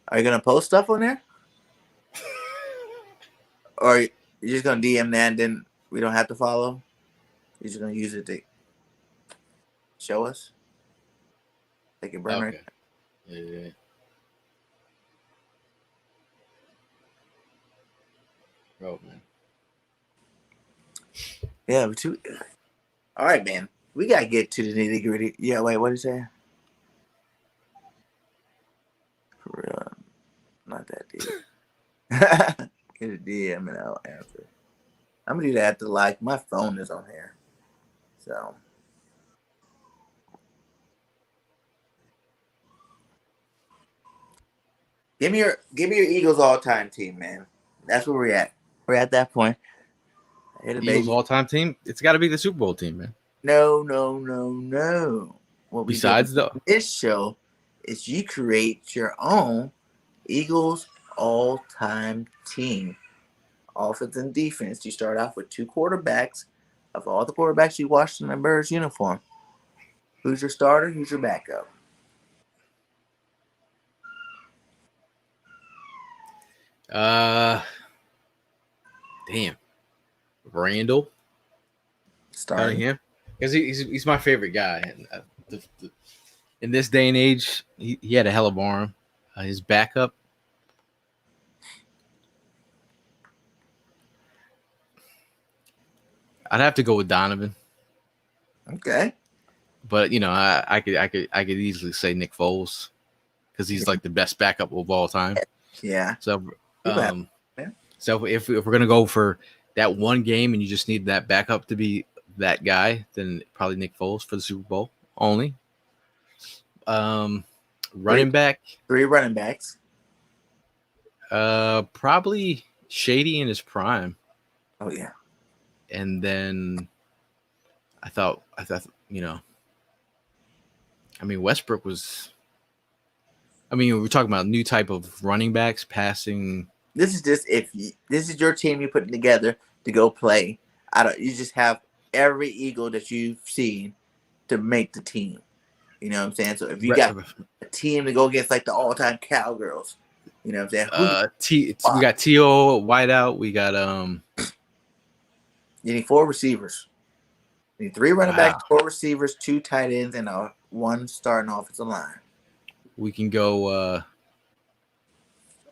Are you gonna post stuff on there, or you just gonna DM that and then we don't have to follow? You're just gonna use it to show us, like a burner. Okay. Yeah. Bro, man. Yeah, but too. All right, man. We gotta get to the nitty gritty. Yeah, wait. What did you say? For real, not that deep. Get a DM and I'll answer. I'm gonna do that after like my phone is on here, so. Give me your Eagles all time team, man. That's where we're at. We're at that point. Hey, the Eagles baby. all time team. It's got to be the Super Bowl team, man. No, no, no, no. What we do Besides the in this show is you create your own Eagles all time team. Offense and defense. You start off with 2 quarterbacks. Of all the quarterbacks you watched in the Birds uniform, who's your starter? Who's your backup? damn, Randall Starting. Cunningham, because he's my favorite guy. And in this day and age, he had a hell of arm. His backup, I'd have to go with Donovan. Okay. But I could easily say Nick Foles because he's like the best backup of all time. Yeah. So, Yeah. so if we're gonna go for that one game and you just need that backup to be that guy, then probably Nick Foles for the Super Bowl only. Running back, 3 running backs. probably Shady in his prime, Oh yeah. and then I thought I mean Westbrook was. I mean, we're talking about new type of running backs passing. This is just this is your team you're putting together to go play. You just have every Eagle that you've seen to make the team. You know what I'm saying? So if you got a team to go against like the all-time Cowgirls, you know what I'm saying? We got T.O. Whiteout. We got You need 4 receivers. You need 3 running backs, 4 receivers, 2 tight ends, and 1 starting offensive line. We can go.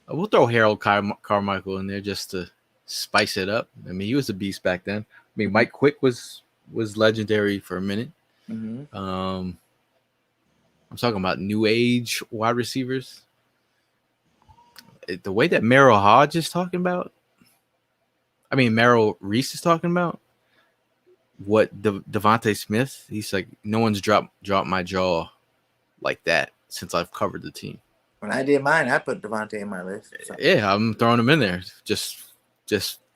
We'll throw Harold Carmichael in there just to spice it up. I mean, he was a beast back then. I mean, Mike Quick was legendary for a minute. Mm-hmm. I'm talking about new age wide receivers. The way that Merrill Hodge is talking about, I mean, Merrill Reese is talking about what Devontae Smith. He's like, no one's dropped my jaw like that since I've covered the team. When I did mine, I put Devontae in my list. So. Yeah, I'm throwing him in there just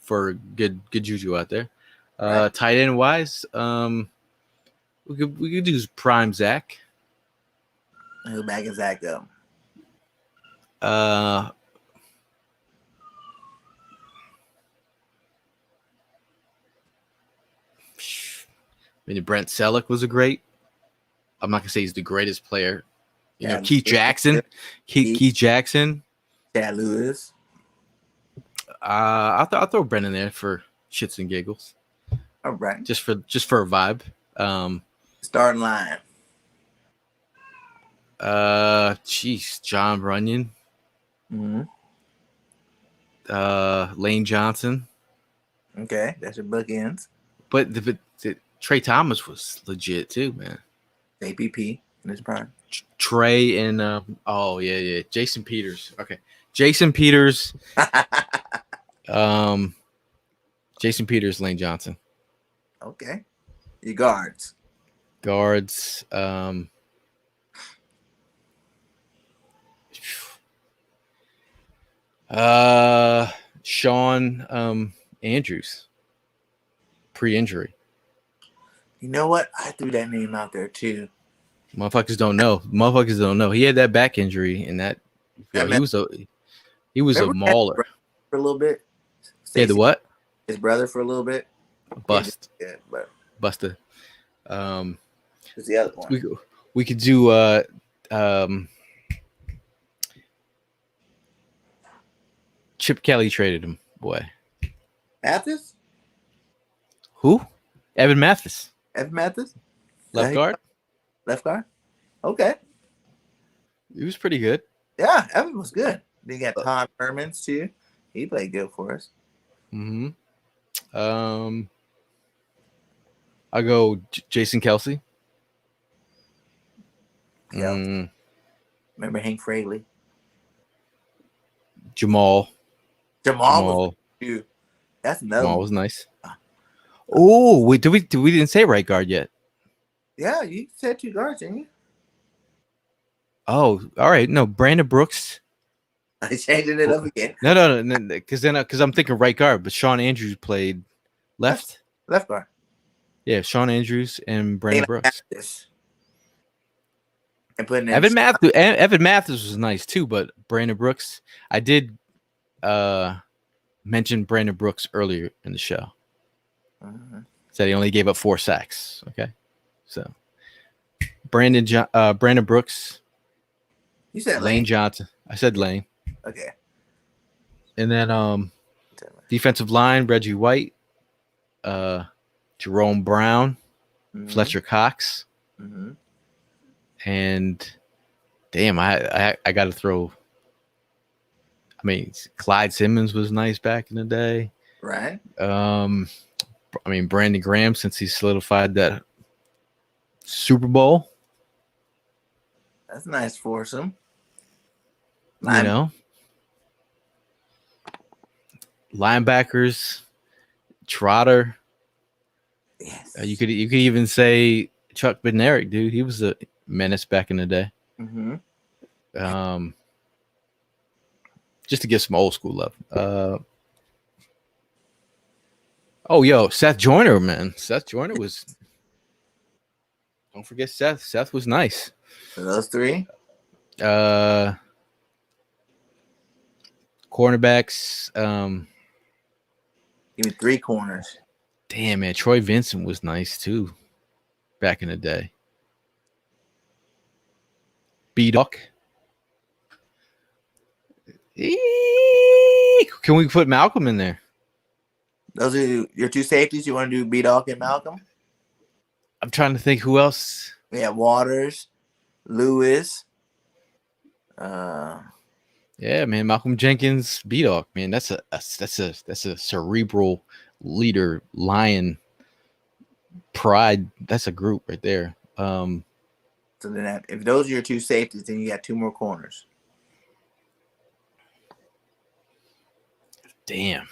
for good juju out there. Right. Tight end wise, we could do prime Zach. Who back is Zach go? I mean, Brent Selleck was a great. I'm not gonna say he's the greatest player. You know, Keith Jackson. Keith Jackson. Chad Lewis. I'll throw Brent in there for shits and giggles. All right. Just for a vibe. Starting line. John Runyon. Mm-hmm. Lane Johnson. Okay, that's your bookends. But Trey Thomas was legit too, man. APP in his prime. Trey and Jason Peters. Okay, Jason Peters. Jason Peters, Lane Johnson. Okay, your guards. Shawn Andrews, pre-injury. You know what? I threw that name out there too. Motherfuckers don't know. He had that back injury, and that he was a mauler for a little bit. Yeah, the what? His brother for a little bit. Bust. Yeah, but Buster. who's the other one? We could do Chip Kelly traded him. Boy. Mathis? Who? Evan Mathis. Evan Mathis? Left guard? Left guard? Okay. He was pretty good. Yeah, Evan was good. Then you got Tom Hermans too. He played good for us. Mm-hmm. I'll go Jason Kelsey. Yeah. Remember Hank Fraley? Jamal was dude. That's another Jamal one. was nice. Oh, wait, we didn't say right guard yet. Yeah, you said two guards, didn't you? Oh, all right. No, Brandon Brooks. I changing it up again. No, because I'm thinking right guard, but Shawn Andrews played left. Left guard. Yeah, Shawn Andrews and Brandon Brooks. And putting Evan Mathis was nice too, but Brandon Brooks, I did mention Brandon Brooks earlier in the show. Said he only gave up 4 sacks. Okay, so Brandon Brooks. You said Lane Johnson. I said Lane. Okay. And then defensive line, Reggie White, Jerome Brown, Fletcher Cox. And damn, I got to throw. I mean, Clyde Simmons was nice back in the day. Right. I mean, Brandon Graham, since he solidified that Super Bowl. That's a nice foursome. You know, linebackers, Trotter. Yes. You could even say Chuck Bednarik, dude. He was a menace back in the day. Just to get some old school love. Seth Joyner, man. Seth Joyner was. Don't forget Seth. Seth was nice. So those 3. Cornerbacks. Give me 3 corners. Damn, man. Troy Vincent was nice too back in the day. B-Doc. Can we put Malcolm in there? Those are your 2 safeties. You want to do B-Doc and Malcolm? I'm trying to think who else. We have Waters, Lewis. Yeah, man, Malcolm Jenkins, B-Doc, man. That's a cerebral leader, lion, pride. That's a group right there. So then, if those are your 2 safeties, then you got 2 more corners. Damn.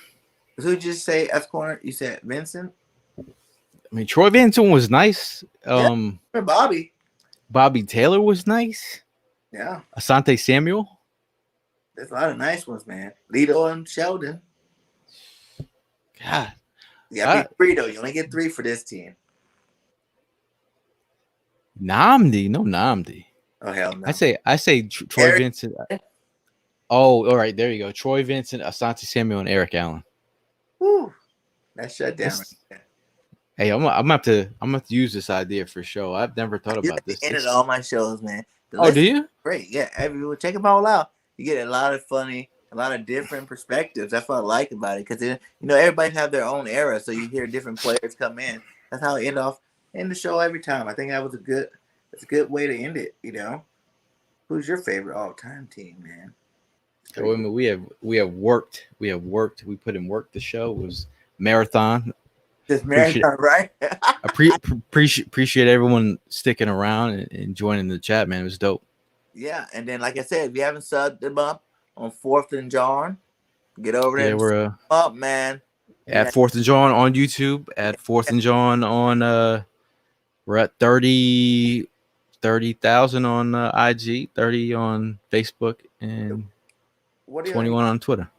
Who did you say F corner? You said Vincent. I mean, Troy Vincent was nice. Bobby Taylor was nice. Yeah. Asante Samuel. There's a lot of nice ones, man. Lito and Sheldon. God, You gotta be 3 though. You only get 3 for this team. Namdi, no Namdi. Oh hell no. I say Troy Eric. Vincent. Oh, all right, there you go. Troy Vincent, Asante Samuel, and Eric Allen. Woo. That shut down right there. Hey, I'm gonna have to use this idea for sure. I've never thought You about this. end all my shows, man. The Oh, list do is you? great. Yeah, everyone check them all out. You get a lot of funny, a lot of different perspectives. That's what I like about it, because everybody have their own era, so you hear different players come in. That's how I end the show every time. I think that's a good way to end it. Who's your favorite all time team, man? So, I mean, we have worked. We put in work. The show was marathon. This marathon, right? Appreciate everyone sticking around and joining the chat, man. It was dope. Yeah, and then like I said, if you haven't subbed them up on 4th and Jawn, get over there. Yeah, we're up, man. at 4th and Jawn on YouTube. At 4th and Jawn on we're at 30,000 on IG, 30 on Facebook, and 21 on Twitter.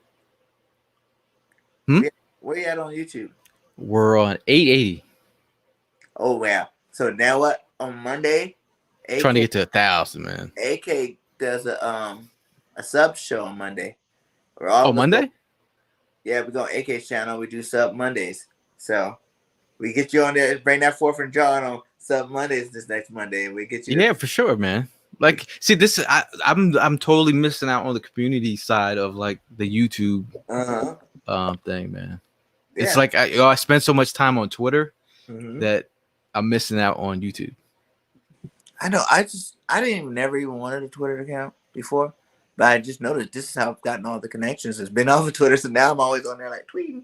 Where you at on YouTube? We're on 880. Oh wow! So now what? On Monday, Trying to get to 1,000, man. AK does a sub show on Monday. Monday? Yeah, we go on AK's channel. We do sub Mondays. So we get you on there. Bring that 4th and Jawn on sub Mondays this next Monday, and we get you. Yeah, for sure, man. Like, see, this I'm totally missing out on the community side of like the YouTube thing, man. Yeah. It's like I spend so much time on Twitter that I'm missing out on YouTube. I know. I didn't never even wanted a Twitter account before, but I just noticed this is how I've gotten all the connections. It's been off of Twitter, so now I'm always on there like tweet. It's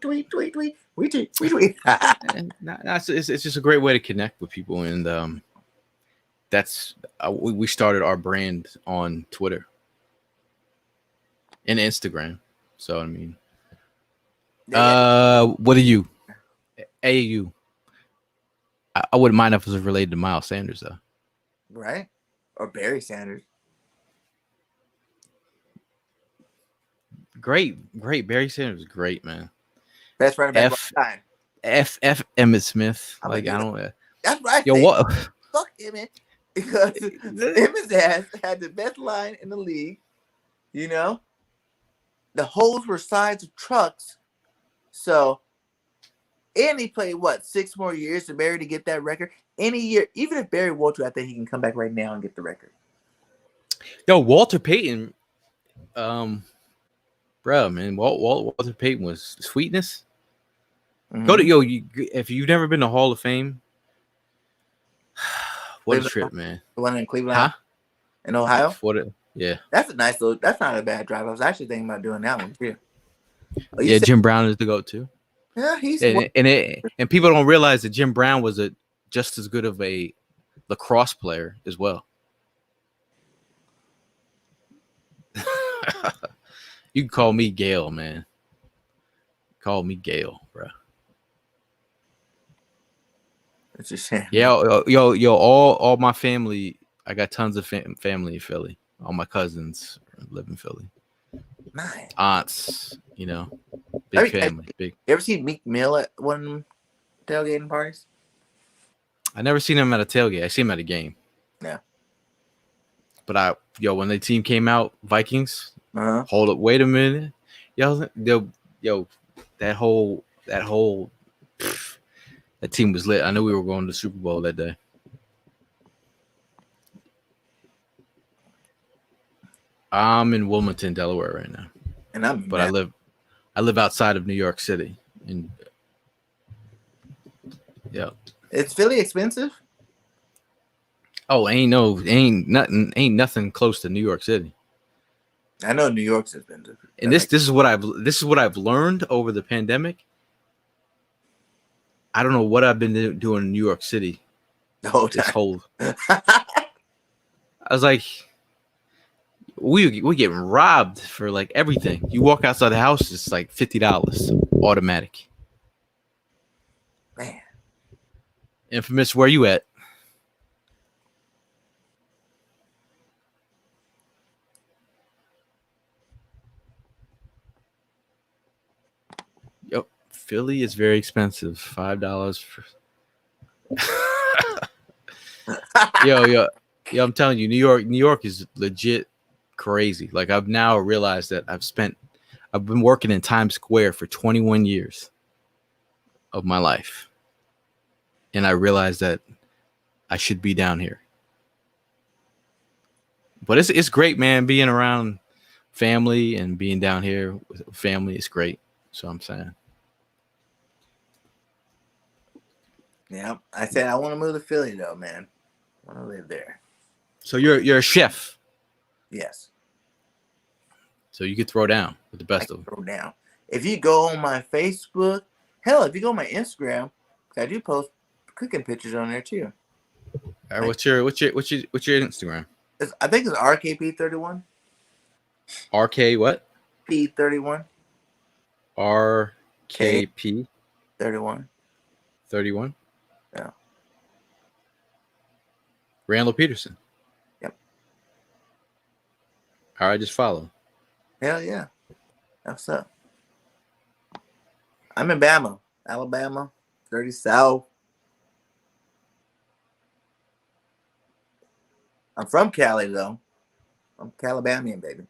just a great way to connect with people, and that's we started our brand on Twitter and Instagram. So I mean, what are you? AU. I wouldn't mind if it was related to Miles Sanders though. Right? Or Barry Sanders. Great. Barry Sanders was great, man. Best running back of all time. F Emmett Smith. Like I don't. That's right. Yo, what? Fuck Emmett, because Emmett's ass had the best line in the league. The holes were sides of trucks. So, and he played 6 more years to Barry to get that record. Any year, even if Barry wants to, I think he can come back right now and get the record. Yo, Walter Payton, bro, man, Walter Payton was sweetness. Go to if you've never been to Hall of Fame, what a trip, man. The one in Cleveland, in Ohio. Yeah, that's a nice little. That's not a bad drive. I was actually thinking about doing that one too. Yeah, Jim Brown is the go-to. Yeah, he's and people don't realize that Jim Brown was just as good of a lacrosse player as well. You can call me GAYLE, man. Call me GAYLE, bro. It's a shame. Yeah, yo, all my family. I got tons of family in Philly. All my cousins live in Philly. Nice. Aunts, big family. Big. You ever see Meek Mill at one of them tailgating parties? I never seen him at a tailgate. I see him at a game. Yeah. But when the team came out, Vikings. Hold up, wait a minute, yo, that whole that team was lit. I knew we were going to the Super Bowl that day. I'm in Wilmington, Delaware right now, and I live outside of New York City. And yeah, is Philly expensive? Oh, ain't nothing close to New York City. I know New York's expensive. And this is what I've learned over the pandemic. I don't know what I've been doing in New York City. This whole I was like, we're getting robbed for like everything. You walk outside the house, it's like $50 automatic. Man. Infamous, where you at? Philly is very expensive. $5 for yo. I'm telling you, New York is legit crazy. Like I've now realized that I've been working in Times Square for 21 years of my life, and I realized that I should be down here. But it's great, man. Being around family and being down here with family is great. So I'm saying. Yeah, I said I want to move to Philly though, man. I want to live there. So you're a chef. Yes. So you could throw down with the best of them. Throw down. If you go on my Facebook, hell, if you go on my Instagram, I do post cooking pictures on there too. All right, what's your Instagram? I think it's RKP31. RK what? P31. RKP 31. 31. Yeah. Randall Peterson. Yep. All right, just follow. Hell yeah. What's up? I'm in Bama, Alabama, 30 South. I'm from Cali though. I'm Calabamian, baby.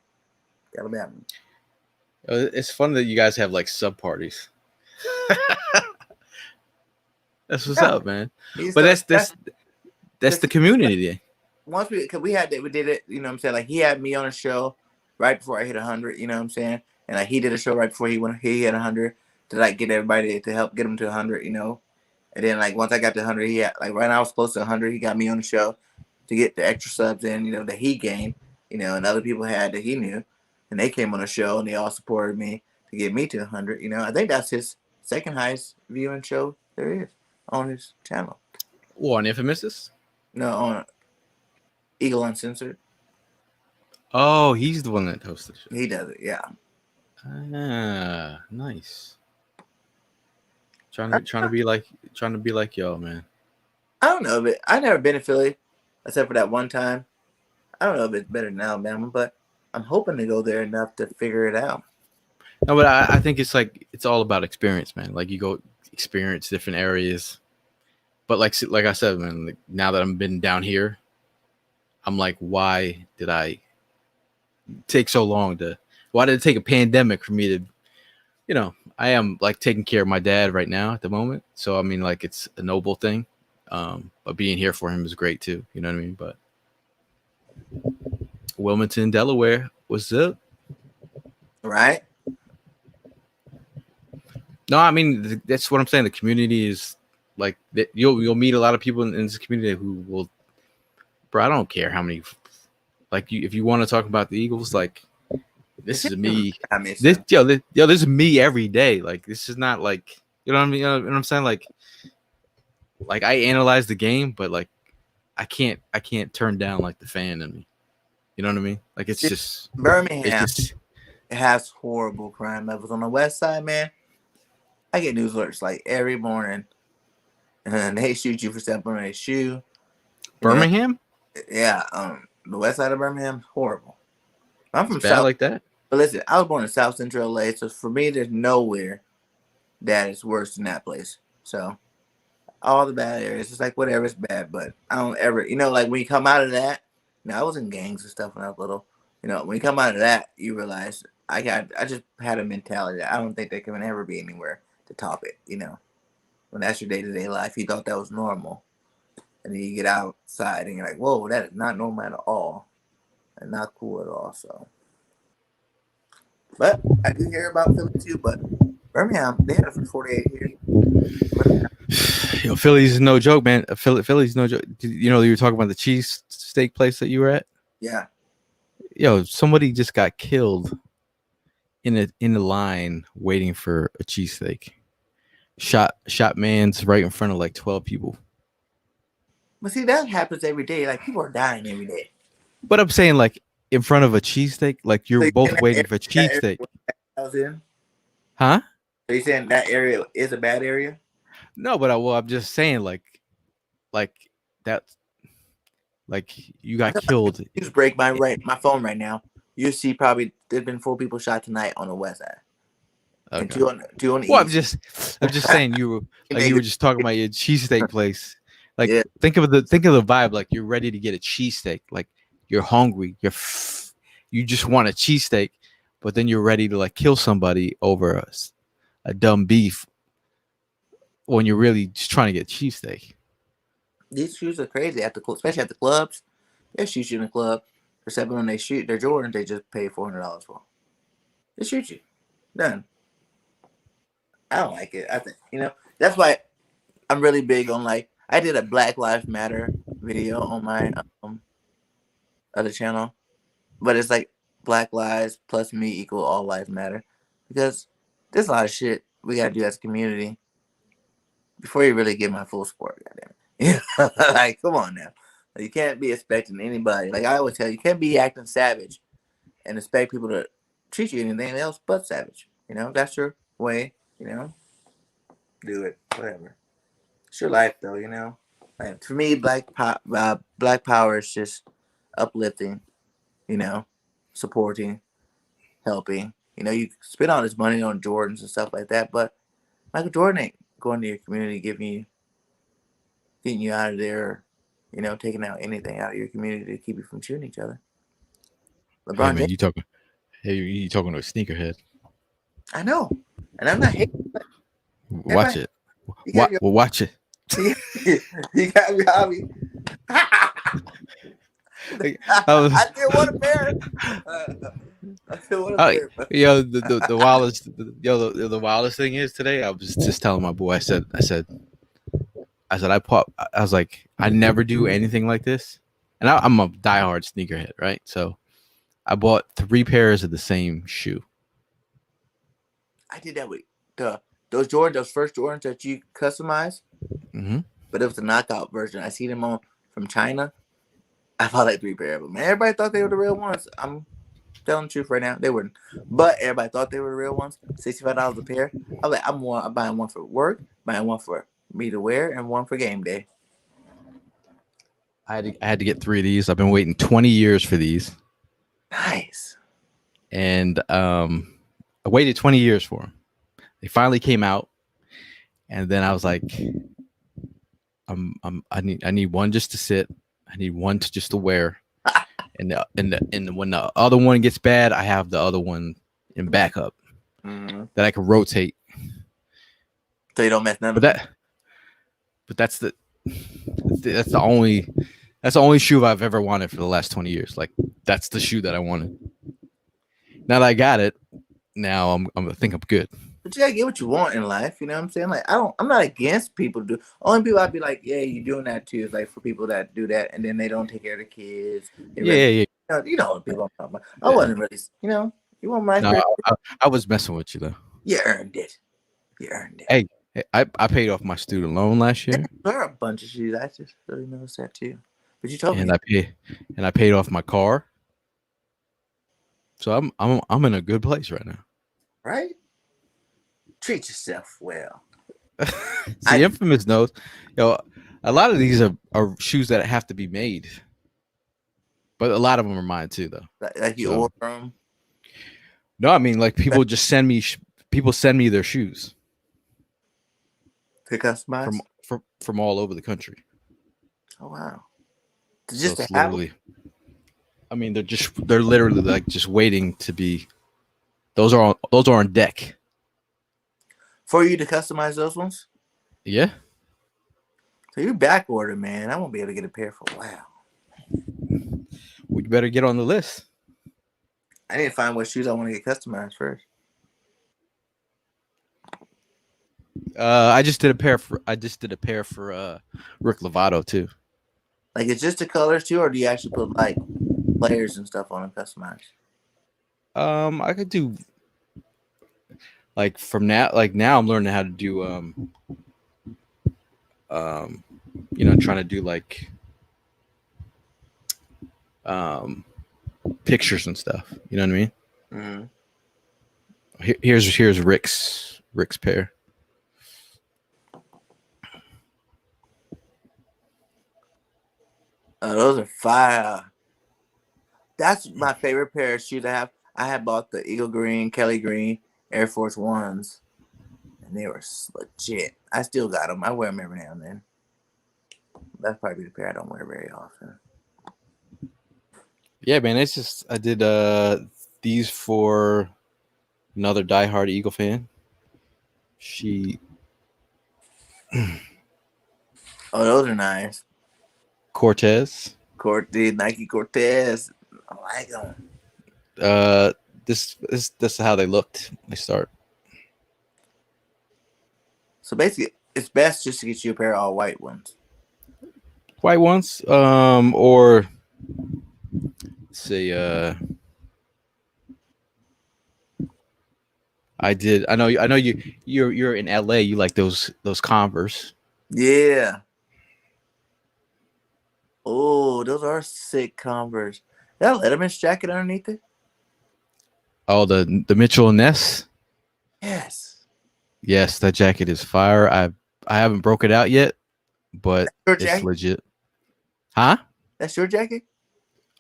Calabamian. It's fun that you guys have like sub parties. That's what's up, man. But that's the community. Once we did it, you know what I'm saying? Like he had me on a show right before I hit 100, you know what I'm saying? And like he did a show right before he hit 100 to like get everybody to help get him to 100, you know? And then like once I got to 100, he had, like right now I was close to 100, he got me on the show to get the extra subs in, you know, that he gained, you know, and other people had that he knew. And they came on the show and they all supported me to get me to 100, you know? I think that's his second highest viewing show there is on his channel. What, on Infamous? No, on Eagle Uncensored. Oh, he's the one that hosted the show. He does it, yeah. Ah, nice. Trying to be like y'all, man. I don't know, but I've never been to Philly except for that one time. I don't know if it's better than Alabama, but I'm hoping to go there enough to figure it out. No, but I think it's like it's all about experience, man. Like you go experience different areas. But like I said, man, like now that I've been down here, I'm like, why did I take so long why did it take a pandemic for me to, you know, I am like taking care of my dad right now at the moment. So, I mean, like it's a noble thing. But being here for him is great too. You know what I mean? But Wilmington, Delaware, what's up? Right? No, I mean, that's what I'm saying. The community is like that. You'll meet a lot of people in this community who will, bro, I don't care how many, like if you want to talk about the Eagles, like this is me. This is me every day. Like this is not like, you know what I mean? You know what I'm saying? Like I analyze the game, but like I can't turn down like the fan in me. You know what I mean? Like it's just Birmingham. It has horrible crime levels on the west side, man. I get news alerts like every morning, and they shoot you for stepping on a shoe. Birmingham? Yeah, the west side of Birmingham, horrible. I'm from South like that. But listen, I was born in South Central LA, so for me, there's nowhere that is worse than that place. So all the bad areas, it's like whatever is bad, but I don't ever, you know, like when you come out of that. I was in gangs and stuff when I was little. You know, when you come out of that, you realize I just had a mentality that I don't think there can ever be anywhere to top it. You know, when that's your day-to-day life, you thought that was normal, and then you get outside and you're like, whoa, that is not normal at all, and not cool at all. So, but I do hear about Philly too. But Birmingham, they had it for 48 years. Yo, Philly's no joke, man. Philly's no joke. You know, you were talking about the cheese steak place that you were at. Yeah. Yo, somebody just got killed in the line waiting for a cheesesteak. Shot man's right in front of like 12 people. But see, that happens every day. Like people are dying every day. But I'm saying like in front of a cheesesteak, like you're both waiting for cheesesteak. Huh? So you saying that area is a bad area? No, but I'm just saying like that. Like you got killed. News break my phone right now. You see, probably there's been 4 people shot tonight on the west side. and Okay. two on the Well, I'm east. just saying You like make you were it, just talking about your cheesesteak place. Like yeah. think of the vibe. Like you're ready to get a cheesesteak. Like you're hungry. You just want a cheesesteak, but then you're ready to like kill somebody over a dumb beef when you're really just trying to get cheesesteak. These shoes are crazy at the especially at the clubs. They shoot you in the club for stepping on their Jordans. They just pay $400 for. They shoot you. Done. I don't like it. I think that's why I'm really big on like I did a Black Lives Matter video on my other channel, but it's like Black Lives plus me equal all lives matter because there's a lot of shit we gotta do as a community before you really get my full support. Goddamn it. Yeah, like come on now, you can't be expecting anybody. Like I always tell you, you can't be acting savage and expect people to treat you anything else but savage. That's your way. Do it, whatever. It's your life, though. Like, for me, Black Power is just uplifting. You know, supporting, helping. You spend all this money on Jordans and stuff like that, but Michael Jordan ain't going to your community, getting you out of there. Taking out anything out of your community to keep you from shooting each other. Hey LeBron man, James, you talking? Hey, you talking to a sneakerhead? I know, and I'm not hating. Watch Everybody, it. you got your, Watch it. you got your hobby. Like, I I was, still want a pair. I still want a I, pair. yo, the wildest, the wildest thing is today. I was just telling my boy. I was like, I never do anything like this, and I'm a diehard sneakerhead, right? So I bought 3 pairs of the same shoe. I did that with those first Jordans that you customized, Mm-hmm. but it was the knockout version. I see them on from China. I bought like 3 pair of them. Man, everybody thought they were the real ones. I'm telling the truth right now, they weren't. But everybody thought they were the real ones. $65 a pair. I was like, I'm buying one for work, buying one for me to wear, and one for game day. I had to get 3 of these. I've been waiting 20 years for these, Nice. and I waited 20 years for them. They finally came out, and then I was like, I need one just to sit. I need one to just to wear, and when the other one gets bad, I have the other one in backup that I can rotate. So you don't mess none But of them. that's that's the only that's the only shoe I've ever wanted for the last 20 years. Like that's the shoe that I wanted. Now that I got it, now I think I'm good. But you gotta get what you want in life. You know what I'm saying? Like I'm not against people do. Only people I'd be like, yeah, you're doing that too. Is like for people that do that and then they don't take care of the kids. They Yeah, really, yeah, what people I'm talking about. I yeah. wasn't really, you want my nice No, pair. I was messing with you though. You earned it. You earned it. Hey, I paid off my student loan last year, There are a bunch of shoes. I just really noticed that too. But you told me, and I paid off my car. So I'm in a good place right now. right? Treat yourself well. See, I Infamous knows, a lot of these are shoes that have to be made, but a lot of them are mine too, though. like you So order them. no, I mean like people send me their shoes To customize. from all over the country. Oh wow! So Just to it's have them literally, I mean, they're literally like just waiting to be. Those are on deck. for you to customize those ones. Yeah. So you back order, man. I won't be able to get a pair for a while. We better get on the list. I need to find what shoes I want to get customized first. I just did a pair for Rick Lovato too. Like it's just the colors too, or do you actually put like layers and stuff on them customized? I could do like now I'm learning how to do trying to do like um pictures and stuff. You know what I mean? Mm-hmm. Here's Rick's pair. Those are fire. That's my favorite pair of shoes I have. I have bought the Eagle Green, Kelly Green, Air Force Ones, and they were legit. I still got them. I wear them every now and then. That's probably the pair I don't wear very often. Yeah, man. It's just I did these for another diehard Eagle fan. She Oh, those are nice. Cortez. Nike Cortez. I like them. This is how they looked. They start. So basically, it's best just to get you a pair of all white ones. White ones, or say, I did. I know you. You're in LA. You like those Converse. Yeah. Oh, those are sick Converse. That Letterman's jacket underneath it. Oh, the Mitchell and Ness. Yes. Yes, that jacket is fire. I haven't broke it out yet, but it's jacket? legit. Huh? That's your jacket?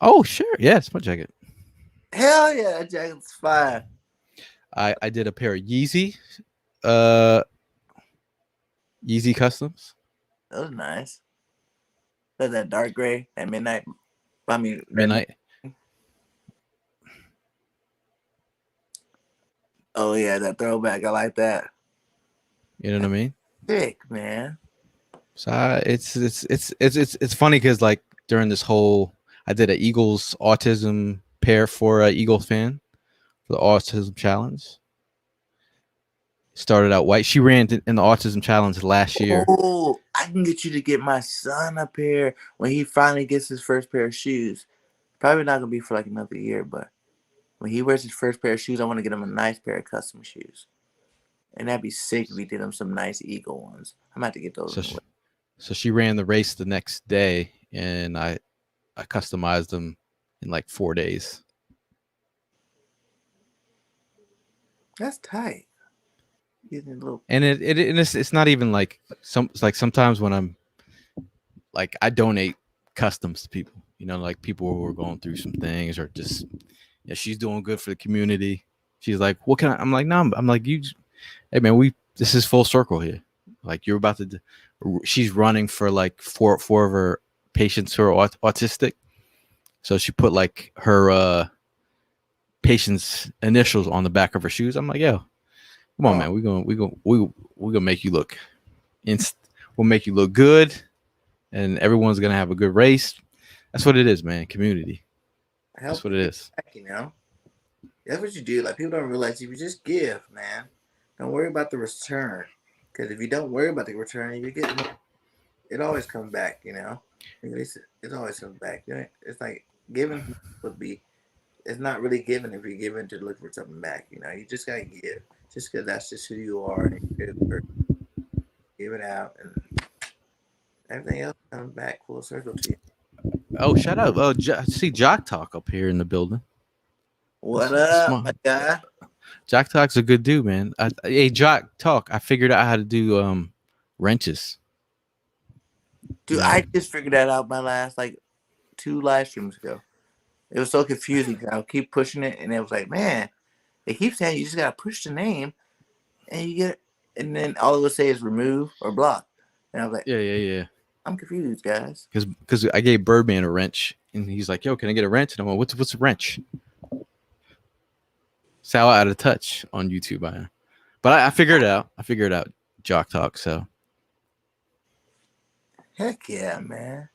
Oh, sure. Yeah, it's my jacket. Hell yeah, that jacket's fire. I did a pair of Yeezy customs. That was nice. That dark gray, that midnight. I mean, Midnight. Oh yeah, that throwback. I like that. You know what I mean? Sick, man. So it's funny because like during this whole, I did an Eagles autism pair for an Eagles fan for the autism challenge. Started out white. She ran in the autism challenge last year. Oh, I can get you to get my son a pair when he finally gets his first pair of shoes. Probably not gonna be for like another year, but when he wears his first pair of shoes, I want to get him a nice pair of custom shoes. And that'd be sick if we did him some nice Eagle ones. I'm about to get those. So she ran the race the next day, and I customized them in like 4 days. That's tight. And it's not even like sometimes when I'm like, I donate customs to people, you know, like people who are going through some things or just, yeah, she's doing good for the community. She's like, what can I? I'm like, no, I'm like, hey man, this is full circle here. Like you're about to, she's running for like four of her patients who are autistic. So she put like her patient's initials on the back of her shoes. I'm like, yo, come on, man, we're gonna make you look, we'll make you look good, and everyone's gonna have a good race. That's what it is, man. Community. That's what it is. You know, that's what you do. Like people don't realize if you just give, man, don't worry about the return. Because if you don't worry about the return, you get it always comes back. You know, it always comes back. You know? It's like giving would be. It's not really giving if you're giving to look for something back. You know, you just gotta give, just because that's just who you are. And give it out, and everything else comes back full circle to you. Oh, shout out! See Jock Talk up here in the building. What up, my guy? Jock Talk's a good dude, man. Hey, Jock Talk, I figured out how to do wrenches. Dude, yeah. I just figured that out my last like 2 live streams ago. It was so confusing because I would keep pushing it, and it was like, man, they keep saying you just gotta push the name, and you get, and then all it would say is remove or block, and I was like, yeah. I'm confused, guys. Because I gave Birdman a wrench, and he's like, yo, can I get a wrench? And I'm like, what's a wrench? Sal out of touch on YouTube, but I figured it out. Jock Talk. So, heck yeah, man.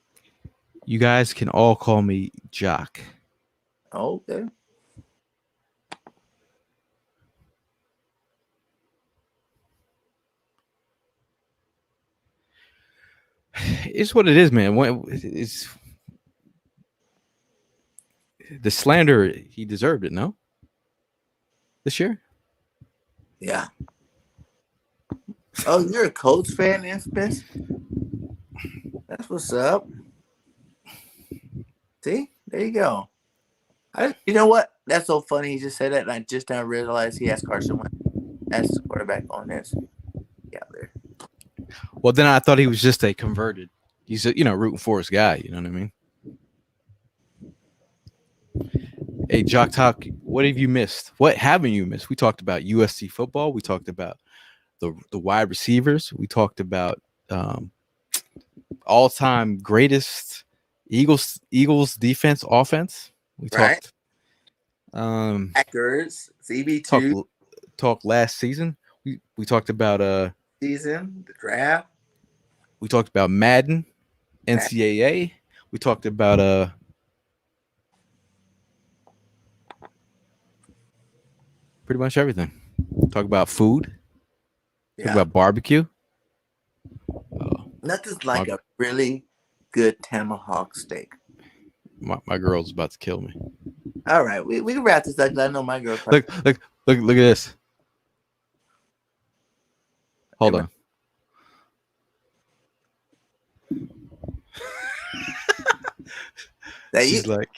You guys can all call me Jock. Okay. It's what it is, man. It's the slander. He deserved it, no? This year? Yeah. Oh, you're a Colts fan, Infamous? That's what's up. See? There you go. You know what? That's so funny. He just said that, and I just now realized he has Carson Wentz as the quarterback on this. Yeah, there. Well, then I thought he was just a converted. He's a, rooting for his guy. You know what I mean? Hey, Jock Talk, what have you missed? What haven't you missed? We talked about USC football. We talked about the wide receivers. We talked about all time greatest Eagles defense offense. We Right. talked um Packers, talk CB2 talk last season. We talked about season, the draft. we talked about Madden, NCAA. We talked about pretty much everything. Talk about food. Talk Yeah. about barbecue. Uh, Nothing's my, like a really good tomahawk steak. my girl's about to kill me. All right, we can wrap this up 'cause I know my girl's probably. Look at this. Hey, Hold on. She's like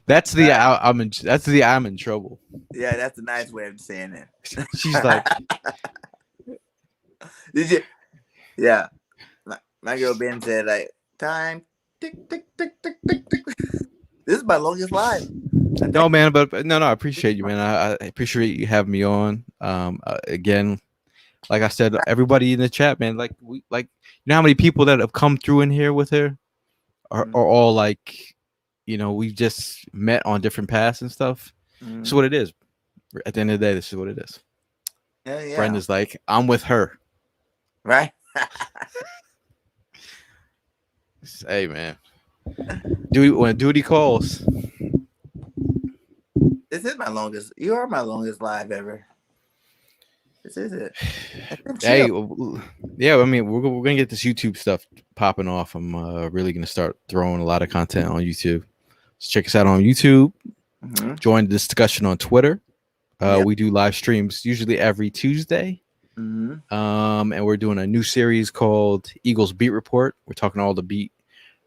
that's the I'm in trouble. Yeah, that's a nice way of saying it. She's like, did you? Yeah, my girl Ben said like time tick tick tick tick tick tick. This is my longest live. No, man, but no, I appreciate you, man. I appreciate you having me on. Again, like I said, everybody in the chat, man, like you know how many people that have come through in here with her are all like, you know, we just met on different paths and stuff. This is what it is. At the end of the day, this is what it is. Yeah. Brenda's like, I'm with her. Right. Hey, man. When duty calls. This is my longest. You are my longest live ever. This is it. Hey, yeah. I mean, we're gonna get this YouTube stuff popping off. I'm really gonna start throwing a lot of content on YouTube. So check us out on YouTube. Join the discussion on Twitter. We do live streams usually every Tuesday. And we're doing a new series called Eagles Beat Report. We're talking to all the beat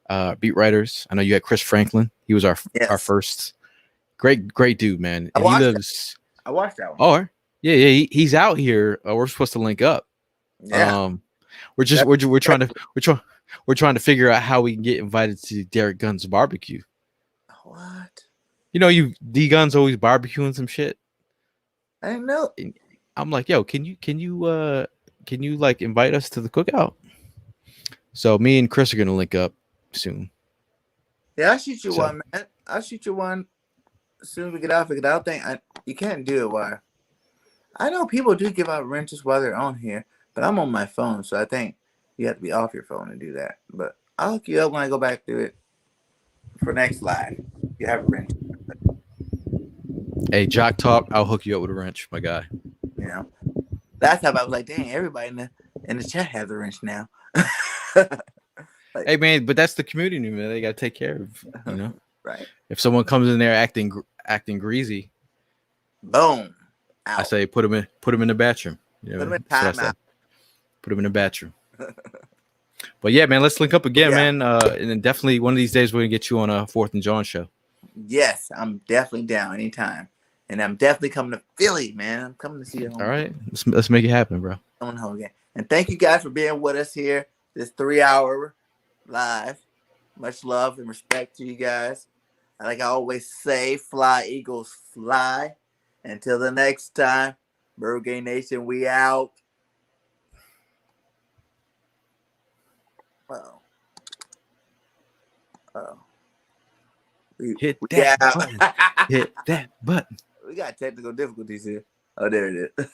writers. I know you had Chris Franklin. He was our first great dude, man. And he lives. I watched that one. Oh, yeah. He's out here. We're supposed to link up. Yeah. We're trying to figure out how we can get invited to Derek Gunn's barbecue. What? You know, D Gunn's always barbecuing some shit. I didn't know. I'm like, yo, can you like invite us to the cookout? So me and Chris are gonna link up soon. Yeah, I'll shoot you one, man. I'll shoot you one as soon as we get off. Because I don't think you can't do it while. I know people do give out wrenches while they're on here, but I'm on my phone, so I think you have to be off your phone to do that. But I'll hook you up when I go back through it for next live. You have a wrench. Hey, Jock Talk, I'll hook you up with a wrench, my guy. You know, last time I was like, dang, everybody in the chat has a wrench now. Hey, man, but that's the community, man. They gotta take care of, you know. Right. If someone comes in there acting greasy, boom. Out. I say put him in the bathroom. You know, put him in timeout. Put him in the bathroom. But yeah, man, let's link up again, man. And then definitely one of these days we're gonna get you on a 4th and Jawn show. Yes, I'm definitely down anytime, and I'm definitely coming to Philly, man. I'm coming to see you. All right, let's make it happen, bro. Coming home again, and thank you guys for being with us here. This 3-hour live. Much love and respect to you guys. Like I always say, fly Eagles, fly. Until the next time, BIRDGANG Nation, we out. Hit that button. Hit that button. We got technical difficulties here. Oh, there it is.